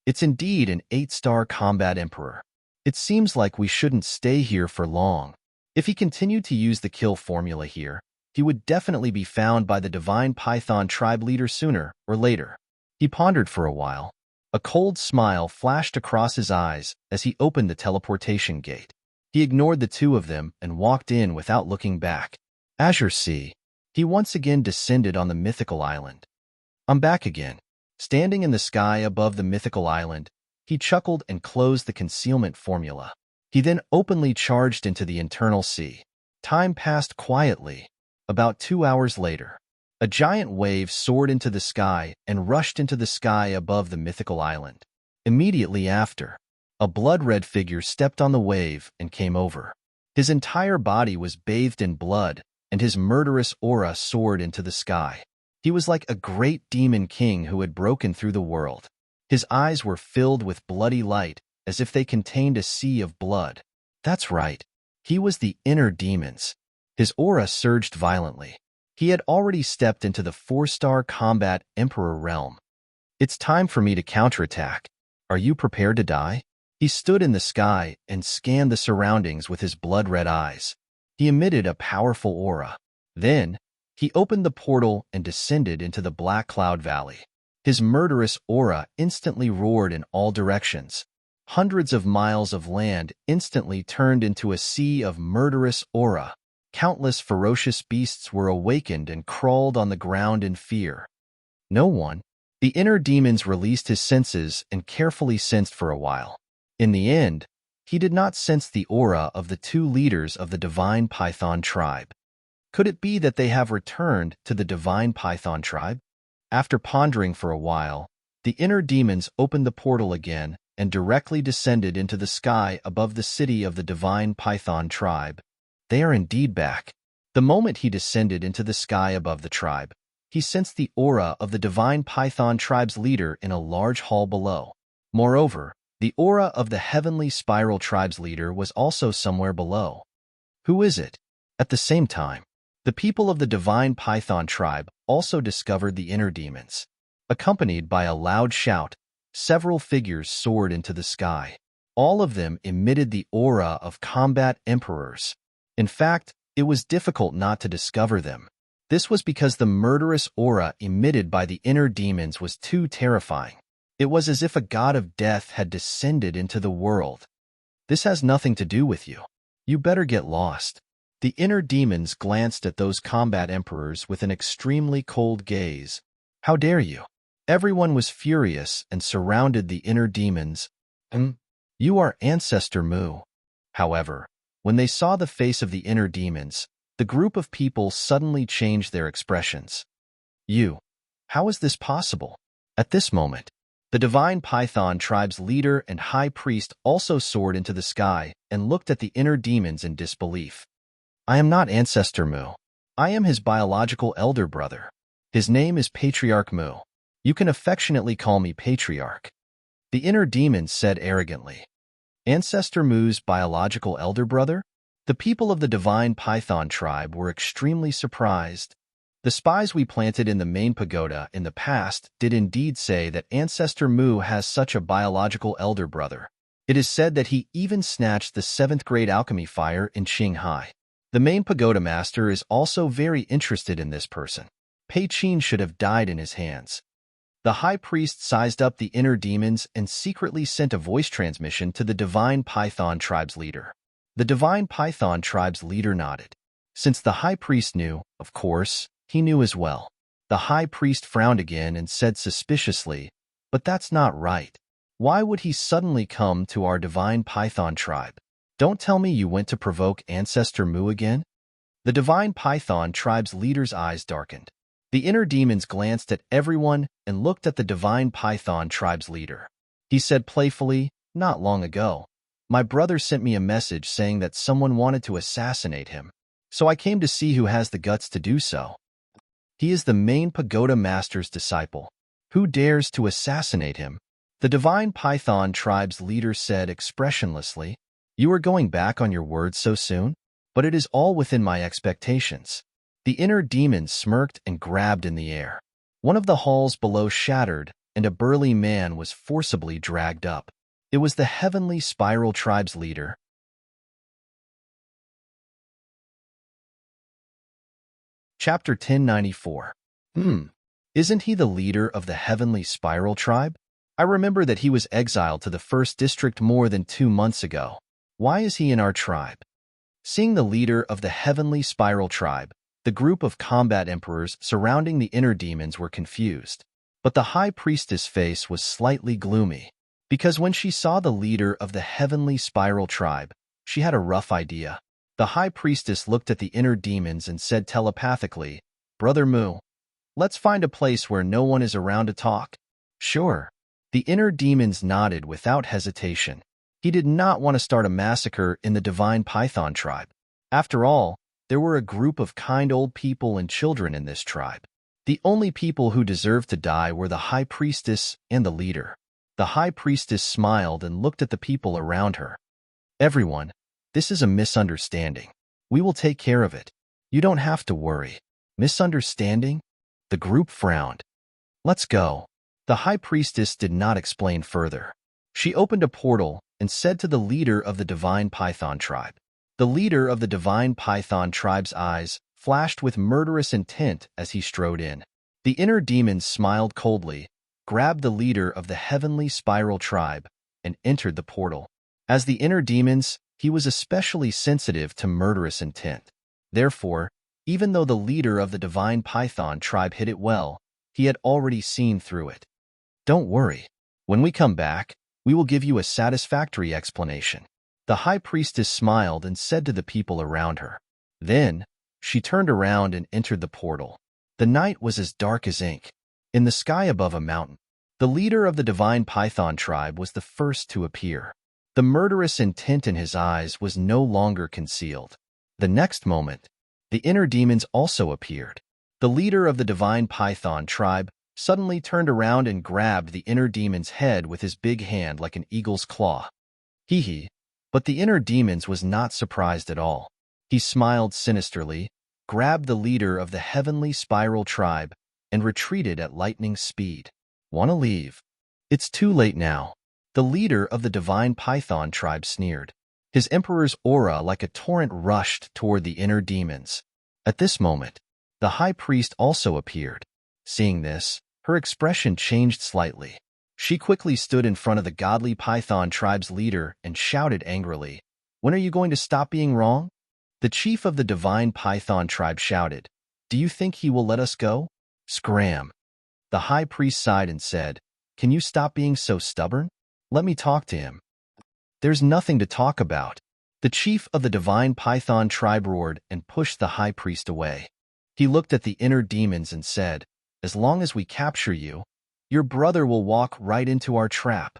It's indeed an 8-star combat emperor. It seems like we shouldn't stay here for long. If he continued to use the kill formula here, he would definitely be found by the divine python tribe leader sooner or later. He pondered for a while. A cold smile flashed across his eyes as he opened the teleportation gate. He ignored the two of them and walked in without looking back. Azure Sea. He once again descended on the mythical island. I'm back again. Standing in the sky above the mythical island, he chuckled and closed the concealment formula. He then openly charged into the internal sea. Time passed quietly. About 2 hours later, a giant wave soared into the sky and rushed into the sky above the mythical island. Immediately after, a blood-red figure stepped on the wave and came over. His entire body was bathed in blood, and his murderous aura soared into the sky. He was like a great demon king who had broken through the world. His eyes were filled with bloody light, as if they contained a sea of blood. That's right. He was the inner demons. His aura surged violently. He had already stepped into the 4-star combat emperor realm. It's time for me to counterattack. Are you prepared to die? He stood in the sky and scanned the surroundings with his blood-red eyes. He emitted a powerful aura. Then, he opened the portal and descended into the Black Cloud Valley. His murderous aura instantly roared in all directions. Hundreds of miles of land instantly turned into a sea of murderous aura. Countless ferocious beasts were awakened and crawled on the ground in fear. No one. The inner demons released his senses and carefully sensed for a while. In the end, he did not sense the aura of the two leaders of the Divine Python tribe. Could it be that they have returned to the Divine Python tribe? After pondering for a while, the inner demons opened the portal again and directly descended into the sky above the city of the Divine Python tribe. They are indeed back. The moment he descended into the sky above the tribe, he sensed the aura of the Divine Python tribe's leader in a large hall below. Moreover, the aura of the Heavenly Spiral tribe's leader was also somewhere below. Who is it? At the same time, the people of the Divine Python tribe also discovered the inner demons. Accompanied by a loud shout, several figures soared into the sky. All of them emitted the aura of combat emperors. In fact, it was difficult not to discover them. This was because the murderous aura emitted by the inner demons was too terrifying. It was as if a god of death had descended into the world. This has nothing to do with you. You better get lost. The inner demons glanced at those combat emperors with an extremely cold gaze. How dare you? Everyone was furious and surrounded the inner demons. You are Ancestor Mu. However, when they saw the face of the inner demons, the group of people suddenly changed their expressions. You. How is this possible? At this moment, the Divine Python tribe's leader and high priest also soared into the sky and looked at the inner demons in disbelief. I am not Ancestor Mu. I am his biological elder brother. His name is Patriarch Mu. You can affectionately call me Patriarch. The inner demons said arrogantly. Ancestor Mu's biological elder brother? The people of the Divine Python tribe were extremely surprised. The spies we planted in the main pagoda in the past did indeed say that Ancestor Mu has such a biological elder brother. It is said that he even snatched the 7th grade alchemy fire in Qinghai. The main pagoda master is also very interested in this person. Pei Qin should have died in his hands. The high priest sized up the inner demons and secretly sent a voice transmission to the Divine Python tribe's leader. The Divine Python tribe's leader nodded. Since the high priest knew, of course, he knew as well. The high priest frowned again and said suspiciously, "But that's not right. Why would he suddenly come to our Divine Python tribe? Don't tell me you went to provoke Ancestor Mu again?" The Divine Python tribe's leader's eyes darkened. The inner demons glanced at everyone and looked at the Divine Python tribe's leader. He said playfully, "Not long ago, my brother sent me a message saying that someone wanted to assassinate him. So I came to see who has the guts to do so. He is the main pagoda master's disciple. Who dares to assassinate him?" The Divine Python tribe's leader said expressionlessly, "You are going back on your word so soon? But it is all within my expectations." The inner demons smirked and grabbed in the air. One of the halls below shattered, and a burly man was forcibly dragged up. It was the Heavenly Spiral tribe's leader. Chapter 1094. Isn't he the leader of the Heavenly Spiral tribe? I remember that he was exiled to the 1st district more than 2 months ago. Why is he in our tribe? Seeing the leader of the Heavenly Spiral tribe, the group of combat emperors surrounding the inner demons were confused. But the high priestess' face was slightly gloomy, because when she saw the leader of the Heavenly Spiral tribe, she had a rough idea. The high priestess looked at the inner demons and said telepathically, "Brother Mu, let's find a place where no one is around to talk." Sure. The inner demons nodded without hesitation. He did not want to start a massacre in the Divine Python tribe. After all, there were a group of kind old people and children in this tribe. The only people who deserved to die were the high priestess and the leader. The high priestess smiled and looked at the people around her. "Everyone, this is a misunderstanding. We will take care of it. You don't have to worry." Misunderstanding? The group frowned. "Let's go." The high priestess did not explain further. She opened a portal and said to the leader of the divine python tribe. The leader of the divine python tribe's eyes flashed with murderous intent as he strode in. The inner demons smiled coldly, grabbed the leader of the heavenly spiral tribe, and entered the portal. As the inner demons, he was especially sensitive to murderous intent. Therefore, even though the leader of the divine python tribe hid it well, he had already seen through it. Don't worry. When we come back, we will give you a satisfactory explanation. The high priestess smiled and said to the people around her. Then, she turned around and entered the portal. The night was as dark as ink. In the sky above a mountain, the leader of the divine python tribe was the first to appear. The murderous intent in his eyes was no longer concealed. The next moment, the inner demons also appeared. The leader of the divine python tribe suddenly turned around and grabbed the inner demon's head with his big hand like an eagle's claw. Hee. But the inner demons was not surprised at all. He smiled sinisterly, grabbed the leader of the heavenly spiral tribe, and retreated at lightning speed. "Want to leave? It's too late now." The leader of the divine python tribe sneered. His emperor's aura like a torrent rushed toward the inner demons. At this moment, the high priest also appeared. Seeing this, her expression changed slightly. She quickly stood in front of the godly python tribe's leader and shouted angrily, "When are you going to stop being wrong?" The chief of the divine python tribe shouted, "Do you think he will let us go?" Scram. The high priest sighed and said, "Can you stop being so stubborn? Let me talk to him." "There's nothing to talk about." The chief of the divine python tribe roared and pushed the high priest away. He looked at the inner demons and said, "As long as we capture you, your brother will walk right into our trap."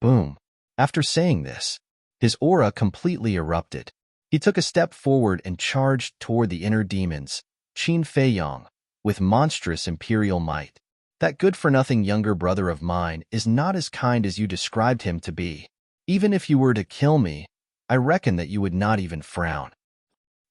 Boom. After saying this, his aura completely erupted. He took a step forward and charged toward the inner demons, Qin Feiyang, with monstrous imperial might. "That good-for-nothing younger brother of mine is not as kind as you described him to be. Even if you were to kill me, I reckon that you would not even frown.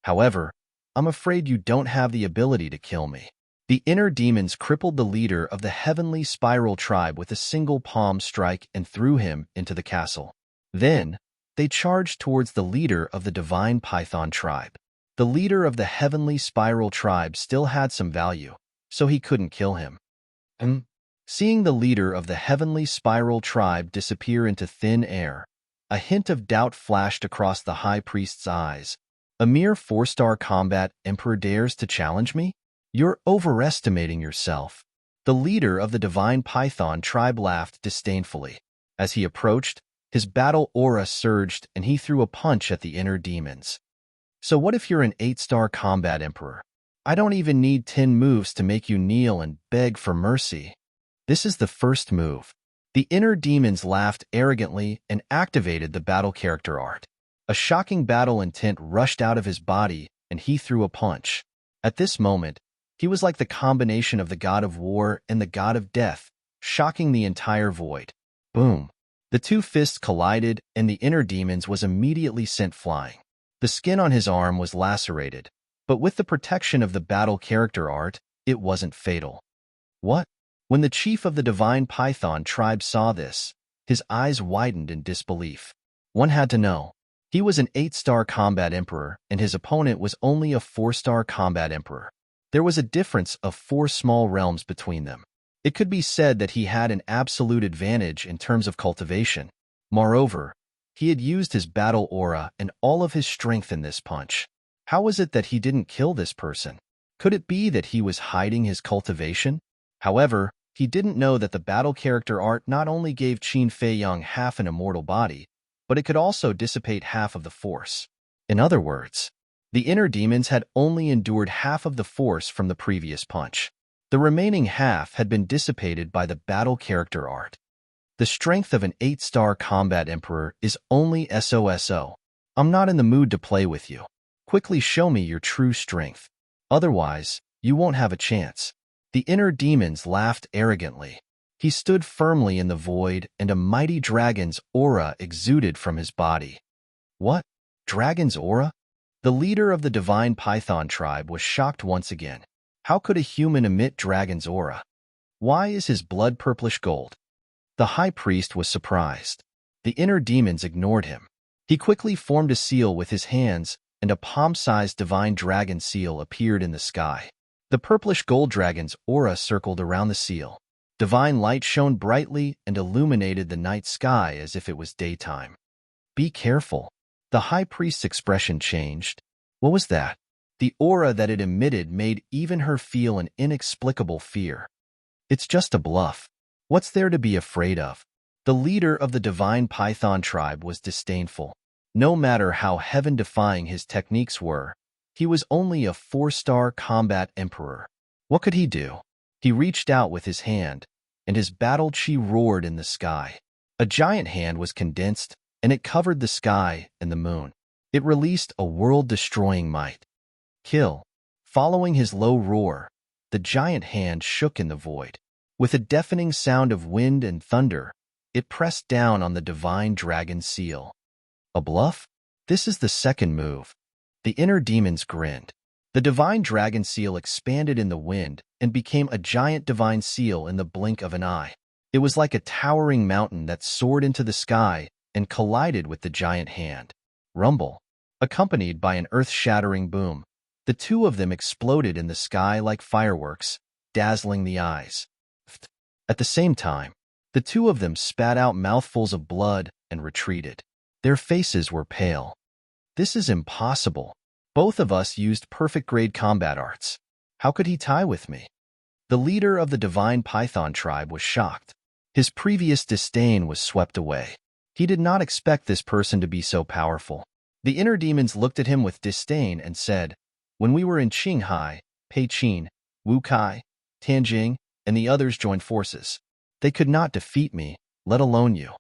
However, I'm afraid you don't have the ability to kill me." The inner demons crippled the leader of the heavenly spiral tribe with a single palm strike and threw him into the castle. Then, they charged towards the leader of the divine python tribe. The leader of the heavenly spiral tribe still had some value, so he couldn't kill him. Seeing the leader of the heavenly spiral tribe disappear into thin air, a hint of doubt flashed across the high priest's eyes. "A mere 4-star combat emperor dares to challenge me? You're overestimating yourself." The leader of the divine python tribe laughed disdainfully. As he approached, his battle aura surged and he threw a punch at the inner demons. "So what if you're an 8-star combat emperor? I don't even need 10 moves to make you kneel and beg for mercy. This is the first move." The inner demons laughed arrogantly and activated the battle character art. A shocking battle intent rushed out of his body and he threw a punch. At this moment, he was like the combination of the god of war and the god of death, shocking the entire void. Boom. The two fists collided and the inner demons was immediately sent flying. The skin on his arm was lacerated, but with the protection of the battle character art, it wasn't fatal. What? When the chief of the divine python tribe saw this, his eyes widened in disbelief. One had to know. He was an 8-star combat emperor, and his opponent was only a 4-star combat emperor. There was a difference of 4 small realms between them. It could be said that he had an absolute advantage in terms of cultivation. Moreover, he had used his battle aura and all of his strength in this punch. How was it that he didn't kill this person? Could it be that he was hiding his cultivation? However, he didn't know that the battle character art not only gave Qin Feiyang half an immortal body, but it could also dissipate half of the force. In other words, the inner demons had only endured half of the force from the previous punch. The remaining half had been dissipated by the battle character art. The strength of an 8-star combat emperor is only SOSO. I'm not in the mood to play with you. Quickly show me your true strength. Otherwise, you won't have a chance. The inner demons laughed arrogantly. He stood firmly in the void and a mighty dragon's aura exuded from his body. What? Dragon's aura? The leader of the divine python tribe was shocked once again. How could a human emit dragon's aura? Why is his blood purplish gold? The high priest was surprised. The inner demons ignored him. He quickly formed a seal with his hands, and a palm-sized divine dragon seal appeared in the sky. The purplish gold dragon's aura circled around the seal. Divine light shone brightly and illuminated the night sky as if it was daytime. Be careful. The high priest's expression changed. What was that? The aura that it emitted made even her feel an inexplicable fear. It's just a bluff. What's there to be afraid of? The leader of the divine python tribe was disdainful. No matter how heaven-defying his techniques were, he was only a 4-star combat emperor. What could he do? He reached out with his hand, and his battle chi roared in the sky. A giant hand was condensed, and it covered the sky and the moon. It released a world-destroying might. Kill. Following his low roar, the giant hand shook in the void. With a deafening sound of wind and thunder, it pressed down on the divine dragon seal. A bluff? This is the second move. The inner demons grinned. The divine dragon seal expanded in the wind and became a giant divine seal in the blink of an eye. It was like a towering mountain that soared into the sky and collided with the giant hand. Rumble. Accompanied by an earth-shattering boom, the two of them exploded in the sky like fireworks, dazzling the eyes. At the same time, the two of them spat out mouthfuls of blood and retreated. Their faces were pale. This is impossible. Both of us used perfect-grade combat arts. How could he tie with me? The leader of the divine python tribe was shocked. His previous disdain was swept away. He did not expect this person to be so powerful. The inner demons looked at him with disdain and said, "When we were in Qinghai, Peichin, Wukai, Tianjing, and the others joined forces. They could not defeat me, let alone you.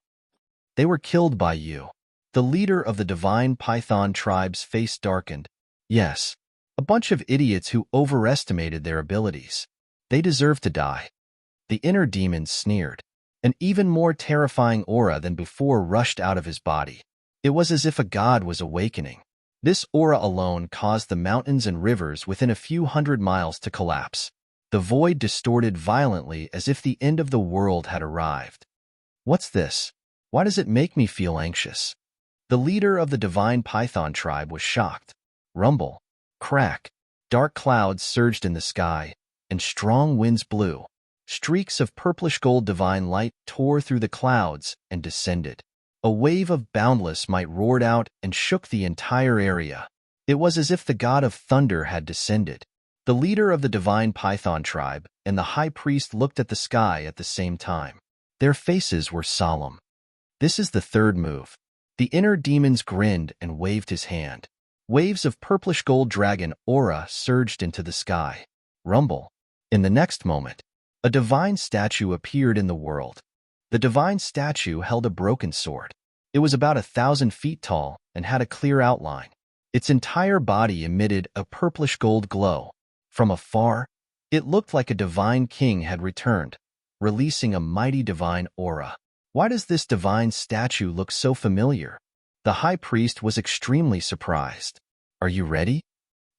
They were killed by you." The leader of the divine python tribe's face darkened. Yes, a bunch of idiots who overestimated their abilities. They deserve to die. The inner demons sneered. An even more terrifying aura than before rushed out of his body. It was as if a god was awakening. This aura alone caused the mountains and rivers within a few hundred miles to collapse. The void distorted violently as if the end of the world had arrived. What's this? Why does it make me feel anxious? The leader of the divine python tribe was shocked. Rumble. Crack. Dark clouds surged in the sky, and strong winds blew. Streaks of purplish-gold divine light tore through the clouds and descended. A wave of boundless might roared out and shook the entire area. It was as if the god of thunder had descended. The leader of the divine python tribe and the high priest looked at the sky at the same time. Their faces were solemn. This is the third move. The inner demons grinned and waved his hand. Waves of purplish-gold dragon aura surged into the sky. Rumble. In the next moment, a divine statue appeared in the world. The divine statue held a broken sword. It was about 1,000 feet tall and had a clear outline. Its entire body emitted a purplish-gold glow. From afar, it looked like a divine king had returned, releasing a mighty divine aura. Why does this divine statue look so familiar? The high priest was extremely surprised. Are you ready?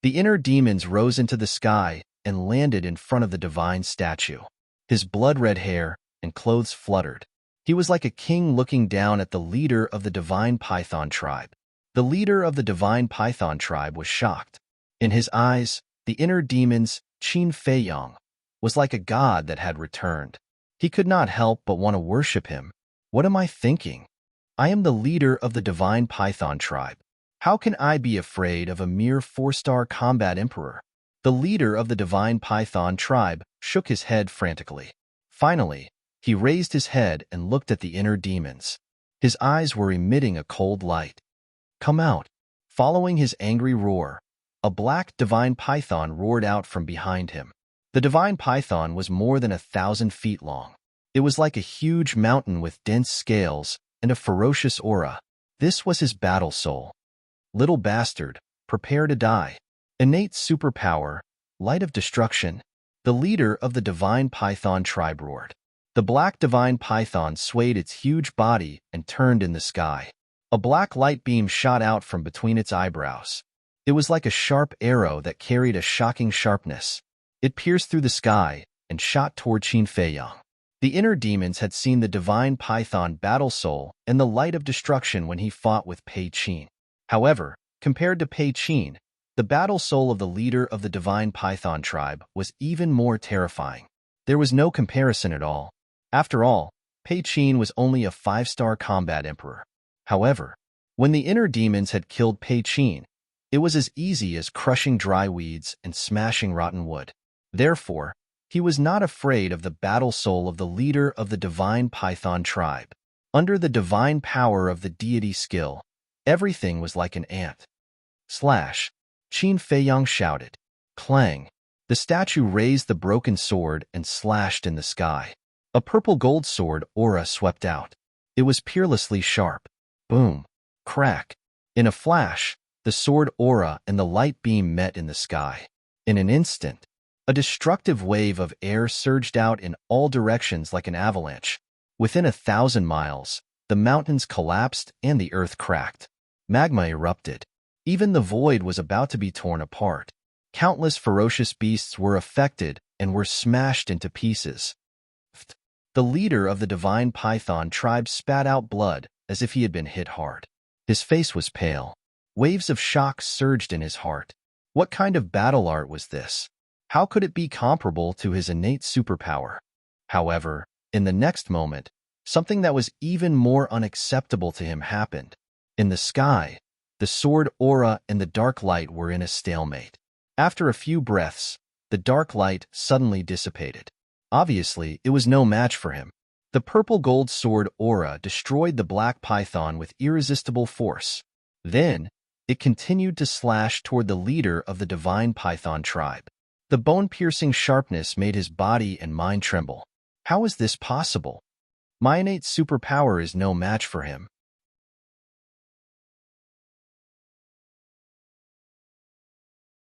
The inner demons rose into the sky and landed in front of the divine statue. His blood-red hair and clothes fluttered. He was like a king looking down at the leader of the divine python tribe. The leader of the divine python tribe was shocked. In his eyes, the inner demon's Qin Feiyang was like a god that had returned. He could not help but want to worship him. What am I thinking? I am the leader of the divine python tribe. How can I be afraid of a mere 4-star combat emperor? The leader of the divine python tribe shook his head frantically. Finally, he raised his head and looked at the inner demons. His eyes were emitting a cold light. Come out. Following his angry roar, a black divine python roared out from behind him. The divine python was more than 1,000 feet long. It was like a huge mountain with dense scales and a ferocious aura. This was his battle soul. Little bastard, prepare to die. Innate superpower, light of destruction. The leader of the divine python tribe roared. The black divine python swayed its huge body and turned in the sky. A black light beam shot out from between its eyebrows. It was like a sharp arrow that carried a shocking sharpness. It pierced through the sky and shot toward Qin Feiyang. The inner demons had seen the divine python battle soul and the light of destruction when he fought with Pei Qin. However, compared to Pei Qin, the battle soul of the leader of the divine python tribe was even more terrifying. There was no comparison at all. After all, Pei Qin was only a 5-star combat emperor. However, when the inner demons had killed Pei Qin, it was as easy as crushing dry weeds and smashing rotten wood. Therefore, he was not afraid of the battle soul of the leader of the divine python tribe. Under the divine power of the deity skill, everything was like an ant. Slash! Qin Feiyang shouted. Clang! The statue raised the broken sword and slashed in the sky. A purple gold sword aura swept out. It was peerlessly sharp. Boom! Crack! In a flash, the sword aura and the light beam met in the sky. In an instant, a destructive wave of air surged out in all directions like an avalanche. Within 1,000 miles, the mountains collapsed and the earth cracked. Magma erupted. Even the void was about to be torn apart. Countless ferocious beasts were affected and were smashed into pieces. The leader of the divine python tribe spat out blood as if he had been hit hard. His face was pale. Waves of shock surged in his heart. What kind of battle art was this? How could it be comparable to his innate superpower? However, in the next moment, something that was even more unacceptable to him happened. In the sky, the sword aura and the dark light were in a stalemate. After a few breaths, the dark light suddenly dissipated. Obviously, it was no match for him. The purple gold sword aura destroyed the black python with irresistible force. Then, it continued to slash toward the leader of the divine python tribe. The bone-piercing sharpness made his body and mind tremble. How is this possible? My innate superpower is no match for him.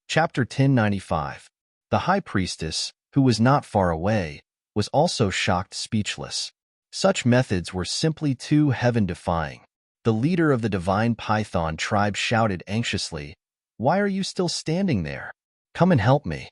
Chapter 1095. The High Priestess, who was not far away, was also shocked speechless. Such methods were simply too heaven-defying. The leader of the divine python tribe shouted anxiously, "Why are you still standing there? Come and help me."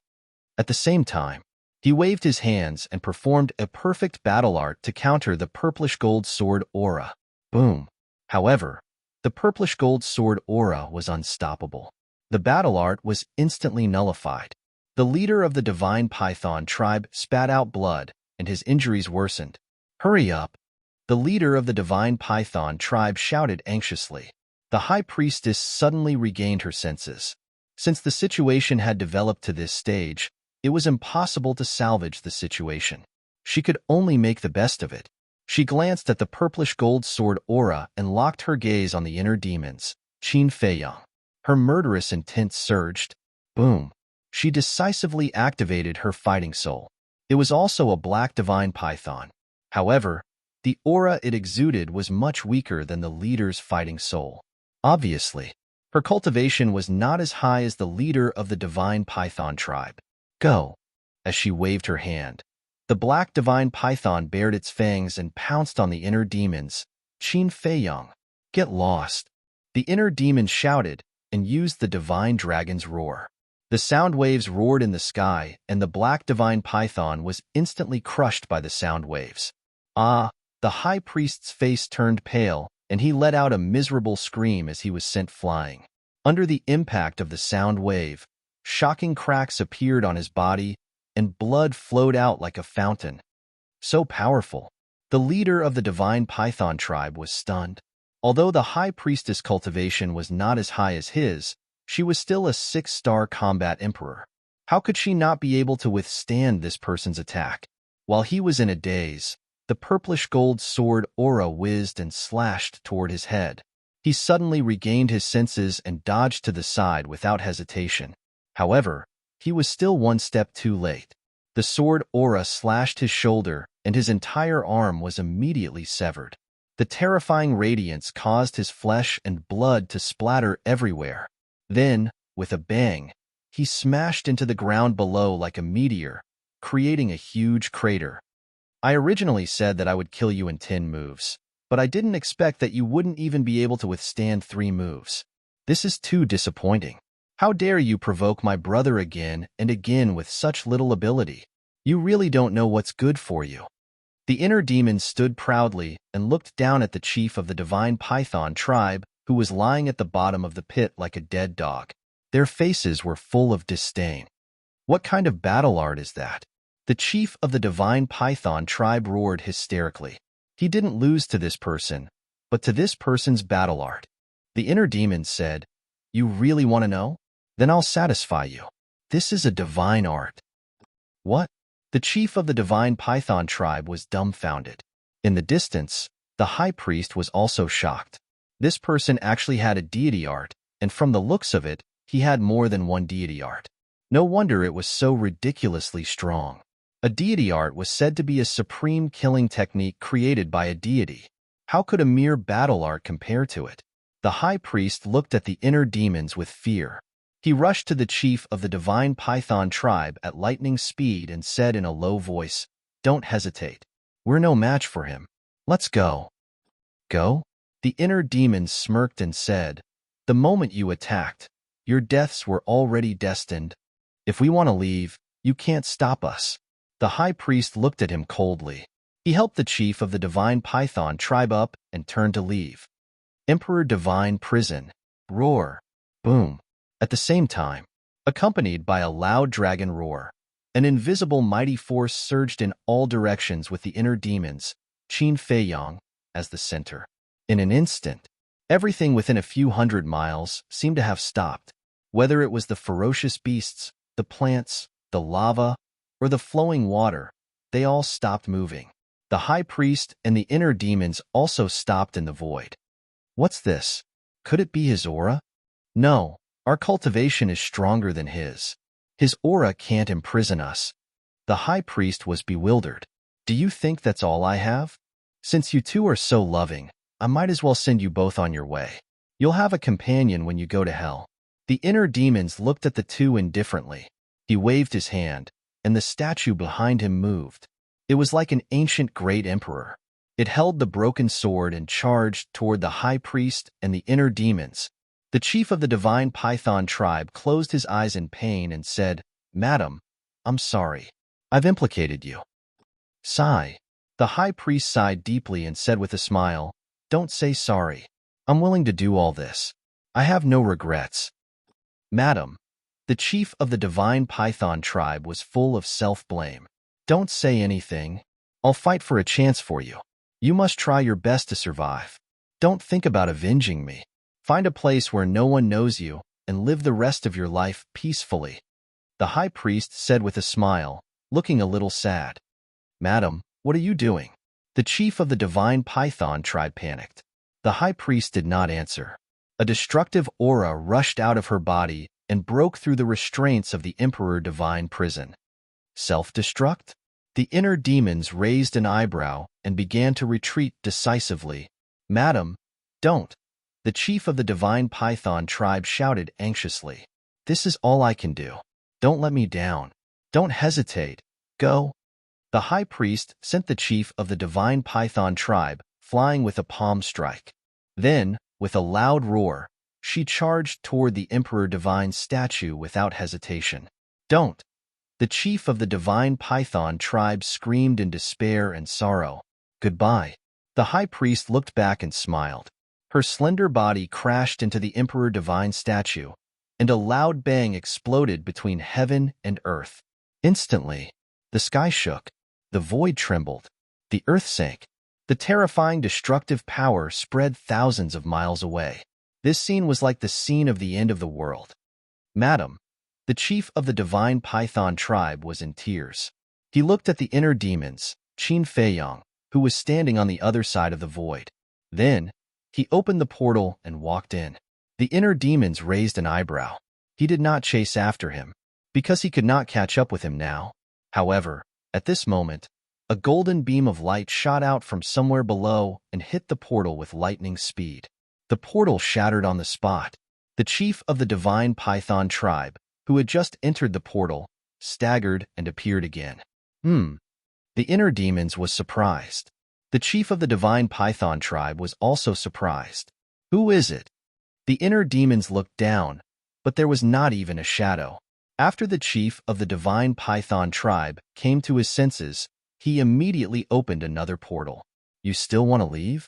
At the same time, he waved his hands and performed a perfect battle art to counter the purplish gold sword aura. Boom! However, the purplish gold sword aura was unstoppable. The battle art was instantly nullified. The leader of the divine python tribe spat out blood, and his injuries worsened. "Hurry up!" The leader of the divine python tribe shouted anxiously. The high priestess suddenly regained her senses. Since the situation had developed to this stage, it was impossible to salvage the situation. She could only make the best of it. She glanced at the purplish gold sword aura and locked her gaze on the inner demons, Qin Feiyang. Her murderous intent surged. Boom! She decisively activated her fighting soul. It was also a black divine python. However, the aura it exuded was much weaker than the leader's fighting soul. Obviously, her cultivation was not as high as the leader of the divine python tribe. Go! As she waved her hand, the black divine python bared its fangs and pounced on the inner demons, Qin Feiyang. Get lost! The inner demon shouted and used the divine dragon's roar. The sound waves roared in the sky, and the black divine python was instantly crushed by the sound waves. Ah! The high priest's face turned pale, and he let out a miserable scream as he was sent flying. Under the impact of the sound wave, shocking cracks appeared on his body, and blood flowed out like a fountain. So powerful. The leader of the divine python tribe was stunned. Although the high priestess cultivation was not as high as his, she was still a 6-star combat emperor. How could she not be able to withstand this person's attack? While he was in a daze, the purplish gold sword aura whizzed and slashed toward his head. He suddenly regained his senses and dodged to the side without hesitation. However, he was still one step too late. The sword aura slashed his shoulder, and his entire arm was immediately severed. The terrifying radiance caused his flesh and blood to splatter everywhere. Then, with a bang, he smashed into the ground below like a meteor, creating a huge crater. I originally said that I would kill you in 10 moves, but I didn't expect that you wouldn't even be able to withstand 3 moves. This is too disappointing. How dare you provoke my brother again and again with such little ability? You really don't know what's good for you. The inner demons stood proudly and looked down at the chief of the divine python tribe, who was lying at the bottom of the pit like a dead dog. Their faces were full of disdain. What kind of battle art is that? The chief of the divine python tribe roared hysterically. He didn't lose to this person, but to this person's battle art. The inner demon said, "You really want to know? Then I'll satisfy you. This is a divine art." What? The chief of the divine python tribe was dumbfounded. In the distance, the high priest was also shocked. This person actually had a deity art, and from the looks of it, he had more than one deity art. No wonder it was so ridiculously strong. A deity art was said to be a supreme killing technique created by a deity. How could a mere battle art compare to it? The high priest looked at the inner demons with fear. He rushed to the chief of the divine python tribe at lightning speed and said in a low voice, "Don't hesitate. We're no match for him. Let's go." Go? The inner demons smirked and said, "The moment you attacked, your deaths were already destined. If we want to leave, you can't stop us." The high priest looked at him coldly. He helped the chief of the divine python tribe up and turned to leave. Emperor Divine Prison. Roar. Boom. At the same time, accompanied by a loud dragon roar, an invisible mighty force surged in all directions with the inner demons, Qin Feiyang, as the center. In an instant, everything within a few hundred miles seemed to have stopped. Whether it was the ferocious beasts, the plants, the lava, or the flowing water, they all stopped moving. The high priest and the inner demons also stopped in the void. What's this? Could it be his aura? No, our cultivation is stronger than his. His aura can't imprison us. The high priest was bewildered. Do you think that's all I have? Since you two are so loving, I might as well send you both on your way. You'll have a companion when you go to hell. The inner demons looked at the two indifferently. He waved his hand, and the statue behind him moved. It was like an ancient great emperor. It held the broken sword and charged toward the high priest and the inner demons. The chief of the divine python tribe closed his eyes in pain and said, "Madam, I'm sorry. I've implicated you." Sigh. The high priest sighed deeply and said with a smile, "Don't say sorry. I'm willing to do all this. I have no regrets." Madam, the chief of the divine python tribe was full of self-blame. "Don't say anything. I'll fight for a chance for you. You must try your best to survive. Don't think about avenging me. Find a place where no one knows you and live the rest of your life peacefully." The high priest said with a smile, looking a little sad. "Madam, what are you doing?" The chief of the divine python tribe panicked. The high priest did not answer. A destructive aura rushed out of her body and broke through the restraints of the Emperor Divine Prison. Self-destruct? The inner demons raised an eyebrow and began to retreat decisively. "Madam, don't." The chief of the divine python tribe shouted anxiously. "This is all I can do. Don't let me down. Don't hesitate. Go." The high priest sent the chief of the divine python tribe flying with a palm strike. Then, with a loud roar, she charged toward the Emperor Divine statue without hesitation. "Don't!" The chief of the divine python tribe screamed in despair and sorrow. "Goodbye." The high priest looked back and smiled. Her slender body crashed into the Emperor Divine statue, and a loud bang exploded between heaven and earth. Instantly, the sky shook, the void trembled, the earth sank. The terrifying destructive power spread thousands of miles away. This scene was like the scene of the end of the world. "Madam," the chief of the divine python tribe was in tears. He looked at the inner demons, Qin Feiyang, who was standing on the other side of the void. Then, he opened the portal and walked in. The inner demons raised an eyebrow. He did not chase after him, because he could not catch up with him now. However, at this moment, a golden beam of light shot out from somewhere below and hit the portal with lightning speed. The portal shattered on the spot. The chief of the divine python tribe, who had just entered the portal, staggered and appeared again. The inner demons was surprised. The chief of the divine python tribe was also surprised. "Who is it?" The inner demons looked down, but there was not even a shadow. After the chief of the divine python tribe came to his senses, he immediately opened another portal. You still want to leave?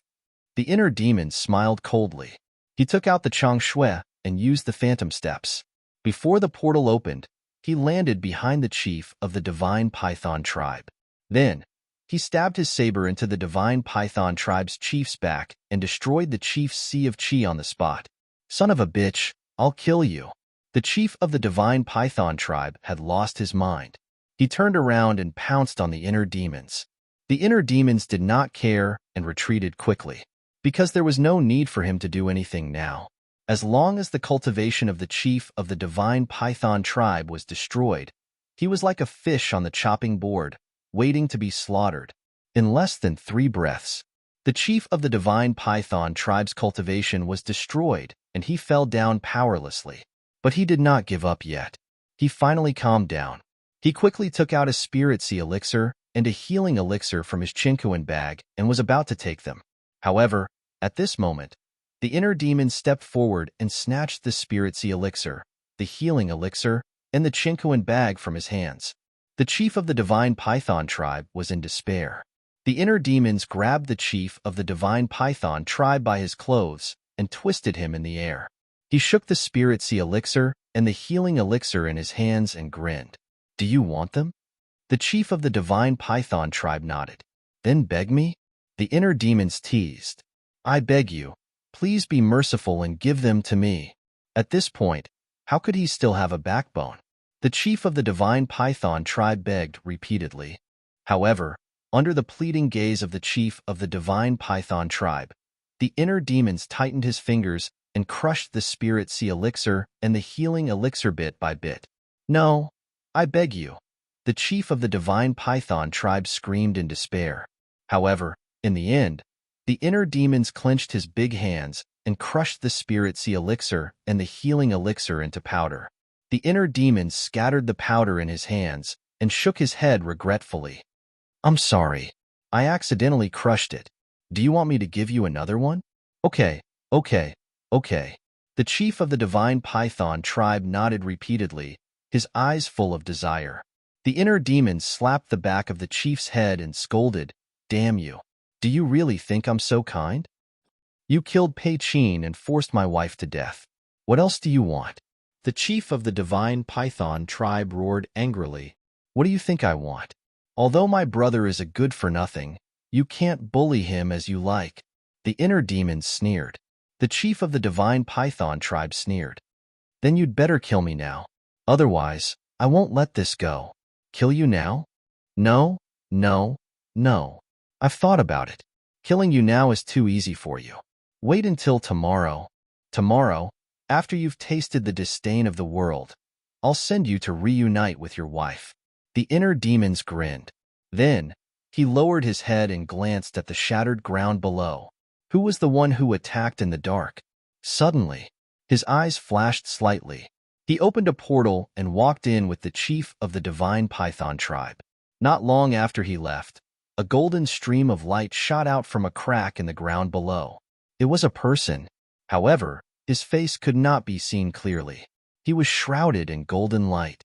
The inner demon smiled coldly. He took out the Chang Shui and used the phantom steps. Before the portal opened, he landed behind the chief of the divine python tribe. Then, he stabbed his saber into the divine python tribe's chief's back and destroyed the chief's sea of chi on the spot. Son of a bitch, I'll kill you. The chief of the divine python tribe had lost his mind. He turned around and pounced on the inner demons. The inner demons did not care and retreated quickly, because there was no need for him to do anything now. As long as the cultivation of the chief of the divine python tribe was destroyed, he was like a fish on the chopping board, waiting to be slaughtered. In less than 3 breaths, the chief of the divine python tribe's cultivation was destroyed, and he fell down powerlessly. But he did not give up yet. He finally calmed down. He quickly took out a spirit sea elixir and a healing elixir from his chinkuan bag and was about to take them. However, at this moment, the inner demon stepped forward and snatched the spirit sea elixir, the healing elixir, and the chinkuan bag from his hands. The chief of the divine python tribe was in despair. The inner demons grabbed the chief of the divine python tribe by his clothes and twisted him in the air. He shook the spirit sea elixir and the healing elixir in his hands and grinned. Do you want them? The chief of the divine python tribe nodded. Then beg me? The inner demons teased. I beg you, please be merciful and give them to me. At this point, how could he still have a backbone? The chief of the divine python tribe begged repeatedly. However, under the pleading gaze of the chief of the divine python tribe, the inner demons tightened his fingers and crushed the spirit sea elixir and the healing elixir bit by bit. No, I beg you. The chief of the divine python tribe screamed in despair. However, in the end, the inner demons clenched his big hands and crushed the spirit sea elixir and the healing elixir into powder. The inner demon scattered the powder in his hands and shook his head regretfully. I'm sorry. I accidentally crushed it. Do you want me to give you another one? Okay. The chief of the divine python tribe nodded repeatedly, his eyes full of desire. The inner demon slapped the back of the chief's head and scolded, Damn you. Do you really think I'm so kind? You killed Pei Qin and forced my wife to death. What else do you want? The chief of the divine python tribe roared angrily. What do you think I want? Although my brother is a good-for-nothing, you can't bully him as you like. The inner demon sneered. The chief of the divine python tribe sneered. Then you'd better kill me now. Otherwise, I won't let this go. Kill you now? No. I've thought about it. Killing you now is too easy for you. Wait until tomorrow. Tomorrow, after you've tasted the disdain of the world, I'll send you to reunite with your wife. The inner demons grinned. Then, he lowered his head and glanced at the shattered ground below. Who was the one who attacked in the dark? Suddenly, his eyes flashed slightly. He opened a portal and walked in with the chief of the divine python tribe. Not long after he left, a golden stream of light shot out from a crack in the ground below. It was a person. However, his face could not be seen clearly. He was shrouded in golden light.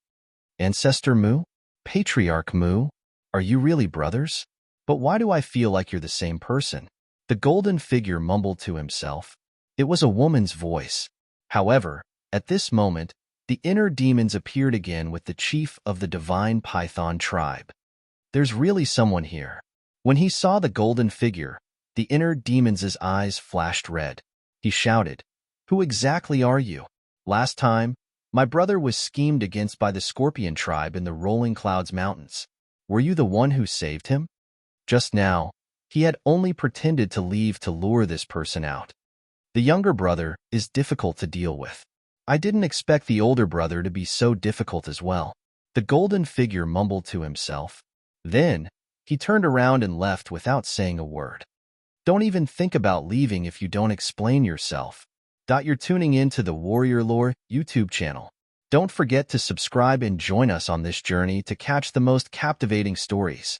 Ancestor Mu? Patriarch Mu? Are you really brothers? But why do I feel like you're the same person? The golden figure mumbled to himself. It was a woman's voice. However, at this moment, the inner demons appeared again with the chief of the divine python tribe. There's really someone here. When he saw the golden figure, the inner demon's eyes flashed red. He shouted, Who exactly are you? Last time, my brother was schemed against by the Scorpion tribe in the Rolling Clouds Mountains. Were you the one who saved him? Just now, he had only pretended to leave to lure this person out. The younger brother is difficult to deal with. I didn't expect the older brother to be so difficult as well. The golden figure mumbled to himself. Then, he turned around and left without saying a word. Don't even think about leaving if you don't explain yourself. You're tuning in to the Warrior Lore YouTube channel. Don't forget to subscribe and join us on this journey to catch the most captivating stories.